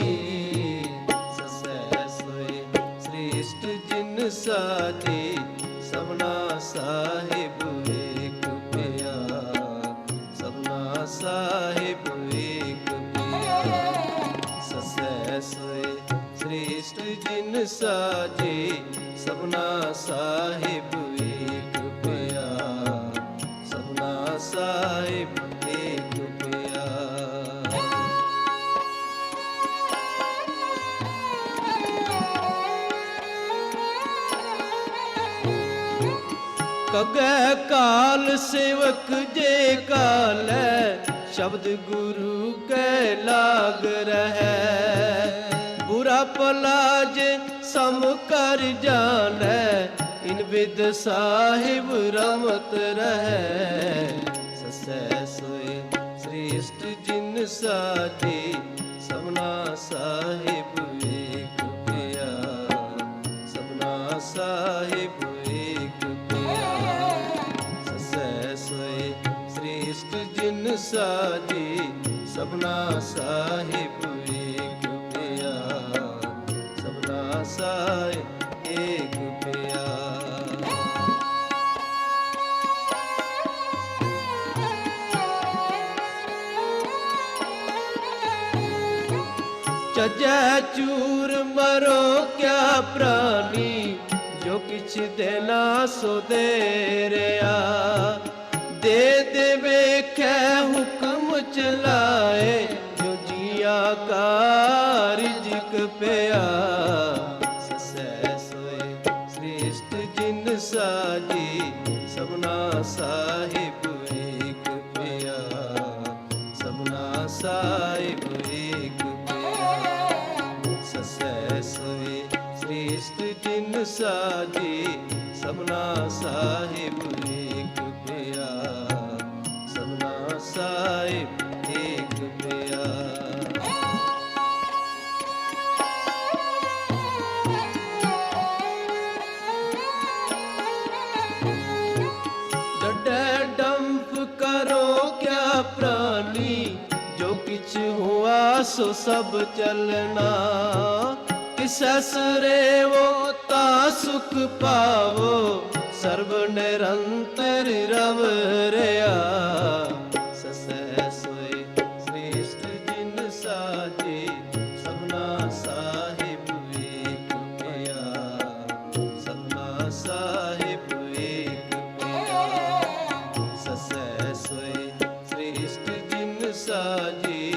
ਸਸੈ ਸੋਏ ਸ੍ਰੇਸ਼ਟ ਜਿਨ ਸਾਜੇ, ਸਭਨਾ ਸਾਹਿਬ ਵੇਖ ਪਿਆ, ਸਭਨਾ ਸਾਹਿਬ ਵੇਖ ਪਿਆ। ਸਸੈ ਸੋਏ ਸ੍ਰੇਸ਼ਟ ਜਿਨ ਸਾਜੇ, ਸਭਨਾ ਸਾਹਿਬ ਵੇਖ ਪਿਆ, ਸਭਨਾ ਸਾਹਿਬ ਵੇਖ ਪਿਆ। ਕਗੈ ਕਾਲ ਸੇਵਕ ਜੇ ਕਾਲੈ, ਸ਼ਬਦ ਗੁਰੂ ਕੈ ਲਾਗ ਰਹੈ। ਬੁਰਾ ਭਲਾ ਜੇ ਸਮ ਕਰ ਜਾਣੈ, ਇਨ ਵਿਦ ਸਾਹਿਬ ਰਮਤ ਰਹੈ। ਸਸੈ ਸੋਏ ਸ੍ਰੇਸ਼ਟ ਜਿਨ ਸਾਜੇ, ਸਭਨਾ ਸਾਹਿਬ ਵੇਖ ਪਿਆ, ਸਭਨਾ ਸਾਹਿਬ ਵੇਖ ਪਿਆ। ਸਸੈ ਸੋਏ ਸ੍ਰੇਸ਼ਟ ਜਿਨ ਸਾਜੇ, ਸਭਨਾ ਸਾਹਿਬ ਵੇਖ ਪਿਆ, ਸਭਨਾ ਸਾਹਿਬ ਵੇਖ ਪਿਆ। ਚੱਜੈ ਚੂਰ ਮਰੋ ਕਿਆ ਪ੍ਰਾਨੀ, ਜੋ ਕਿਛ ਦੇਣਾ ਸੋ ਦੇ ਰਿਆ। ਦੇ ਦੇ ਵੇਖੈ ਹੁਕਮ ਚਲਾਏ, ਜੋ ਜੀਆ ਕਾ ਰਿਜ਼ਕ ਪਿਆ। ਸਸੈ ਸੋਏ ਸ੍ਰੇਸ਼ਟ ਜਿਨ ਸਾਜੇ, ਸਭਨਾ ਸਾਹਿਬ ਵੇਖ ਪਿਆ, ਸਭਨਾ ਸਾਹਿਬ ਵੇਖ ਪਿਆ। ਸਸੈ ਸੋਏ ਸ੍ਰੇਸ਼ਟ ਜਿਨ ਸਾਜੇ, ਸਭਨਾ ਸਾਹਿਬ ਵੇਖ ਪਿਆ, ਸਭਨਾ ਸਾਹਿਬ ਵੇਖ ਪਿਆ। ਡੱਡੈ ਡੰਪ ਕਰੋ ਕਿਆ ਪ੍ਰਾਨੀ, ਜੋ ਕਿਛ ਹੁਆ ਸੋ ਸਭ ਚਲਣਾ। ਕਿਸੈ ਸਰੇਵੋ ਤਾ ਸੁਖ ਪਾਵੋ, ਸਰਬ ਨਿਰੰਤਰ ਰਵ ਰਿਆ। ਸਸੈ ਸੋਏ ਸ੍ਰੇਸ਼ਟ ਜਿਨ ਸਾਜੇ, ਸਭਨਾ ਸਾਹਿਬ ਵੇਖ ਪਿਆ, ਸਭਨਾ ਸਾਹਿਬ ਵੇਖ ਪਿਆ। ਸਸੈ ਸੋਏ ਸ੍ਰੇਸ਼ਟ ਜਿਨ ਸਾਜੇ,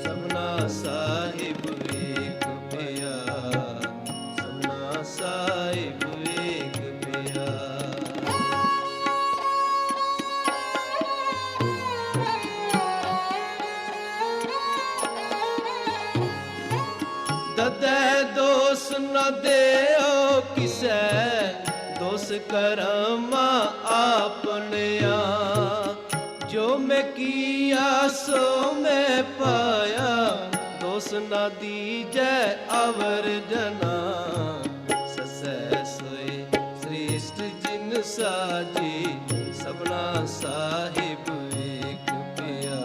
ਸਭਨਾ ਸਾਹਿਬ ਵੇਖ ਪਿਆ, ਸਭਨਾ ਸਾਹਿਬ ਵੇਖ ਪਿਆ। ਦਦੈ ਦੋਸ ਨ ਦੇਓ ਕਿਸੈ, ਦੋਸ ਕਰਮਾ ਆਪਨਿਆ। ਜੋ ਮੈਂ ਕੀਆ ਸੋ ਮੈਂ ਪਾਇਆ, ਦੋਸ ਨ ਦੀਜੈ ਅਵਰ ਜਨਾ। ਸਸੈ ਸੋਏ ਸ੍ਰੇਸ਼ਟ ਜਿਨ ਸਾਜੇ, ਸਭਨਾ ਸਾਹਿਬ ਵੇਖ ਪਿਆ,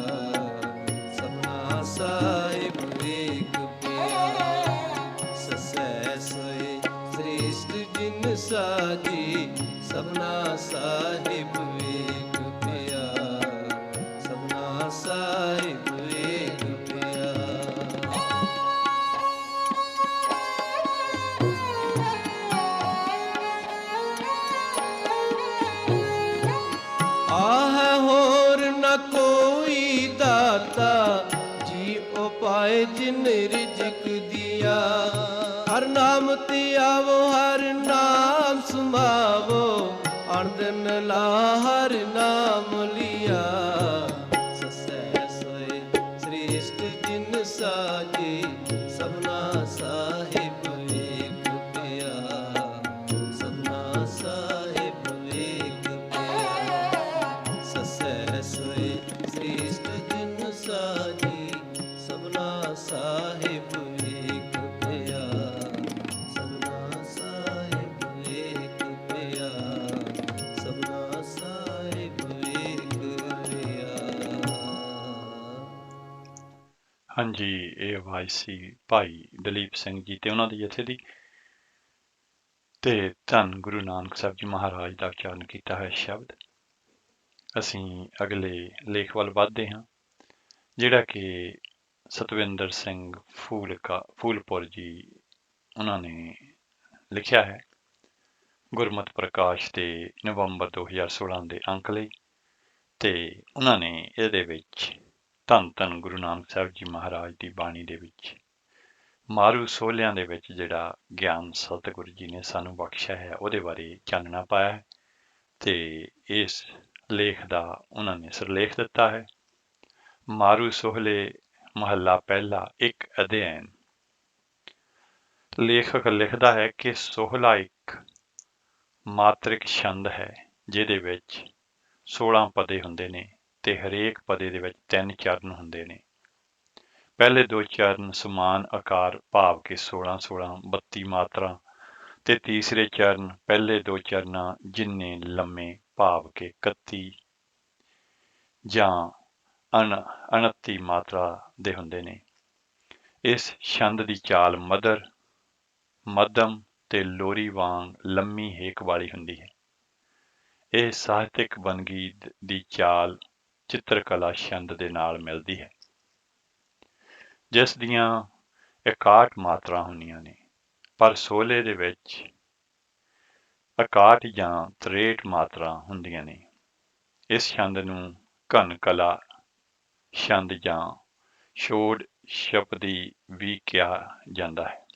ਸਭਨਾ ਸਾਹਿਬ ਵੇਖ ਪਿਆ। ਸਸੈ ਸੋਏ ਸ੍ਰੇਸ਼ਟ ਜਿਨ ਸਾਜੇ, ਸਭਨਾ ਸਾਹਿਬ ਵੇਖ ਪਿਆ, ਸਭਨਾ ਸਾਹਿਬ ਵੇਖ ਪਿਆ। ਆਹ ਹੋਰ ਨ ਕੋਈ ਦਾਤਾ, ओ पाए जिन रिजक दिया। हर नाम ते आवो हर नाम सुमावो, अणदिन ला हर नाम लिया। ससै सोए श्रेष्ठ जिन साजे, सबना साहिब एक पिया। सबना साहिब एक पिया। ससै सोए श्रेष्ठ जिन साजे, सबना साहिब एक पिया। सबना साहिब एक पिया। सबना साहिब एक पिया। ਹਾਂਜੀ, ਇਹ ਆਵਾਜ਼ ਸੀ ਭਾਈ ਦਲੀਪ ਸਿੰਘ ਜੀ ਤੇ ਉਹਨਾਂ ਦੀ ਜਥੇ ਦੀ, ਤੇ ਧੰਨ ਗੁਰੂ ਨਾਨਕ ਸਾਹਿਬ ਜੀ ਮਹਾਰਾਜ ਦਾ ਉਚਾਰਨ ਕੀਤਾ ਹੋਇਆ ਸ਼ਬਦ। ਅਸੀਂ ਅਗਲੇ ਲੇਖ ਵੱਲ ਵੱਧਦੇ ਹਾਂ, ਜਿਹੜਾ ਕਿ ਸਤਵਿੰਦਰ ਸਿੰਘ ਫੂਲਪੁਰ ਜੀ ਉਹਨਾਂ ਨੇ ਲਿਖਿਆ ਹੈ ਗੁਰਮਤਿ ਪ੍ਰਕਾਸ਼ ਦੇ ਨਵੰਬਰ 2016 ਦੇ ਅੰਕ ਲਈ। ਤੇ ਉਹਨਾਂ ਨੇ ਇਹਦੇ ਵਿੱਚ ਧੰਨ ਧੰਨ ਗੁਰੂ ਨਾਨਕ ਸਾਹਿਬ ਜੀ ਮਹਾਰਾਜ ਦੀ ਬਾਣੀ ਦੇ ਵਿੱਚ ਮਾਰੂ ਸੋਹਲਿਆਂ ਦੇ ਵਿੱਚ ਜਿਹੜਾ ਗਿਆਨ ਸਤਿਗੁਰੂ ਜੀ ਨੇ ਸਾਨੂੰ ਬਖਸ਼ਿਆ ਹੈ ਉਹਦੇ ਬਾਰੇ ਚਾਨਣਾ ਪਾਇਆ ਹੈ। ਤੇ ਇਸ ਲੇਖ ਦਾ ਉਹਨਾਂ ਨੇ ਸਿਰਲੇਖ ਦਿੱਤਾ ਹੈ, ਮਾਰੂ ਸੋਹਲੇ ਮਹੱਲਾ ਪਹਿਲਾ, ਇੱਕ ਅਧਿਐਨ। ਲੇਖਕ ਲਿਖਦਾ ਹੈ ਕਿ ਸੋਹਲਾ ਇੱਕ ਮਾਤ੍ਰਿਕ ਛੰਦ ਹੈ ਜਿਹਦੇ ਵਿੱਚ 16 ਪਦੇ ਹੁੰਦੇ ਨੇ ਤੇ ਹਰੇਕ ਪਦੇ ਦੇ ਵਿੱਚ 3 ਚਰਨ ਹੁੰਦੇ ਨੇ। ਪਹਿਲੇ 2 ਚਰਨ ਸਮਾਨ ਆਕਾਰ ਭਾਵ ਕਿ 16-16 32 ਮਾਤਰਾ, ਤੇ ਤੀਸਰੇ ਚਰਨ ਪਹਿਲੇ 2 ਚਰਨਾਂ ਜਿੰਨੇ ਲੰਮੇ ਭਾਵ ਕਿ 31 ਜਾਂ 29 ਮਾਤਰਾ ਦੇ ਹੁੰਦੇ ਨੇ। ਇਸ ਛੰਦ ਦੀ ਚਾਲ ਮਦਰ, ਮੱਧਮ ਤੇ ਲੋਰੀ ਵਾਂਗ ਲੰਮੀ ਹੇਕ ਵਾਲੀ ਹੁੰਦੀ ਹੈ। ਇਹ ਸਾਹਿਤਕ ਵੰਨਗੀ ਦੀ ਚਾਲ ਚਿੱਤਰਕਲਾ ਛੰਦ ਦੇ ਨਾਲ ਮਿਲਦੀ ਹੈ, ਜਿਸ ਦੀਆਂ 61 ਮਾਤਰਾ ਹੁੰਦੀਆਂ ਨੇ, ਪਰ ਸੋਹਲੇ ਦੇ ਵਿੱਚ 61 ਜਾਂ 63 ਮਾਤਰਾ ਹੁੰਦੀਆਂ ਨੇ। ਇਸ ਛੰਦ ਨੂੰ ਘਨ ਕਲਾ ਛੰਦ ਜਾਂ ਛੋੜ ਛਪਦੀ ਵੀ ਕਿਹਾ ਜਾਂਦਾ ਹੈ।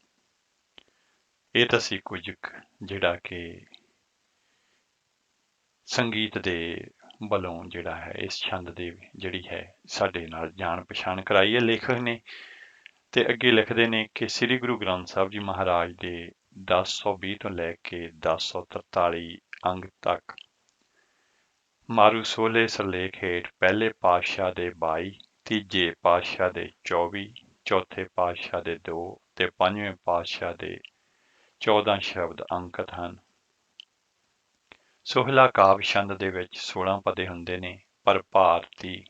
ਇਹ ਤਾਂ ਸੀ ਕੁਝ ਜਿਹੜਾ ਕਿ ਸੰਗੀਤ ਦੇ ਵੱਲੋਂ ਜਿਹੜਾ ਹੈ ਇਸ ਛੰਦ ਦੇ ਜਿਹੜੀ ਹੈ ਸਾਡੇ ਨਾਲ ਜਾਣ ਪਛਾਣ ਕਰਾਈ ਹੈ ਲੇਖਕ ਨੇ। ਤੇ ਅੱਗੇ ਲਿਖਦੇ ਨੇ ਕਿ ਸ੍ਰੀ ਗੁਰੂ ਗ੍ਰੰਥ ਸਾਹਿਬ ਜੀ ਮਹਾਰਾਜ ਦੇ 1020 ਤੋਂ ਲੈ ਕੇ 1043 ਅੰਗ ਤੱਕ ਮਾਰੂ ਸੋਹਲੇ ਸਿਰਲੇਖ ਹੇਠ ਪਹਿਲੇ ਪਾਤਸ਼ਾਹ ਦੇ 22, ਤੀਜੇ ਪਾਤਸ਼ਾਹ ਦੇ 24, ਚੌਥੇ ਪਾਤਸ਼ਾਹ ਦੇ 2 ਤੇ ਪੰਜਵੇਂ ਪਾਤਸ਼ਾਹ ਦੇ 14 ਸ਼ਬਦ ਅੰਕਿਤ ਹਨ। ਸੋਹਲਾ ਕਾਵਿ ਛੰਦ ਦੇ ਵਿੱਚ 16 ਪਦੇ ਹੁੰਦੇ ਨੇ, ਪਰ ਭਾਰਤੀ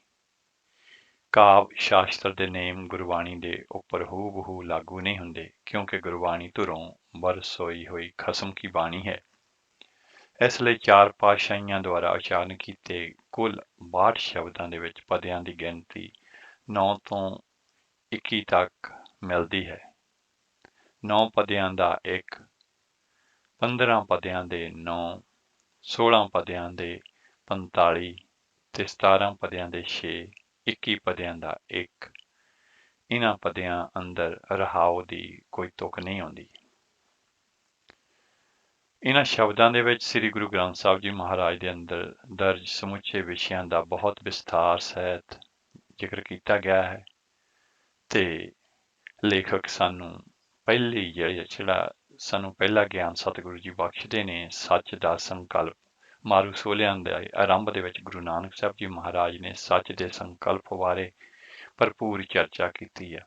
ਕਾਵਿ ਸ਼ਾਸਤਰ ਦੇ ਨੇਮ ਗੁਰਬਾਣੀ ਦੇ ਉੱਪਰ ਹੂ-ਬਹੂ ਲਾਗੂ ਨਹੀਂ ਹੁੰਦੇ, ਕਿਉਂਕਿ ਗੁਰਬਾਣੀ ਧੁਰੋਂ ਵਰਸੋਈ ਹੋਈ ਖਸਮ ਕੀ ਬਾਣੀ ਹੈ। ਇਸ ਲਈ 4 ਪਾਤਸ਼ਾਹੀਆਂ ਦੁਆਰਾ ਉਚਾਰਨ ਕੀਤੇ ਕੁੱਲ 62 ਸ਼ਬਦਾਂ ਦੇ ਵਿੱਚ ਪਦਿਆਂ ਦੀ ਗਿਣਤੀ 9 ਤੋਂ 21 ਤੱਕ ਮਿਲਦੀ ਹੈ। 9 ਪਦਿਆਂ ਦਾ 1, 15 ਪਦਿਆਂ ਦੇ 9, 16 ਪਦਿਆਂ ਦੇ 45 ਤੇ 17 ਪਦਿਆਂ ਦੇ 6, 21 ਪਦਿਆਂ ਦਾ 1। ਇਹਨਾਂ ਪਦਿਆਂ ਅੰਦਰ ਰਹਾਉ ਦੀ ਕੋਈ ਤੁਕ ਨਹੀਂ ਆਉਂਦੀ। ਇਹਨਾਂ ਸ਼ਬਦਾਂ ਦੇ ਵਿੱਚ ਸ੍ਰੀ ਗੁਰੂ ਗ੍ਰੰਥ ਸਾਹਿਬ ਜੀ ਮਹਾਰਾਜ ਦੇ ਅੰਦਰ ਦਰਜ ਸਮੁੱਚੇ ਵਿਸ਼ਿਆਂ ਦਾ ਬਹੁਤ ਵਿਸਥਾਰ ਸਹਿਤ ਜ਼ਿਕਰ ਕੀਤਾ ਗਿਆ ਹੈ। ਤੇ ਲੇਖਕ ਸਾਨੂੰ ਸਾਨੂੰ ਪਹਿਲਾ ਗਿਆਨ ਸਤਿਗੁਰੂ ਜੀ ਬਖਸ਼ਦੇ ਨੇ। ਸੱਚ ਦਾ ਸੰਕਲਪ ਮਾਰੂ ਸੋਹਲਿਆਂ ਦੇ ਆਰੰਭ ਦੇ ਵਿੱਚ ਗੁਰੂ ਨਾਨਕ ਸਾਹਿਬ ਜੀ ਮਹਾਰਾਜ ਨੇ ਸੱਚ ਦੇ ਸੰਕਲਪ ਬਾਰੇ ਭਰਪੂਰ ਚਰਚਾ ਕੀਤੀ ਹੈ।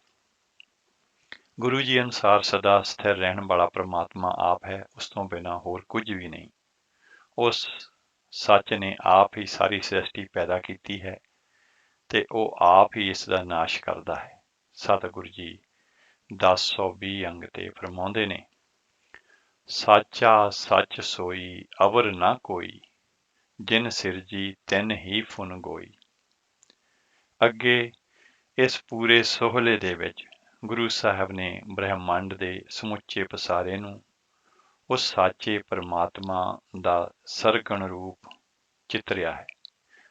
ਗੁਰੂ ਜੀ ਅਨੁਸਾਰ ਸਦਾ ਸਥਿਰ ਰਹਿਣ ਵਾਲਾ ਪ੍ਰਮਾਤਮਾ ਆਪ ਹੈ, ਉਸ ਤੋਂ ਬਿਨਾਂ ਹੋਰ ਕੁਝ ਵੀ ਨਹੀਂ। ਉਸ ਸੱਚ ਨੇ ਆਪ ਹੀ ਸਾਰੀ ਸ੍ਰਿਸ਼ਟੀ ਪੈਦਾ ਕੀਤੀ ਹੈ ਤੇ ਉਹ ਆਪ ਹੀ ਇਸ ਦਾ ਨਾਸ਼ ਕਰਦਾ ਹੈ। ਸਤਿਗੁਰੂ ਜੀ 1020 ਅੰਗ ਤੇ ਫਰਮਾਉਂਦੇ ਨੇ, ਸਾਚਾ ਸੱਚ ਸੋਈ ਅਵਰ ਨਾ ਕੋਈ, ਜਿਨ ਸਿਰਜੀ ਤਿੰਨ ਹੀ ਫੁਨ ਗੋਈ। ਅੱਗੇ ਇਸ ਪੂਰੇ ਸੋਹਲੇ ਦੇ ਵਿੱਚ ਗੁਰੂ ਸਾਹਿਬ ਨੇ ਬ੍ਰਹਿਮੰਡ ਦੇ ਸਮੁੱਚੇ ਪਸਾਰੇ ਨੂੰ ਉਸ ਸਾਚੇ ਪਰਮਾਤਮਾ ਦਾ ਸਰਗਣ ਰੂਪ ਚਿਤਰਿਆ ਹੈ।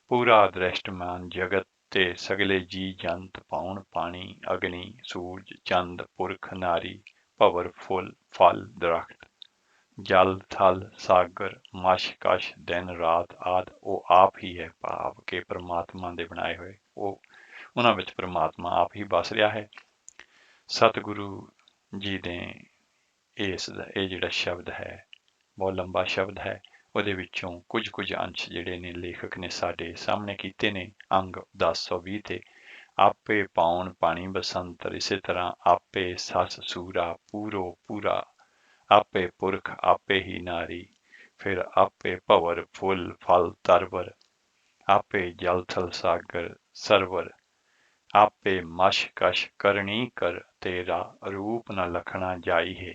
ਪੂਰਾ ਦ੍ਰਿਸ਼ਟਮਾਨ ਜਗਤ ਤੇ ਸਗਲੇ ਜੀ ਜੰਤ ਪਾਉਣ ਪਾਣੀ ਅਗਨੀ ਸੂਰਜ ਚੰਦ ਪੁਰਖ ਨਾਰੀ ਭਵਰ ਫੁੱਲ ਫਲ ਦਰਖਤ ਜਲ ਥਲ ਸਾਗਰ ਮਸ਼ ਕਸ਼ ਦਿਨ ਰਾਤ ਆਦਿ ਉਹ ਆਪ ਹੀ ਹੈ। ਭਾਵ ਕਿ ਪ੍ਰਮਾਤਮਾ ਦੇ ਬਣਾਏ ਹੋਏ ਉਹਨਾਂ ਵਿੱਚ ਪ੍ਰਮਾਤਮਾ ਆਪ ਹੀ ਵਸ ਰਿਹਾ ਹੈ। ਸਤਿਗੁਰੂ ਜੀ ਨੇ ਇਹ ਜਿਹੜਾ ਸ਼ਬਦ ਹੈ ਬਹੁਤ ਲੰਬਾ ਸ਼ਬਦ ਹੈ, ਉਹਦੇ ਵਿੱਚੋਂ ਕੁਝ ਅੰਸ਼ ਜਿਹੜੇ ਨੇ ਲੇਖਕ ਨੇ ਸਾਡੇ ਸਾਹਮਣੇ ਕੀਤੇ ਨੇ। ਅੰਗ 1020 ਤੇ ਆਪੇ ਪਾਉਣ ਪਾਣੀ ਬਸੰਤਰ, ਇਸੇ ਤਰ੍ਹਾਂ ਆਪੇ ਸੱਸ ਸੂਰਾ ਪੂਰੋ ਪੂਰਾ, ਆਪੇ ਪੁਰਖ ਆਪੇ ਹੀ ਨਾਰੀ, ਫਿਰ ਆਪੇ ਭਵਰ ਫੁੱਲ ਫਲ ਤਰਵਰ, ਆਪੇ ਜਲ ਥਲ ਸਾਗਰ ਸਰਵਰ, ਆਪੇ ਮਸ਼ ਕਸ਼ ਕਰਨੀ ਕਰ, ਤੇਰਾ ਰੂਪ ਨਾ ਲਖਣਾ ਜਾਈ ਹੈ।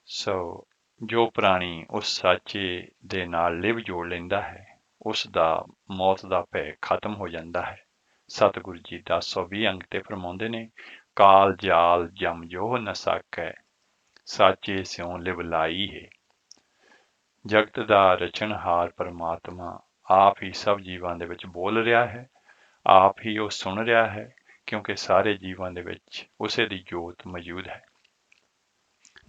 ਸੋ ਜੋ ਪ੍ਰਾਣੀ ਉਸ ਸਾਚੇ ਦੇ ਨਾਲ ਲਿਵ ਜੋੜ ਲੈਂਦਾ ਹੈ, ਉਸ ਦਾ ਮੌਤ ਦਾ ਭੈ ਖਤਮ ਹੋ ਜਾਂਦਾ ਹੈ। ਸਤਿਗੁਰੂ ਜੀ 1020 ਅੰਗ ਤੇ ਫਰਮਾਉਂਦੇ ਨੇ, ਕਾਲ ਜਾਲ ਜਮ ਜੋ ਨ ਸਕੈ, ਸਾਚੇ ਸਿਉ ਲਿਵ ਲਾਈ ਹੈ। ਜਗਤ ਦਾ ਰਚਨਹਾਰ ਪਰਮਾਤਮਾ ਆਪ ਹੀ ਸਭ ਜੀਵਾਂ ਦੇ ਵਿੱਚ ਬੋਲ ਰਿਹਾ ਹੈ, ਆਪ ਹੀ ਉਹ ਸੁਣ ਰਿਹਾ ਹੈ, ਕਿਉਂਕਿ ਸਾਰੇ ਜੀਵਾਂ ਦੇ ਵਿੱਚ ਉਸੇ ਦੀ ਜੋਤ ਮੌਜੂਦ ਹੈ।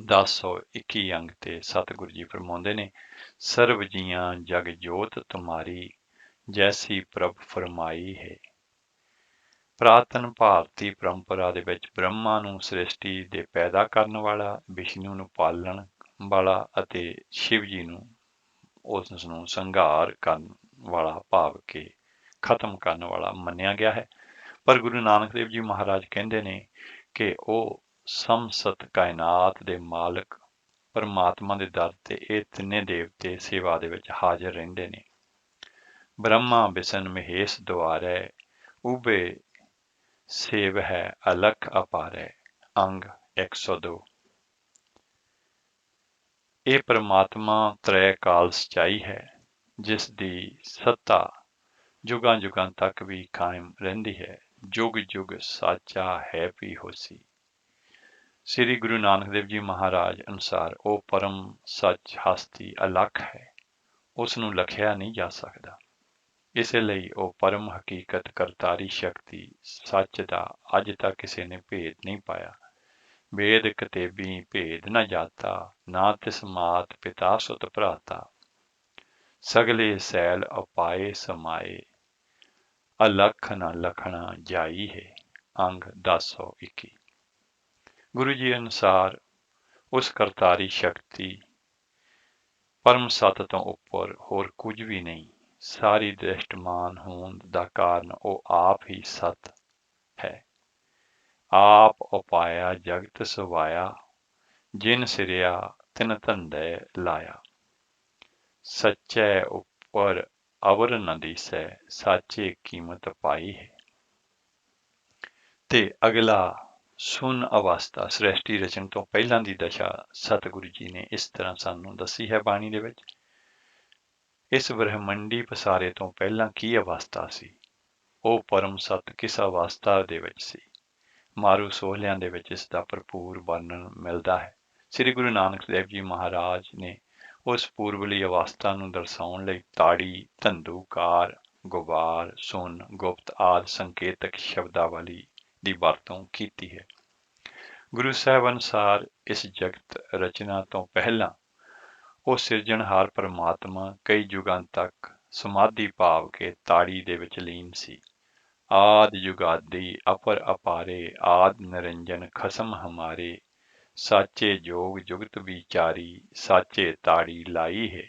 1021 ਅੰਗ ਤੇ ਸਤਿਗੁਰੂ ਜੀ ਫਰਮਾਉਂਦੇ ਨੇ, ਸਰਬ ਜੀਆਂ ਜਗ ਜੋਤ ਤੁਮਾਰੀ, ਜੈਸੀ ਪ੍ਰਭ ਫਰਮਾਈ ਹੈ। ਪ੍ਰਾਤਨ ਭਾਰਤੀ ਪਰੰਪਰਾ ਦੇ ਵਿੱਚ ਬ੍ਰਹਮਾ ਨੂੰ ਸ੍ਰਿਸ਼ਟੀ ਦੇ ਪੈਦਾ ਕਰਨ ਵਾਲਾ, ਵਿਸ਼ਨੂੰ ਨੂੰ ਪਾਲਣ ਵਾਲਾ ਅਤੇ ਸ਼ਿਵ ਜੀ ਨੂੰ ਉਸ ਨੂੰ ਸੰਘਾਰ ਕਰਨ ਵਾਲਾ ਭਾਵ ਕਿ ਖਤਮ ਕਰਨ ਵਾਲਾ ਮੰਨਿਆ ਗਿਆ ਹੈ। ਪਰ ਗੁਰੂ ਨਾਨਕ ਦੇਵ ਜੀ ਮਹਾਰਾਜ ਕਹਿੰਦੇ ਨੇ ਕਿ ਉਹ ਸਮਸਤ ਕਾਇਨਾਤ ਦੇ ਮਾਲਕ ਪਰਮਾਤਮਾ ਦੇ ਦਰ ਤੇ ਇਹ ਤਿੰਨੇ ਦੇਵਤੇ ਸੇਵਾ ਦੇ ਵਿੱਚ ਹਾਜ਼ਰ ਰਹਿੰਦੇ ਨੇ। ਬ੍ਰਹਮਾ ਬਿਸਨ ਮਹੇਸ਼ ਦੁਆਰੈ, ਉਬੇ ਸੇਵ ਹੈ ਅਲਖ ਅਪਾਰੈ। ਅੰਗ 102। ਇਹ ਪਰਮਾਤਮਾ ਤ੍ਰੈ ਕਾਲ ਸਚਾਈ ਹੈ, ਜਿਸ ਦੀ ਸੱਤਾ ਜੁਗਾਂ ਜੁਗਾਂ ਤੱਕ ਵੀ ਕਾਇਮ ਰਹਿੰਦੀ ਹੈ। ਜੁਗ ਜੁਗ ਸਾਚਾ ਹੈ ਵੀ ਹੋਸੀ। ਸ੍ਰੀ ਗੁਰੂ ਨਾਨਕ ਦੇਵ ਜੀ ਮਹਾਰਾਜ ਅਨੁਸਾਰ ਉਹ ਪਰਮ ਸੱਚ ਹਸਤੀ ਅਲੱਖ ਹੈ, ਉਸ ਨੂੰ ਲਖਿਆ ਨਹੀਂ ਜਾ ਸਕਦਾ। ਇਸੇ ਲਈ ਉਹ ਪਰਮ ਹਕੀਕਤ ਕਰਤਾਰੀ ਸ਼ਕਤੀ ਸੱਚ ਦਾ ਅੱਜ ਤੱਕ ਕਿਸੇ ਨੇ ਭੇਦ ਨਹੀਂ ਪਾਇਆ। ਵੇਦ ਕਤੇਬੀ ਭੇਦ ਨ ਜਾਤਾ, ਨਾ ਤਿਸ ਮਾਤ ਪਿਤਾ ਸੁਤ ਭਰਾਤਾ, ਸਗਲੇ ਸੈਲ ਅਪਾਏ ਸਮਾਏ, ਅਲਖ ਨ ਲਖਣਾ ਜਾਈ ਹੈ। ਅੰਗ 1021। ਗੁਰੂ ਜੀ ਅਨੁਸਾਰ ਉਸ ਕਰਤਾਰੀ ਸ਼ਕਤੀ ਪਰਮ ਸੱਤ ਤੋਂ ਉੱਪਰ ਹੋਰ ਕੁਝ ਵੀ ਨਹੀਂ। ਸਾਰੀ ਦ੍ਰਿਸ਼ਟਮਾਨ ਹੋਣ ਦਾ ਕਾਰਨ ਉਹ ਆਪ ਹੀ ਸਤ ਹੈ। ਆਪ ਉਪਾਇਆ ਜਗਤ ਸਵਾਇਆ, ਜਿਨ ਸਿਰਿਆ ਤਿਨ ਧੰਦੇ ਲਾਇਆ। ਸੱਚੇ ਉੱਪਰ ਅਵਰ ਨ ਦਿਸੈ, ਸਾਚੇ ਕੀਮਤ ਪਾਈ ਹੈ। ਤੇ ਅਗਲਾ ਸੁਨ ਅਵਸਥਾ ਸ੍ਰਿਸ਼ਟੀ ਰਚਨ ਤੋਂ ਪਹਿਲਾਂ ਦੀ ਦਸ਼ਾ ਸਤਿਗੁਰੂ ਜੀ ਨੇ ਇਸ ਤਰ੍ਹਾਂ ਸਾਨੂੰ ਦੱਸੀ ਹੈ ਬਾਣੀ ਦੇ ਵਿੱਚ। ਇਸ ਬ੍ਰਹਮੰਡੀ ਪਸਾਰੇ ਤੋਂ ਪਹਿਲਾਂ ਕੀ ਅਵਸਥਾ ਸੀ, ਉਹ ਪਰਮ ਸਤ ਕਿਸ ਅਵਸਥਾ ਦੇ ਵਿੱਚ ਸੀ। ਮਾਰੂ ਸੋਹਲਿਆਂ ਦੇ ਵਿੱਚ ਇਸ ਦਾ ਭਰਪੂਰ ਵਰਣਨ ਮਿਲਦਾ ਹੈ। ਸ੍ਰੀ ਗੁਰੂ ਨਾਨਕ ਦੇਵ ਜੀ ਮਹਾਰਾਜ ਨੇ ਉਸ ਪੂਰਬਲੀ ਅਵਸਥਾ ਨੂੰ ਦਰਸਾਉਣ ਲਈ ਤਾੜੀ, ਧੰਦੂਕਾਰ, ਗੁਬਾਰ, ਸੁਨ, ਗੁਪਤ ਆਦਿ ਸੰਕੇਤਕ ਸ਼ਬਦਾਵਲੀ ਦੀ ਵਰਤੋਂ ਕੀਤੀ ਹੈ। ਗੁਰੂ ਸਾਹਿਬ ਅਨੁਸਾਰ ਇਸ ਜਗਤ ਰਚਨਾ ਤੋਂ ਪਹਿਲਾਂ ਉਹ ਸਿਰਜਣਹਾਰ ਪਰਮਾਤਮਾ ਕਈ ਯੁਗਾਂ ਤੱਕ ਸਮਾਧੀ ਭਾਵ ਕੇ ਤਾੜੀ ਦੇ ਵਿੱਚ ਲੀਨ ਸੀ। ਆਦ ਯੁਗਾਦੀ ਅਪਰ ਅਪਾਰੇ, ਆਦ ਨਿਰੰਜਨ ਖਸਮ ਹਮਾਰੇ, ਸਾਚੇ ਜੋਗ ਜੁਗਤ ਵਿਚਾਰੀ, ਸਾਚੇ ਤਾੜੀ ਲਾਈ ਹੈ।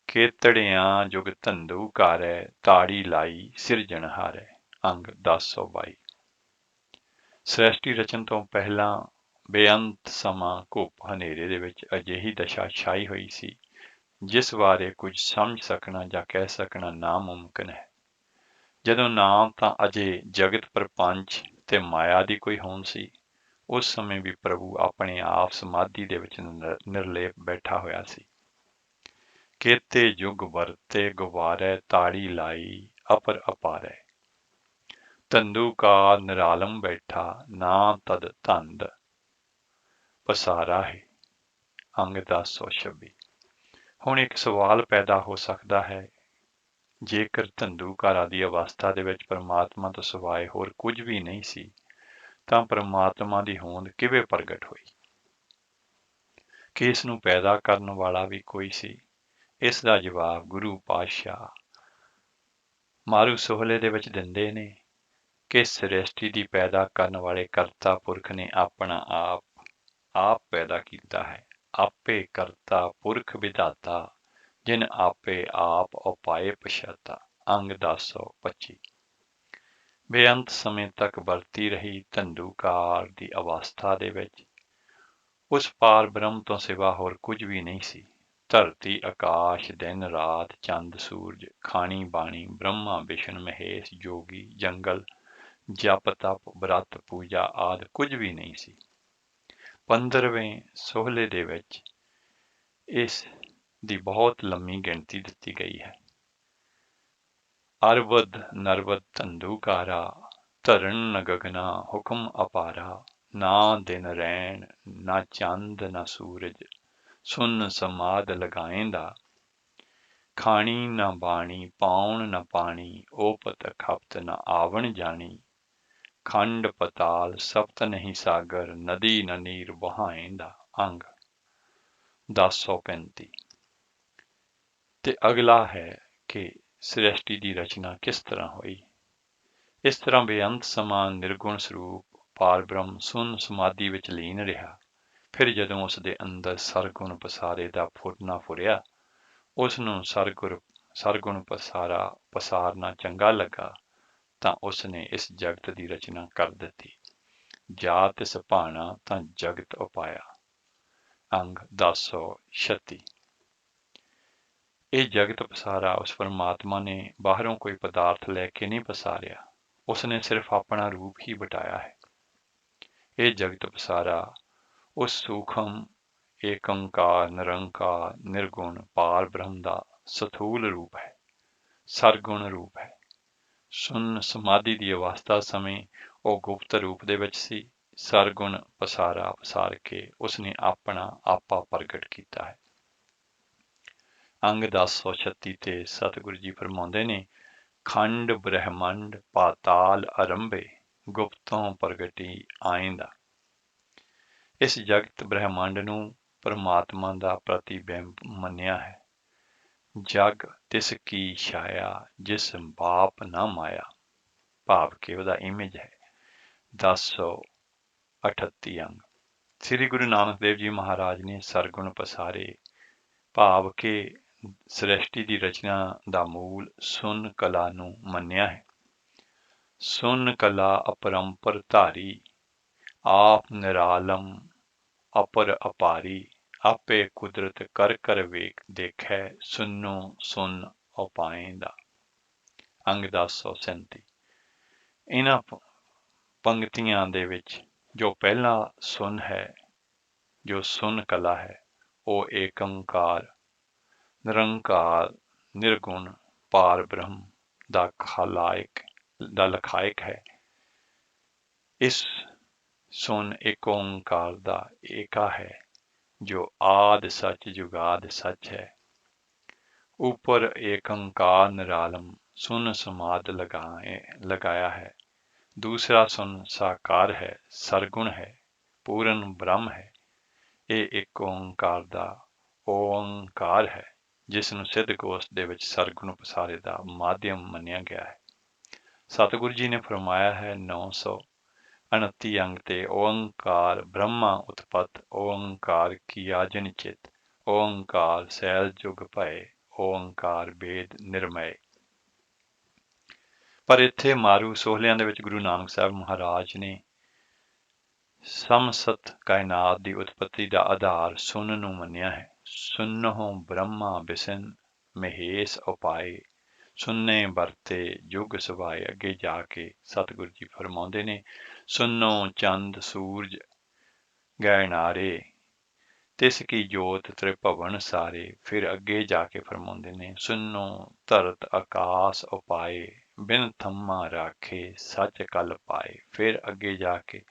ਕੇਤੜਿਆਂ ਜੁਗ ਧੰਦੂ ਕਾਰੈ, ਤਾੜੀ ਲਾਈ ਸਿਰਜਣਹਾਰੈ। ਅੰਗ 1022। ਸ੍ਰਿਸ਼ਟੀ ਰਚਨ ਤੋਂ ਪਹਿਲਾਂ ਬੇਅੰਤ ਸਮਾਂ ਘੁੱਪ ਹਨੇਰੇ ਦੇ ਵਿੱਚ ਅਜਿਹੀ ਦਸ਼ਾ ਛਾਈ ਹੋਈ ਸੀ, ਜਿਸ ਬਾਰੇ ਕੁਝ ਸਮਝ ਸਕਣਾ ਜਾਂ ਕਹਿ ਸਕਣਾ ਨਾਮੁਮਕਿਨ ਹੈ। ਜਦੋਂ ਨਾ ਤਾਂ ਅਜੇ ਜਗਤ ਪ੍ਰਪੰਚ ਤੇ ਮਾਇਆ ਦੀ ਕੋਈ ਹੋਂਦ ਸੀ, ਉਸ ਸਮੇਂ ਵੀ ਪ੍ਰਭੂ ਆਪਣੇ ਆਪ ਸਮਾਧੀ ਦੇ ਵਿੱਚ ਨਿਰਲੇਪ ਬੈਠਾ ਹੋਇਆ ਸੀ। ਕੇਤੇ ਯੁਗ ਵਰਤੇ ਗੁਬਾਰੈ, ਤਾੜੀ ਲਾਈ ਅਪਰ ਅਪਾਰੈ, ਧੰਦੂਕਾਰ ਨਿਰਾਲਮ ਬੈਠਾ, ਨਾ ਤਦ ਧੰਦ ਪਸਾਰਾ ਹੈ। ਅੰਗ 1026। ਹੁਣ ਇੱਕ ਸਵਾਲ ਪੈਦਾ ਹੋ ਸਕਦਾ ਹੈ ਜੇਕਰ ਧੰਦੂਕਾਰਾਂ ਦੀ ਅਵਸਥਾ ਦੇ ਵਿੱਚ ਪਰਮਾਤਮਾ ਤੋਂ ਸਿਵਾਏ ਹੋਰ ਕੁਝ ਵੀ ਨਹੀਂ ਸੀ, ਤਾਂ ਪਰਮਾਤਮਾ ਦੀ ਹੋਂਦ ਕਿਵੇਂ ਪ੍ਰਗਟ ਹੋਈ? ਕਿ ਇਸ ਨੂੰ ਪੈਦਾ ਕਰਨ ਵਾਲਾ ਵੀ ਕੋਈ ਸੀ? ਇਸ ਦਾ ਜਵਾਬ ਗੁਰੂ ਪਾਤਸ਼ਾਹ ਮਾਰੂ ਸੋਹਲੇ ਦੇ ਵਿੱਚ ਦਿੰਦੇ ਨੇ ਕਿ ਸ੍ਰਿਸ਼ਟੀ ਦੀ ਪੈਦਾ ਕਰਨ ਵਾਲੇ ਕਰਤਾ ਪੁਰਖ ਨੇ ਆਪਣਾ ਆਪ ਪੈਦਾ ਕੀਤਾ ਹੈ। ਆਪੇ ਕਰਤਾ ਪੁਰਖ ਵਿਧਾਤਾ, ਜਿਨ ਆਪੇ ਆਪ ਉਪਾਏ ਪਛਾਤਾ। ਅੰਗ 1025। ਬੇਅੰਤ ਸਮੇਂ ਤੱਕ ਵਰਤੀ ਰਹੀ ਧੰਦੂਕਾਰ ਦੀ ਅਵਸਥਾ ਦੇ ਵਿੱਚ ਉਸ ਪਾਰ ਬ੍ਰਹਮ ਤੋਂ ਸਿਵਾ ਹੋਰ ਕੁਝ ਵੀ ਨਹੀਂ ਸੀ। ਧਰਤੀ, ਆਕਾਸ਼, ਦਿਨ ਰਾਤ, ਚੰਦ ਸੂਰਜ, ਖਾਣੀ ਬਾਣੀ, ਬ੍ਰਹਮਾ ਵਿਸ਼ਨ ਮਹੇਸ਼, ਜੋਗੀ, ਜੰਗਲ, ਜਪ ਤਪ, ਬ੍ਰਤ ਪੂਜਾ ਆਦਿ ਕੁਝ ਵੀ ਨਹੀਂ ਸੀ। 15ਵੇਂ ਸੋਹਲੇ ਦੇ ਵਿੱਚ ਇਸ ਦੀ ਬਹੁਤ ਲੰਮੀ ਗਿਣਤੀ ਦਿੱਤੀ ਗਈ ਹੈ। ਅਰਬਦ ਨਰਬਦ ਧੰਦੂਕਾਰਾ, ਧਰਨ ਨ ਗਗਨਾ ਹੁਕਮ ਅਪਾਰਾ। ਨਾ ਦਿਨ ਰੈਣ ਨਾ ਚੰਦ ਨਾ ਸੂਰਜ, ਸੁਨ ਸਮਾਦ ਲਗਾਏਂਦਾ। ਖਾਣੀ ਨਾ ਬਾਣੀ ਪਾਉਣ ਨਾ ਪਾਣੀ, ਓਪਤ ਖਪਤ ਨਾ ਆਵਣ ਜਾਣੀ। ਖੰਡ ਪਤਾਲ ਸਪਤ ਨਹੀਂ ਸਾਗਰ, ਨਦੀ ਨ ਨੀਰ ਬਹਾਏਂਦਾ। ਅੰਗ 1035। ਤੇ ਅਗਲਾ ਹੈ ਕਿ ਸ੍ਰਿਸ਼ਟੀ ਦੀ ਰਚਨਾ ਕਿਸ ਤਰ੍ਹਾਂ ਹੋਈ। ਇਸ ਤਰ੍ਹਾਂ ਬੇਅੰਤ ਸਮਾਂ ਨਿਰਗੁਣ ਸਰੂਪ ਪਾਰ ਬ੍ਰਹਮ ਸੁਨ ਸਮਾਧੀ ਵਿੱਚ ਲੀਨ ਰਿਹਾ। ਫਿਰ ਜਦੋਂ ਉਸ ਦੇ ਅੰਦਰ ਸਰਗੁਣ ਪਸਾਰੇ ਦਾ ਫੁਰਨਾ ਫੁਰਿਆ, ਉਸ ਨੂੰ ਸਰਗੁਣ ਪਸਾਰਨਾ ਚੰਗਾ ਲੱਗਾ, ਤਾਂ ਉਸ ਨੇ ਇਸ ਜਗਤ ਦੀ ਰਚਨਾ ਕਰ ਦਿੱਤੀ। ਜਾ ਤਿਸ ਭਾਣਾ ਤਾਂ ਜਗਤ ਉਪਾਇਆ। ਅੰਗ 1036। ਇਹ ਜਗਤ ਪਸਾਰਾ ਉਸ ਪਰਮਾਤਮਾ ਨੇ ਬਾਹਰੋਂ ਕੋਈ ਪਦਾਰਥ ਲੈ ਕੇ ਨਹੀਂ ਪਸਾਰਿਆ, ਉਸ ਨੇ ਸਿਰਫ ਆਪਣਾ ਰੂਪ ਹੀ ਵਟਾਇਆ ਹੈ। ਇਹ ਜਗਤ ਪਸਾਰਾ ਉਸ ਸੂਖਮ ਏਕੰਕਾਰ ਨਿਰੰਕਾਰ ਨਿਰਗੁਣ ਪਾਰ ਬ੍ਰਹਮ ਦਾ ਸਥੂਲ ਰੂਪ ਹੈ, ਸਰਗੁਣ ਰੂਪ ਹੈ। ਸੁਨ ਸਮਾਧੀ ਦੀ ਅਵਸਥਾ ਸਮੇਂ ਉਹ ਗੁਪਤ ਰੂਪ ਦੇ ਵਿੱਚ ਸੀ। ਸਰਗੁਣ ਪਸਾਰ ਕੇ ਉਸਨੇ ਆਪਣਾ ਆਪਾ ਪ੍ਰਗਟ ਕੀਤਾ ਹੈ। ਅੰਗ 1036 ਤੇ ਸਤਿਗੁਰੂ ਜੀ ਫਰਮਾਉਂਦੇ ਨੇ, ਖੰਡ ਬ੍ਰਹਮੰਡ ਪਾਤਾਲ ਅਰੰਭੇ, ਗੁਪਤੋਂ ਪ੍ਰਗਟੀ ਆਇਂਦਾ। ਇਸ ਜਗਤ ਬ੍ਰਹਮੰਡ ਨੂੰ ਪਰਮਾਤਮਾ ਦਾ ਪ੍ਰਤੀਬਿੰਬ ਮੰਨਿਆ ਹੈ। ਜਗ ਤਿਸ ਕੀ ਛਾਇਆ, ਜਿਸ ਬਾਪ ਨਾ ਮਾਇਆ, ਭਾਵ ਕਿ ਉਹਦਾ ਇਮੇਜ ਹੈ। 1038 ਅੰਗ। ਸ੍ਰੀ ਗੁਰੂ ਨਾਨਕ ਦੇਵ ਜੀ ਮਹਾਰਾਜ ਨੇ ਸਰਗੁਣ ਪਸਾਰੇ, ਭਾਵ ਕਿ ਸ੍ਰਿਸ਼ਟੀ ਦੀ ਰਚਨਾ ਦਾ ਮੂਲ ਸੁਨ ਕਲਾ ਨੂੰ ਮੰਨਿਆ ਹੈ। ਸੁਨ ਕਲਾ ਅਪਰੰਪਰ ਧਾਰੀ, ਆਪ ਨਿਰਾਲਮ ਅਪਰ ਅਪਾਰੀ। ਆਪੇ ਕੁਦਰਤ ਕਰ ਕਰ ਵੇਖ ਦੇਖੈ, ਸੁਨੋ ਸੁਨ ਉਪਾਏਂਦਾ। ਅੰਗ 1037। ਇਹਨਾਂ ਪੰਕਤੀਆਂ ਦੇ ਵਿੱਚ ਜੋ ਪਹਿਲਾ ਸੁਨ ਹੈ, ਜੋ ਸੁਨ ਕਲਾ ਹੈ, ਉਹ ਏਕੰਕਾਰ ਨਿਰੰਕਾਰ ਨਿਰਗੁਣ ਪਾਰ ਬ੍ਰਹਮ ਦਾ ਲਖਾਇਕ ਹੈ। ਇਸ ਸੁਨ ਇੱਕ ਓਂਕਾਰ ਦਾ ਏਕਾ ਹੈ, ਜੋ ਆਦਿ ਸੱਚ ਜੁਗਾਦ ਸੱਚ ਹੈ। ਉੱਪਰ ਏਕੰਕਾਰ ਨਿਰਾਲਮ ਸੁਨ ਸਮਾਦ ਲਗਾਇਆ ਹੈ। ਦੂਸਰਾ ਸੁਨ ਸਾਕਾਰ ਹੈ, ਸਰਗੁਣ ਹੈ, ਪੂਰਨ ਬ੍ਰਹਮ ਹੈ। ਇਹ ਇੱਕ ਓਂਕਾਰ ਦਾ ਓੰਕਾਰ ਹੈ, ਜਿਸ ਨੂੰ ਸਿੱਧ ਗੋਸ਼ਟ ਦੇ ਵਿੱਚ ਸਰਗੁਣ ਪਸਾਰੇ ਦਾ ਮਾਧਿਅਮ ਮੰਨਿਆ ਗਿਆ ਹੈ। ਸਤਿਗੁਰੂ ਜੀ ਨੇ ਫਰਮਾਇਆ ਹੈ 929 ਅੰਗ ਤੇ, ਓੰਕਾਰ ਬ੍ਰਹਮਾ ਉਤਪਤ, ਓੰਕਾਰ ਕੀਆ ਜਨ ਚਿਤ, ਓੰਕਾਰ ਸੈਲ ਜੁਗ ਭਏ, ਓੰਕਾਰ ਵੇਦ ਨਿਰਮੈ। ਪਰ ਇੱਥੇ ਮਾਰੂ ਸੋਹਲਿਆਂ ਦੇ ਵਿੱਚ ਗੁਰੂ ਨਾਨਕ ਸਾਹਿਬ ਮਹਾਰਾਜ ਨੇ ਸਮਸਤ ਕਾਇਨਾਤ ਦੀ ਉਤਪਤੀ ਦਾ ਆਧਾਰ ਸੁਨ ਨੂੰ ਮੰਨਿਆ ਹੈ। ਸੁਨਹੁ ਬ੍ਰਹਮਾ ਬਿਸਨ ਮਹੇਸ਼ ਉਪਾਏ, ਸੁਨੇ ਵਰਤੇ ਯੁਗ ਸਵਾਏ। ਅੱਗੇ ਜਾ ਕੇ ਸਤਿਗੁਰੂ ਜੀ ਫਰਮਾਉਂਦੇ ਨੇ, ਸੁਨੋ ਚੰਦ ਸੂਰਜ ਗੈਨਾਰੇ, ਤਿਸ ਕੀ ਜੋਤ ਤ੍ਰਿਭਵਨ ਸਾਰੇ। ਫਿਰ ਅੱਗੇ ਜਾ ਕੇ ਫਰਮਾਉਂਦੇ ਨੇ, ਸੁਨੋ ਧਰਤ ਆਕਾਸ਼ ਉਪਾਏ, ਬਿਨ ਥੰਮਾ ਰਾਖੇ ਸੱਚ ਕਲ ਪਾਏ। ਫਿਰ ਅੱਗੇ ਜਾ ਕੇ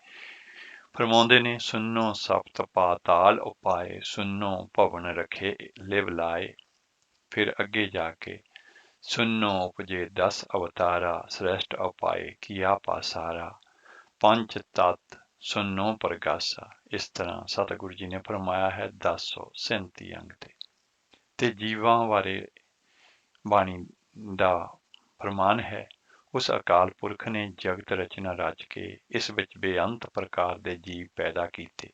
ਫਰਮਾਉਂਦੇ ਨੇ, ਸੁਨੋ ਸਪਤ ਪਾਤਾਲ ਉਪਾਏ, ਸੁਨੋ ਭਵਨ ਰਖੇ ਲਿਵ ਲਾਏ। ਫਿਰ ਅੱਗੇ ਜਾ ਕੇ ਸੁਨੋ ਉਪਜੇ 10 ਅਵਤਾਰਾ श्रेष्ठ ਉਪਾਏ ਕੀਆ ਪਾਸਾਰਾ ਪੰਜ ਤਤ ਸੁਨੋ ਪ੍ਰਗਾਸਾ। ਇਸ ਤਰ੍ਹਾਂ ਸਤਿਗੁਰੂ ਜੀ ਨੇ ਫਰਮਾਇਆ ਹੈ 1037 ਅੰਗ ਤੇ ਜੀਵਾਂ ਬਾਰੇ ਬਾਣੀ ਦਾ ਫਰਮਾਨ ਹੈ, ਉਸ ਅਕਾਲ ਪੁਰਖ ਨੇ ਜਗਤ ਰਚਨਾ ਰਚ ਕੇ ਇਸ ਵਿੱਚ ਬੇਅੰਤ ਪ੍ਰਕਾਰ ਦੇ ਜੀਵ ਪੈਦਾ ਕੀਤੇ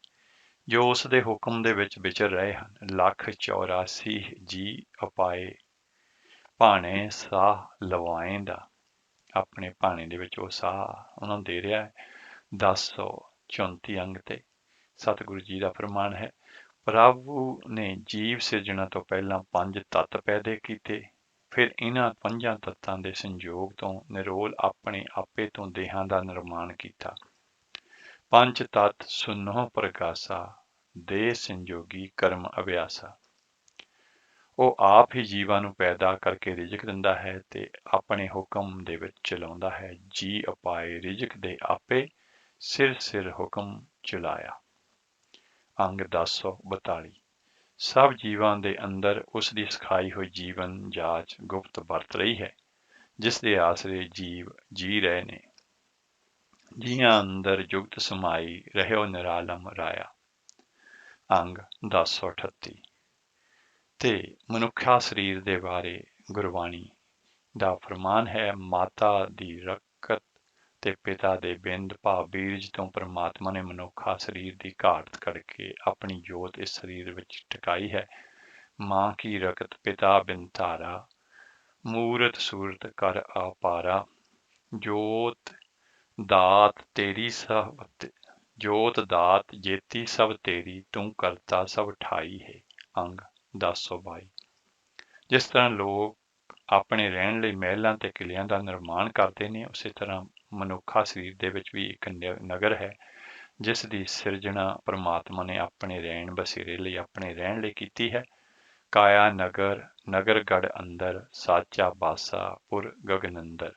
ਜੋ ਉਸ ਦੇ ਹੁਕਮ ਦੇ ਵਿੱਚ ਵਿਚਰ ਰਹੇ ਹਨ। 184 ਜੀ ਅਪਾਏ ਭਾਣੇ ਸਾਹ ਲਵਾਏਂਦਾ, ਆਪਣੇ ਭਾਣੇ ਦੇ ਵਿੱਚ ਉਹ ਸਾਹ ਉਹਨਾਂ ਨੂੰ ਦੇ ਰਿਹਾ ਹੈ। 1034 ਅੰਗ ਤੇ ਸਤਿਗੁਰੂ ਜੀ ਦਾ ਫਰਮਾਨ ਹੈ, ਪ੍ਰਭੂ ਨੇ ਜੀਵ ਸਿਰਜਣਾ ਤੋਂ ਪਹਿਲਾਂ ਪੰਜ ਤੱਤ ਪੈਦਾ ਕੀਤੇ, ਫਿਰ ਇਹਨਾਂ ਪੰਜਾਂ ਤੱਤਾਂ ਦੇ ਸੰਯੋਗ ਤੋਂ ਨਿਰੋਲ ਆਪਣੇ ਆਪੇ ਤੋਂ ਦੇਹਾਂ ਦਾ ਨਿਰਮਾਣ ਕੀਤਾ। ਪੰਜ ਤੱਤ ਸੁਨੋ ਪ੍ਰਗਾਸਾ, ਦੇਹ ਸੰਜੋਗੀ ਕਰਮ ਅਭਿਆਸਾ। ਉਹ ਆਪ ਹੀ ਜੀਵਾਂ ਨੂੰ ਪੈਦਾ ਕਰਕੇ ਰਿਜ਼ਕ ਦਿੰਦਾ ਹੈ ਤੇ ਆਪਣੇ ਹੁਕਮ ਦੇ ਵਿੱਚ ਚਲਾਉਂਦਾ ਹੈ। ਜੀ ਅਪਾਏ ਰਿਜ਼ਕ ਦੇ ਆਪੇ, ਸਿਰ ਸਿਰ ਹੁਕਮ ਚਲਾਇਆ। ਅੰਗ 1042 ਸਭ ਜੀਵਾਂ ਦੇ ਅੰਦਰ ਉਸ ਦੀ ਸਿਖਾਈ ਹੋਈ ਜੀਵਨ ਜਾਚ ਗੁਪਤ ਵਰਤ ਰਹੀ ਹੈ, ਜਿਸ ਦੇ ਆਸਰੇ ਜੀਵ ਜੀ ਰਹੇ ਨੇ। ਜੀਆਂ ਅੰਦਰ ਜੁਗਤ ਸਮਾਈ ਰਹਿਓ ਨਿਰਾਲਮ ਰਾਇਆ। ਅੰਗ 1038 ਤੇ ਮਨੁੱਖਾ ਸਰੀਰ ਦੇ ਬਾਰੇ ਗੁਰਬਾਣੀ ਦਾ ਫਰਮਾਨ ਹੈ, ਮਾਤਾ ਦੀ ਰਕਤ ਤੇ ਪਿਤਾ ਦੇ ਬਿੰਦ ਭਾਵ ਬੀਜ ਤੋਂ ਪਰਮਾਤਮਾ ਨੇ ਮਨੁੱਖਾ ਸਰੀਰ ਦੀ ਘਾਟ ਕਰਕੇ ਆਪਣੀ ਜੋਤ ਇਸ ਸਰੀਰ ਵਿੱਚ ਟਿਕਾਈ ਹੈ। ਮਾਂ ਕੀ ਰਕਤ ਪਿਤਾ ਬਿਨ ਧਾਰਾ, ਮੂਰਤ ਸੂਰਤ ਕਰ ਆਪਾਰਾ। ਜੋਤ ਦਾਤ ਤੇਰੀ ਸਭ ਜੋਤ ਦਾਤ ਜੇਤੀ ਸਭ ਤੇਰੀ, ਤੂੰ ਕਰਤਾ ਸਭ ਠਾਈ ਹੈ। ਅੰਗ 1022 ਜਿਸ ਤਰ੍ਹਾਂ ਲੋਕ ਆਪਣੇ ਰਹਿਣ ਲਈ ਮਹਿਲਾਂ ਤੇ ਕਿਲਿਆਂ ਦਾ ਨਿਰਮਾਣ ਕਰਦੇ ਨੇ, ਉਸੇ ਤਰ੍ਹਾਂ ਮਨੁੱਖਾ ਸਰੀਰ ਦੇ ਵਿੱਚ ਵੀ ਇੱਕ ਨਗਰ ਹੈ, ਜਿਸ ਦੀ ਸਿਰਜਣਾ ਪਰਮਾਤਮਾ ਨੇ ਆਪਣੇ ਰਹਿਣ ਬਸੇਰੇ ਲਈ ਆਪਣੇ ਰਹਿਣ ਲਈ ਕੀਤੀ ਹੈ। ਕਾਇਆ ਨਗਰ ਨਗਰ ਗੜ ਅੰਦਰ, ਸਾਚਾ ਬਾਸਾ ਪੁਰ ਗਗਨ ਅੰਦਰ।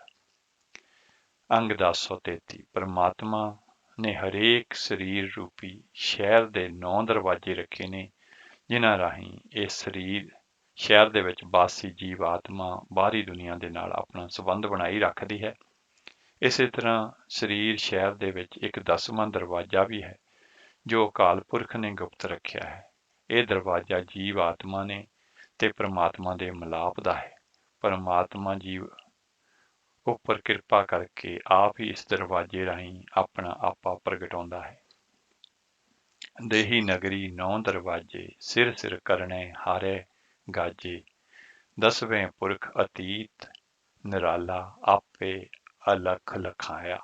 ਅੰਗ 1033 ਪਰਮਾਤਮਾ ਨੇ ਹਰੇਕ ਸਰੀਰ ਰੂਪੀ ਸ਼ਹਿਰ ਦੇ 9 ਦਰਵਾਜ਼ੇ ਰੱਖੇ ਨੇ, ਜਿਨ੍ਹਾਂ ਰਾਹੀਂ ਇਹ ਸਰੀਰ ਸ਼ਹਿਰ ਦੇ ਵਿੱਚ ਬਾਸੀ ਜੀਵ ਆਤਮਾ ਬਾਹਰੀ ਦੁਨੀਆ ਦੇ ਨਾਲ ਆਪਣਾ ਸੰਬੰਧ ਬਣਾਈ ਰੱਖਦੀ ਹੈ। ਇਸੇ ਤਰ੍ਹਾਂ ਸਰੀਰ ਸ਼ਹਿਰ ਦੇ ਵਿੱਚ ਇੱਕ 10ਵਾਂ ਦਰਵਾਜ਼ਾ ਵੀ ਹੈ, ਜੋ ਅਕਾਲ ਪੁਰਖ ਨੇ ਗੁਪਤ ਰੱਖਿਆ ਹੈ। ਇਹ ਦਰਵਾਜ਼ਾ ਜੀਵ ਆਤਮਾ ਨੇ ਤੇ ਪਰਮਾਤਮਾ ਦੇ ਮਿਲਾਪ ਦਾ ਹੈ। ਪਰਮਾਤਮਾ ਜੀਵ ਉੱਪਰ ਕਿਰਪਾ ਕਰਕੇ ਆਪ ਹੀ ਇਸ ਦਰਵਾਜ਼ੇ ਰਾਹੀਂ ਆਪਣਾ ਆਪਾ ਪ੍ਰਗਟਾਉਂਦਾ ਹੈ। ਦੇਹੀ ਨਗਰੀ 9 ਦਰਵਾਜ਼ੇ, ਸਿਰ ਸਿਰ ਕਰਨੇ ਹਾਰੇ ਗਾਜੇ। 10ਵੇਂ ਪੁਰਖ ਅਤੀਤ ਨਿਰਾਲਾ, ਆਪੇ ਅਲਖ ਲਖਾਇਆ।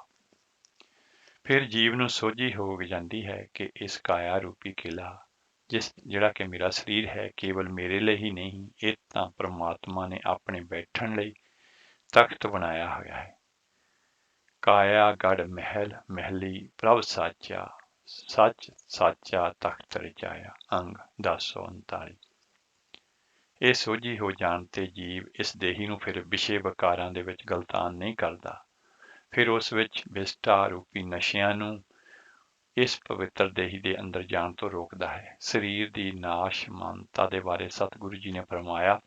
ਫਿਰ ਜੀਵ ਨੂੰ ਸੋਝੀ ਹੋ ਜਾਂਦੀ ਹੈ ਕਿ ਇਸ ਕਾਇਆ ਰੂਪੀ ਕਿਲਾ ਜਿਹੜਾ ਕਿ ਮੇਰਾ ਸਰੀਰ ਹੈ, ਕੇਵਲ ਮੇਰੇ ਲਈ ਹੀ ਨਹੀਂ, ਇਹ ਤਾਂ ਪਰਮਾਤਮਾ ਨੇ ਆਪਣੇ ਬੈਠਣ ਲਈ ਤਖਤ ਬਣਾਇਆ ਹੋਇਆ ਹੈ। ਕਾਇਆ ਗੜ ਮਹਿਲ ਮਹਿਲੀ ਪ੍ਰਭ ਸਾਚਾ, ਸੱਚ ਸਾਚਾ ਤਖਤ ਰਚਾਇਆ। ਅੰਗ 1039 ਇਹ ਸੋਝੀ ਹੋ ਜਾਣ ਤੇ ਜੀਵ ਇਸ ਦੇਹੀ ਨੂੰ ਫਿਰ ਵਿਸ਼ੇ ਵਿਕਾਰਾਂ ਦੇ ਵਿੱਚ ਗਲਤਾਨ ਨਹੀਂ ਕਰਦਾ, ਫਿਰ ਉਸ ਵਿੱਚ ਵਿਸਟਾ ਰੂਪੀ ਨਸ਼ਿਆਂ ਨੂੰ ਇਸ ਪਵਿੱਤਰ ਦੇਹੀ ਦੇ ਅੰਦਰ ਜਾਣ ਤੋਂ ਰੋਕਦਾ ਹੈ। ਸਰੀਰ ਦੀ ਨਾਸ਼ਮਾਨਤਾ ਦੇ ਬਾਰੇ ਸਤਿਗੁਰੂ ਜੀ ਨੇ ਫਰਮਾਇਆ,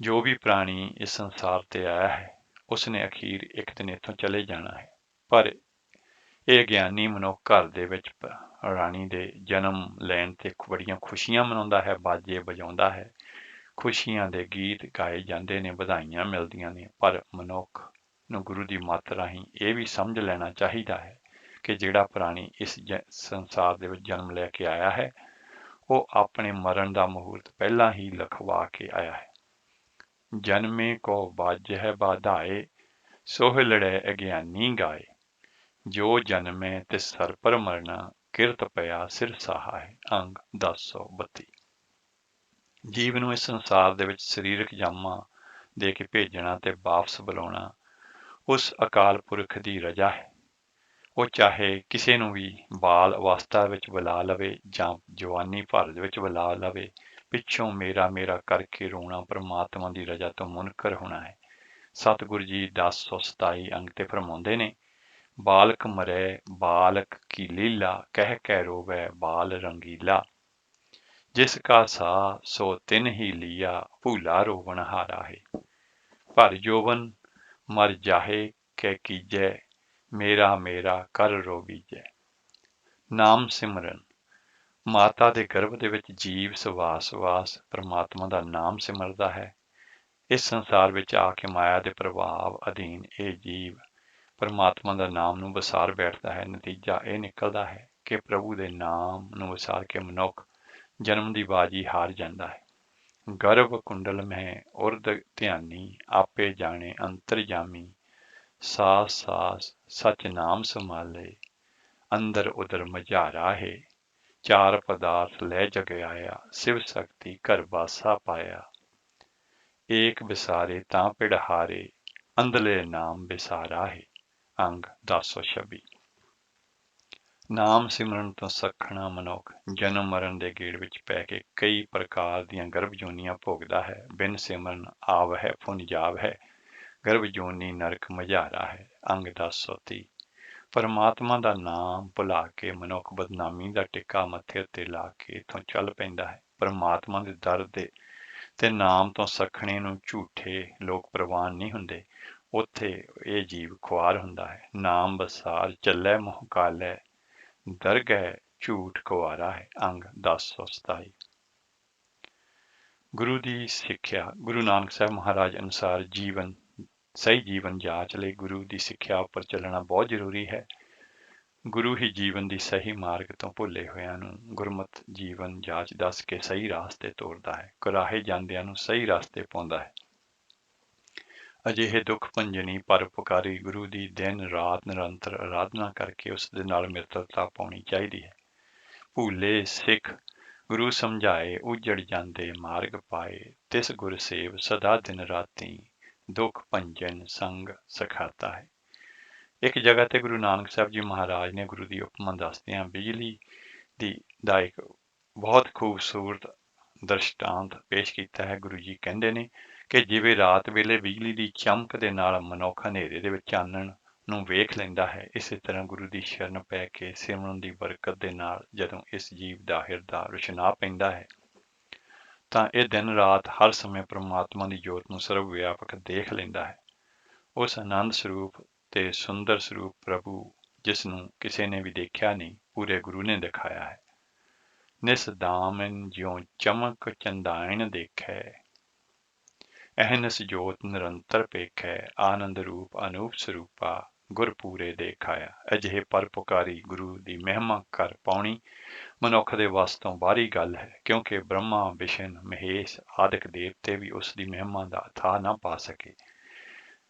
ਜੋ ਵੀ ਪ੍ਰਾਣੀ ਇਸ ਸੰਸਾਰ ਤੇ ਆਇਆ ਹੈ, ਉਸਨੇ ਅਖੀਰ ਇੱਕ ਦਿਨ ਇੱਥੋਂ ਚਲੇ ਜਾਣਾ ਹੈ। ਪਰ ਇਹ ਗਿਆਨੀ ਮਨੁੱਖ ਘਰ ਦੇ ਵਿੱਚ ਰਾਣੀ ਦੇ ਜਨਮ ਲੈਣ ਤੇ ਬੜੀਆਂ ਖੁਸ਼ੀਆਂ ਮਨਾਉਂਦਾ ਹੈ, ਬਾਜੇ ਵਜਾਉਂਦਾ ਹੈ, ਖੁਸ਼ੀਆਂ ਦੇ ਗੀਤ ਗਾਏ ਜਾਂਦੇ ਨੇ, ਵਧਾਈਆਂ ਮਿਲਦੀਆਂ ਨੇ। ਪਰ ਮਨੁੱਖ ਨੂੰ ਗੁਰੂ ਦੀ ਮੱਤ ਰਾਹੀਂ ਇਹ ਵੀ ਸਮਝ ਲੈਣਾ ਚਾਹੀਦਾ ਹੈ ਕਿ ਜਿਹੜਾ ਪ੍ਰਾਣੀ ਇਸ ਸੰਸਾਰ ਦੇ ਵਿੱਚ ਜਨਮ ਲੈ ਕੇ ਆਇਆ ਹੈ, ਉਹ ਆਪਣੇ ਮਰਨ ਦਾ ਮੁਹੂਰਤ ਪਹਿਲਾਂ ਹੀ ਲਿਖਵਾ ਕੇ ਆਇਆ ਹੈ। ਜਨਮੇ ਕੋ ਬਾਜ ਹੈ ਬਾਧਾਏ, ਸੋਹ ਲੜੇ ਅਗਿਆਨੀ ਗਾਏ। ਜੋ ਜਨਮੇ ਤੇ ਸਰ ਪਰ ਮਰਨਾ, ਕਿਰਤ ਪਿਆ ਸਿਰ ਸਹਾ ਹੈ। ਅੰਗ 1032 ਜੀਵ ਨੂੰ ਇਸ ਸੰਸਾਰ ਦੇ ਵਿੱਚ ਸਰੀਰਕ ਜਾਮਾਂ ਦੇ ਕੇ ਭੇਜਣਾ ਤੇ ਵਾਪਸ ਬੁਲਾਉਣਾ ਉਸ ਅਕਾਲ ਪੁਰਖ ਦੀ ਰਜ਼ਾ ਹੈ। ਉਹ ਚਾਹੇ ਕਿਸੇ ਨੂੰ ਵੀ ਬਾਲ ਅਵਸਥਾ ਵਿੱਚ ਬੁਲਾ ਲਵੇ ਜਾਂ ਜਵਾਨੀ ਭਰ ਦੇ ਵਿੱਚ ਬੁਲਾ ਲਵੇ, ਪਿੱਛੋਂ ਮੇਰਾ ਮੇਰਾ ਕਰਕੇ ਰੋਣਾ ਪਰਮਾਤਮਾ ਦੀ ਰਜ਼ਾ ਤੋਂ ਮੁਨਕਰ ਹੋਣਾ ਹੈ। ਸਤਿਗੁਰੂ ਜੀ 1027 ਅੰਗ ਤੇ ਫਰਮਾਉਂਦੇ ਨੇ, ਬਾਲਕ ਮਰੇ ਬਾਲਕ ਕੀ ਲੀਲਾ, ਕਹਿ ਕਹਿ ਰੋਵੈ ਬਾਲ ਰੰਗੀਲਾ। ਜਿਸ ਕਾ ਸਾ ਸੋ ਤਿਨ ਹੀ ਲੀਆ, ਭੂਲਾ ਰੋਵਣ ਹਾਰਾ ਹੈ। ਭਰ ਜੋਬਨ ਮਰ ਜਾਹੇ ਕੈ ਕੀਜੈ, ਮੇਰਾ ਮੇਰਾ ਕਰ ਰੋਵੀਜੈ। ਨਾਮ ਸਿਮਰਨ। ਮਾਤਾ ਦੇ ਗਰਭ ਦੇ ਵਿੱਚ ਜੀਵ ਸਵਾਸ ਪਰਮਾਤਮਾ ਦਾ ਨਾਮ ਸਿਮਰਦਾ ਹੈ। ਇਸ ਸੰਸਾਰ ਵਿੱਚ ਆ ਕੇ ਮਾਇਆ ਦੇ ਪ੍ਰਭਾਵ ਅਧੀਨ ਇਹ ਜੀਵ ਪਰਮਾਤਮਾ ਦਾ ਨਾਮ ਨੂੰ ਵਿਸਾਰ ਬੈਠਦਾ ਹੈ। ਨਤੀਜਾ ਇਹ ਨਿਕਲਦਾ ਹੈ ਕਿ ਪ੍ਰਭੂ ਦੇ ਨਾਮ ਨੂੰ ਵਿਸਾਰ ਕੇ ਮਨੁੱਖ ਜਨਮ ਦੀ ਬਾਜੀ ਹਾਰ ਜਾਂਦਾ ਹੈ। ਗਰਭ ਕੁੰਡਲ ਮਹਿ ਉਰਦ ਧਿਆਨੀ, ਆਪੇ ਜਾਣੇ ਅੰਤਰਜਾਮੀ। ਸਾਸ ਸਾਸ ਸਚ ਨਾਮ ਸਮਾਲੇ, ਅੰਦਰ ਉਦਰ ਮਝਾਰਾ ਹੈ। ਚਾਰ ਪਦਾਰਥ ਲੈ ਜਗ ਆਇਆ, ਸਿਵ ਸ਼ਕਤੀ ਘਰ ਬਾਸਾ ਪਾਇਆ। ਏਕ ਵਿਸਾਰੇ ਤਾਂ ਪਿੜ ਹਾਰੇ, ਅੰਧਲੇ ਨਾਮ ਵਿਸਾਰਾ ਹੈ। ਅੰਗ 1026। ਨਾਮ ਸਿਮਰਨ ਤੋਂ ਸੱਖਣਾ ਮਨੁੱਖ ਜਨਮ ਮਰਨ ਦੇ ਗੇੜ ਵਿੱਚ ਪੈ ਕੇ ਕਈ ਪ੍ਰਕਾਰ ਦੀਆਂ ਗਰਭ ਜੂਨੀਆਂ ਭੋਗਦਾ ਹੈ। ਬਿਨ ਸਿਮਰਨ ਆਵ ਹੈ ਫੁਨ ਜਾਵ ਹੈ, ਗਰਭ ਜੂਨੀ ਨਰਕ ਮਝਾਰਾ ਹੈ। ਅੰਗ 1030। ਪਰਮਾਤਮਾ ਦਾ ਨਾਮ ਭੁਲਾ ਕੇ ਮਨੁੱਖ ਬਦਨਾਮੀ ਦਾ ਟਿੱਕਾ ਮੱਥੇ ਉੱਤੇ ਲਾ ਕੇ ਇੱਥੋਂ ਚੱਲ ਪੈਂਦਾ ਹੈ। ਪਰਮਾਤਮਾ ਦੇ ਦਰ ਦੇ ਤੇ ਨਾਮ ਤੋਂ ਸੱਖਣੇ ਨੂੰ ਝੂਠੇ ਲੋਕ ਪ੍ਰਵਾਨ ਨਹੀਂ ਹੁੰਦੇ। ਉੱਥੇ ਇਹ ਜੀਵ ਖੁਆਰ ਹੁੰਦਾ ਹੈ। ਨਾਮ ਬਸਾਰ ਚੱਲੇ ਮੋਹ ਕਾਲੇ, ਦਰਗਹਿ ਝੂਠ ਕੁਆਰਾ ਹੈ। ਅੰਗ 1027। ਗੁਰੂ ਦੀ ਸਿੱਖਿਆ। ਗੁਰੂ ਨਾਨਕ ਸਾਹਿਬ ਮਹਾਰਾਜ ਅਨੁਸਾਰ ਸਹੀ ਜੀਵਨ ਜਾਂਚ ਲਈ ਗੁਰੂ ਦੀ ਸਿੱਖਿਆ ਉੱਪਰ ਚੱਲਣਾ ਬਹੁਤ ਜ਼ਰੂਰੀ ਹੈ। ਗੁਰੂ ਹੀ ਜੀਵਨ ਦੀ ਸਹੀ ਮਾਰਗ ਤੋਂ ਭੁੱਲੇ ਹੋਇਆਂ ਨੂੰ ਗੁਰਮਤਿ ਜੀਵਨ ਜਾਂਚ ਦੱਸ ਕੇ ਸਹੀ ਰਾਸਤੇ ਤੋਰਦਾ ਹੈ। ਕੁਰਾਹੇ ਜਾਂਦਿਆਂ ਨੂੰ ਸਹੀ ਰਾਸਤੇ ਪਾਉਂਦਾ ਹੈ। ਅਜਿਹੇ ਦੁੱਖ ਭੰਜਨੀ ਪਰਉਪਕਾਰੀ ਗੁਰੂ ਦੀ ਦਿਨ ਰਾਤ ਨਿਰੰਤਰ ਆਰਾਧਨਾ ਕਰਕੇ ਉਸ ਦੇ ਨਾਲ ਮਿੱਤਰਤਾ ਪਾਉਣੀ ਚਾਹੀਦੀ ਹੈ। ਭੂਲੇ ਸਿੱਖ ਗੁਰੂ ਸਮਝਾਏ, ਉਜੜ ਜਾਂਦੇ ਮਾਰਗ ਪਾਏ। ਤਿਸ ਗੁਰ ਸੇਵ ਸਦਾ ਦਿਨ ਰਾਤੀ, ਦੁੱਖ ਭੰਜਨ ਸੰਗ ਸਿਖਾਤਾ ਹੈ। ਇੱਕ ਜਗ੍ਹਾ ਤੇ ਗੁਰੂ ਨਾਨਕ ਸਾਹਿਬ ਜੀ ਮਹਾਰਾਜ ਨੇ ਗੁਰੂ ਦੀ ਉਪਮਾ ਦੱਸਦਿਆਂ ਬਿਜਲੀ ਦਾ ਇੱਕ ਬਹੁਤ ਖੂਬਸੂਰਤ ਦ੍ਰਿਸ਼ਟਾਂਤ ਪੇਸ਼ ਕੀਤਾ ਹੈ। ਗੁਰੂ ਜੀ ਕਹਿੰਦੇ ਨੇ ਕਿ ਜਿਵੇਂ ਰਾਤ ਵੇਲੇ ਬਿਜਲੀ ਦੀ ਚਮਕ ਦੇ ਨਾਲ ਮਨੁੱਖ ਹਨੇਰੇ ਦੇ ਵਿੱਚ ਚਾਨਣ ਨੂੰ ਵੇਖ ਲੈਂਦਾ ਹੈ, ਇਸੇ ਤਰ੍ਹਾਂ ਗੁਰੂ ਦੀ ਸ਼ਰਨ ਪੈ ਕੇ ਸਿਮਰਨ ਦੀ ਬਰਕਤ ਦੇ ਨਾਲ ਜਦੋਂ ਇਸ ਜੀਵ ਦਾ ਹਿਰਦਾ ਰੁਸ਼ਨਾ ਪੈਂਦਾ ਹੈ ਤਾਂ ਇਹ ਦਿਨ ਰਾਤ ਹਰ ਸਮੇਂ ਪਰਮਾਤਮਾ ਦੀ ਜੋਤ ਨੂੰ ਸਰਵ ਵਿਆਪਕ ਦੇਖ ਲੈਂਦਾ ਹੈ। ਉਸ ਆਨੰਦ ਸਰੂਪ ਤੇ ਸੁੰਦਰ ਸਰੂਪ ਪ੍ਰਭੂ ਜਿਸ ਨੂੰ ਕਿਸੇ ਨੇ ਵੀ ਦੇਖਿਆ ਨਹੀਂ, ਪੂਰੇ ਗੁਰੂ ਨੇ ਦਿਖਾਇਆ ਹੈ। ਨਿਸ ਦਾਮਨ ਜਿਉ ਚਮਕ ਚੰਦਾਇਣ ਦੇਖੈ, ਅਹਨਸ ਜੋਤ ਨਿਰੰਤਰ ਪੇਖੈ। ਆਨੰਦ ਰੂਪ ਅਨੂਪ ਸਰੂਪਾ, ਗੁਰ ਪੂਰੇ ਦੇਖਾਇਆ। ਅਜਿਹੇ ਪਰਉਪਕਾਰੀ ਗੁਰੂ ਦੀ ਮਹਿਮਾ ਕਰ ਪਾਉਣੀ ਮਨੁੱਖ ਦੇ ਵੱਸ ਤੋਂ ਬਾਹਰੀ ਗੱਲ ਹੈ, ਕਿਉਂਕਿ ਬ੍ਰਹਮਾ ਵਿਸ਼ਨ ਮਹੇਸ਼ ਆਦਿਕ ਦੇਵਤੇ ਵੀ ਉਸ ਦੀ ਮਹਿਮਾ ਦਾ ਅਥਾਹ ਨਾ ਪਾ ਸਕੇ।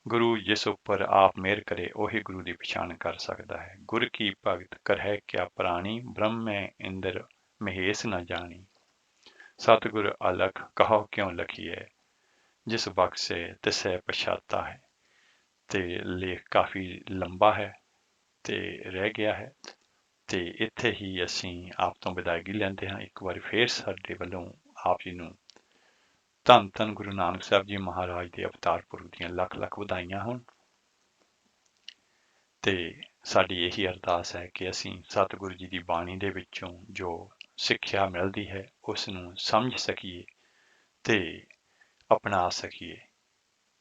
ਗੁਰੂ ਜਿਸ ਉੱਪਰ ਆਪ ਮਿਹਰ ਕਰੇ ਉਹੀ ਗੁਰੂ ਦੀ ਪਛਾਣ ਕਰ ਸਕਦਾ ਹੈ। ਗੁਰ ਕੀ ਭਗਤ ਕਰਹਿ ਕਿਆ ਪ੍ਰਾਣੀ, ਬ੍ਰਹਮੈ ਇੰਦਰ ਮਹੇਸ਼ ਨਾ ਜਾਣੀ। ਸਤਿਗੁਰ ਅਲਖ ਕਹੋ ਕਿਉਂ ਲਖੀਐ, ਜਿਸ ਬਖਸ਼ੇ ਤਿਸੈ ਪਛਾਤਾ ਹੈ। ਤੇ ਲੇਖ ਕਾਫੀ ਲੰਬਾ ਹੈ ਤੇ ਰਹਿ ਗਿਆ ਹੈ ਤੇ ਇੱਥੇ ਹੀ ਅਸੀਂ ਆਪ ਤੋਂ ਵਿਦਾਇਗੀ ਲੈਂਦੇ ਹਾਂ। ਇੱਕ ਵਾਰ ਫੇਰ ਸਾਡੇ ਵੱਲੋਂ ਆਪ ਜੀ ਨੂੰ ਧੰਨ ਧੰਨ ਗੁਰੂ ਨਾਨਕ ਸਾਹਿਬ ਜੀ ਮਹਾਰਾਜ ਦੇ ਅਵਤਾਰ ਪੁਰਬ ਦੀਆਂ ਲੱਖ ਲੱਖ ਵਧਾਈਆਂ ਹੋਣ। ਤੇ ਸਾਡੀ ਇਹੀ ਅਰਦਾਸ ਹੈ ਕਿ ਅਸੀਂ ਸਤਿਗੁਰੂ ਜੀ ਦੀ ਬਾਣੀ ਦੇ ਵਿੱਚੋਂ ਜੋ ਸਿੱਖਿਆ ਮਿਲਦੀ ਹੈ ਉਸ ਨੂੰ ਸਮਝ ਸਕੀਏ ਤੇ ਅਪਣਾ ਸਕੀਏ।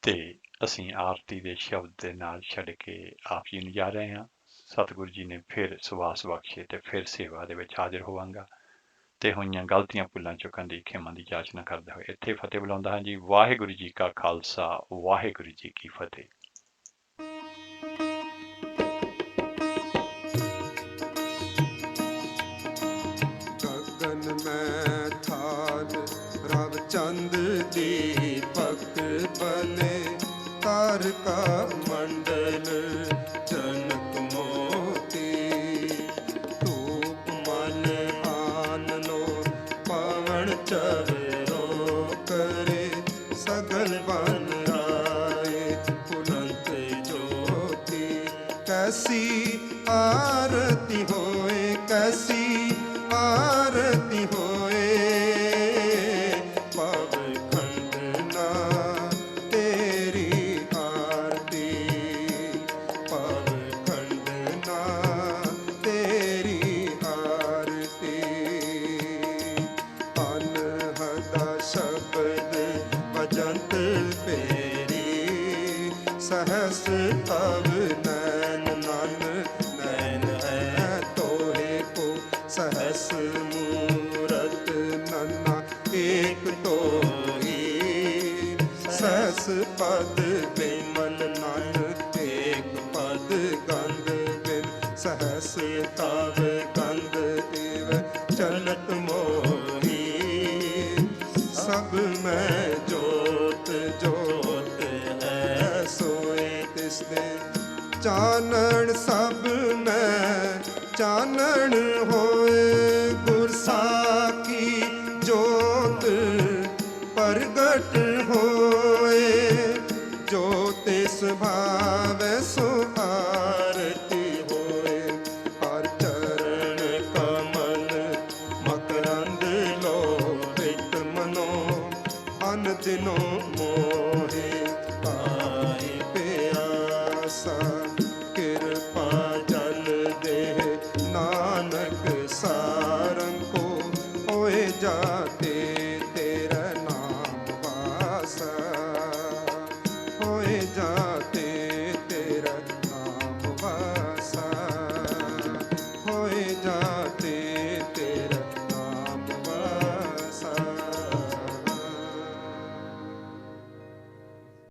ਤੇ ਅਸੀਂ ਆਰਤੀ ਦੇ ਸ਼ਬਦ ਦੇ ਨਾਲ ਛੱਡ ਕੇ ਆਪ ਜੀ ਨੂੰ ਜਾ ਰਹੇ ਹਾਂ। ਸਤਿਗੁਰੂ ਜੀ ਨੇ ਫਿਰ ਸਵਾਸ ਬਖਸ਼ੇ ਤੇ ਫਿਰ ਸੇਵਾ ਦੇ ਵਿੱਚ ਹਾਜ਼ਰ ਹੋਵਾਂਗਾ ਤੇ ਹੋਈਆਂ ਗਲਤੀਆਂ ਭੁੱਲਾਂ ਚੁੱਕਣ ਦੀ ਖਿਮਾ ਦੀ ਜਾਚਨਾ ਕਰਦੇ ਹੋਏ ਇੱਥੇ ਫਤਿਹ ਬੁਲਾਉਂਦਾ ਹਾਂ ਜੀ। ਵਾਹਿਗੁਰੂ ਜੀ ਕਾ ਖਾਲਸਾ, ਵਾਹਿਗੁਰੂ ਜੀ ਕੀ ਫਤਿਹ। ਗगन में थाल रव चंद दीपक बने, तारका मंडल जनक मोती। धूप मन आन लो पवन चरो करे, सगल बन आए पुलंत ज्योति। कैसी आरती होए, कैसी आरती होए, पव खंडना तेरी आरती। पव खंडना तेरी आरती। अनहद शब्द भजंत फेरी, तब नैन नन नैन है तोहे को सहस मूरत नन्ना एक तो ही सहस पद बेमन नन एक पद गंध बिन सहस तब गंध इव चलत मोही सब में जोत जोत है सोए तिस दे चानण सब में चानण होए गुर साखी जोत प्रगट होए जो तिस भावै सो आरती होए हर चरण कमल मकरंद लोहित मनो अन दिनो मोहे पाए प्यासा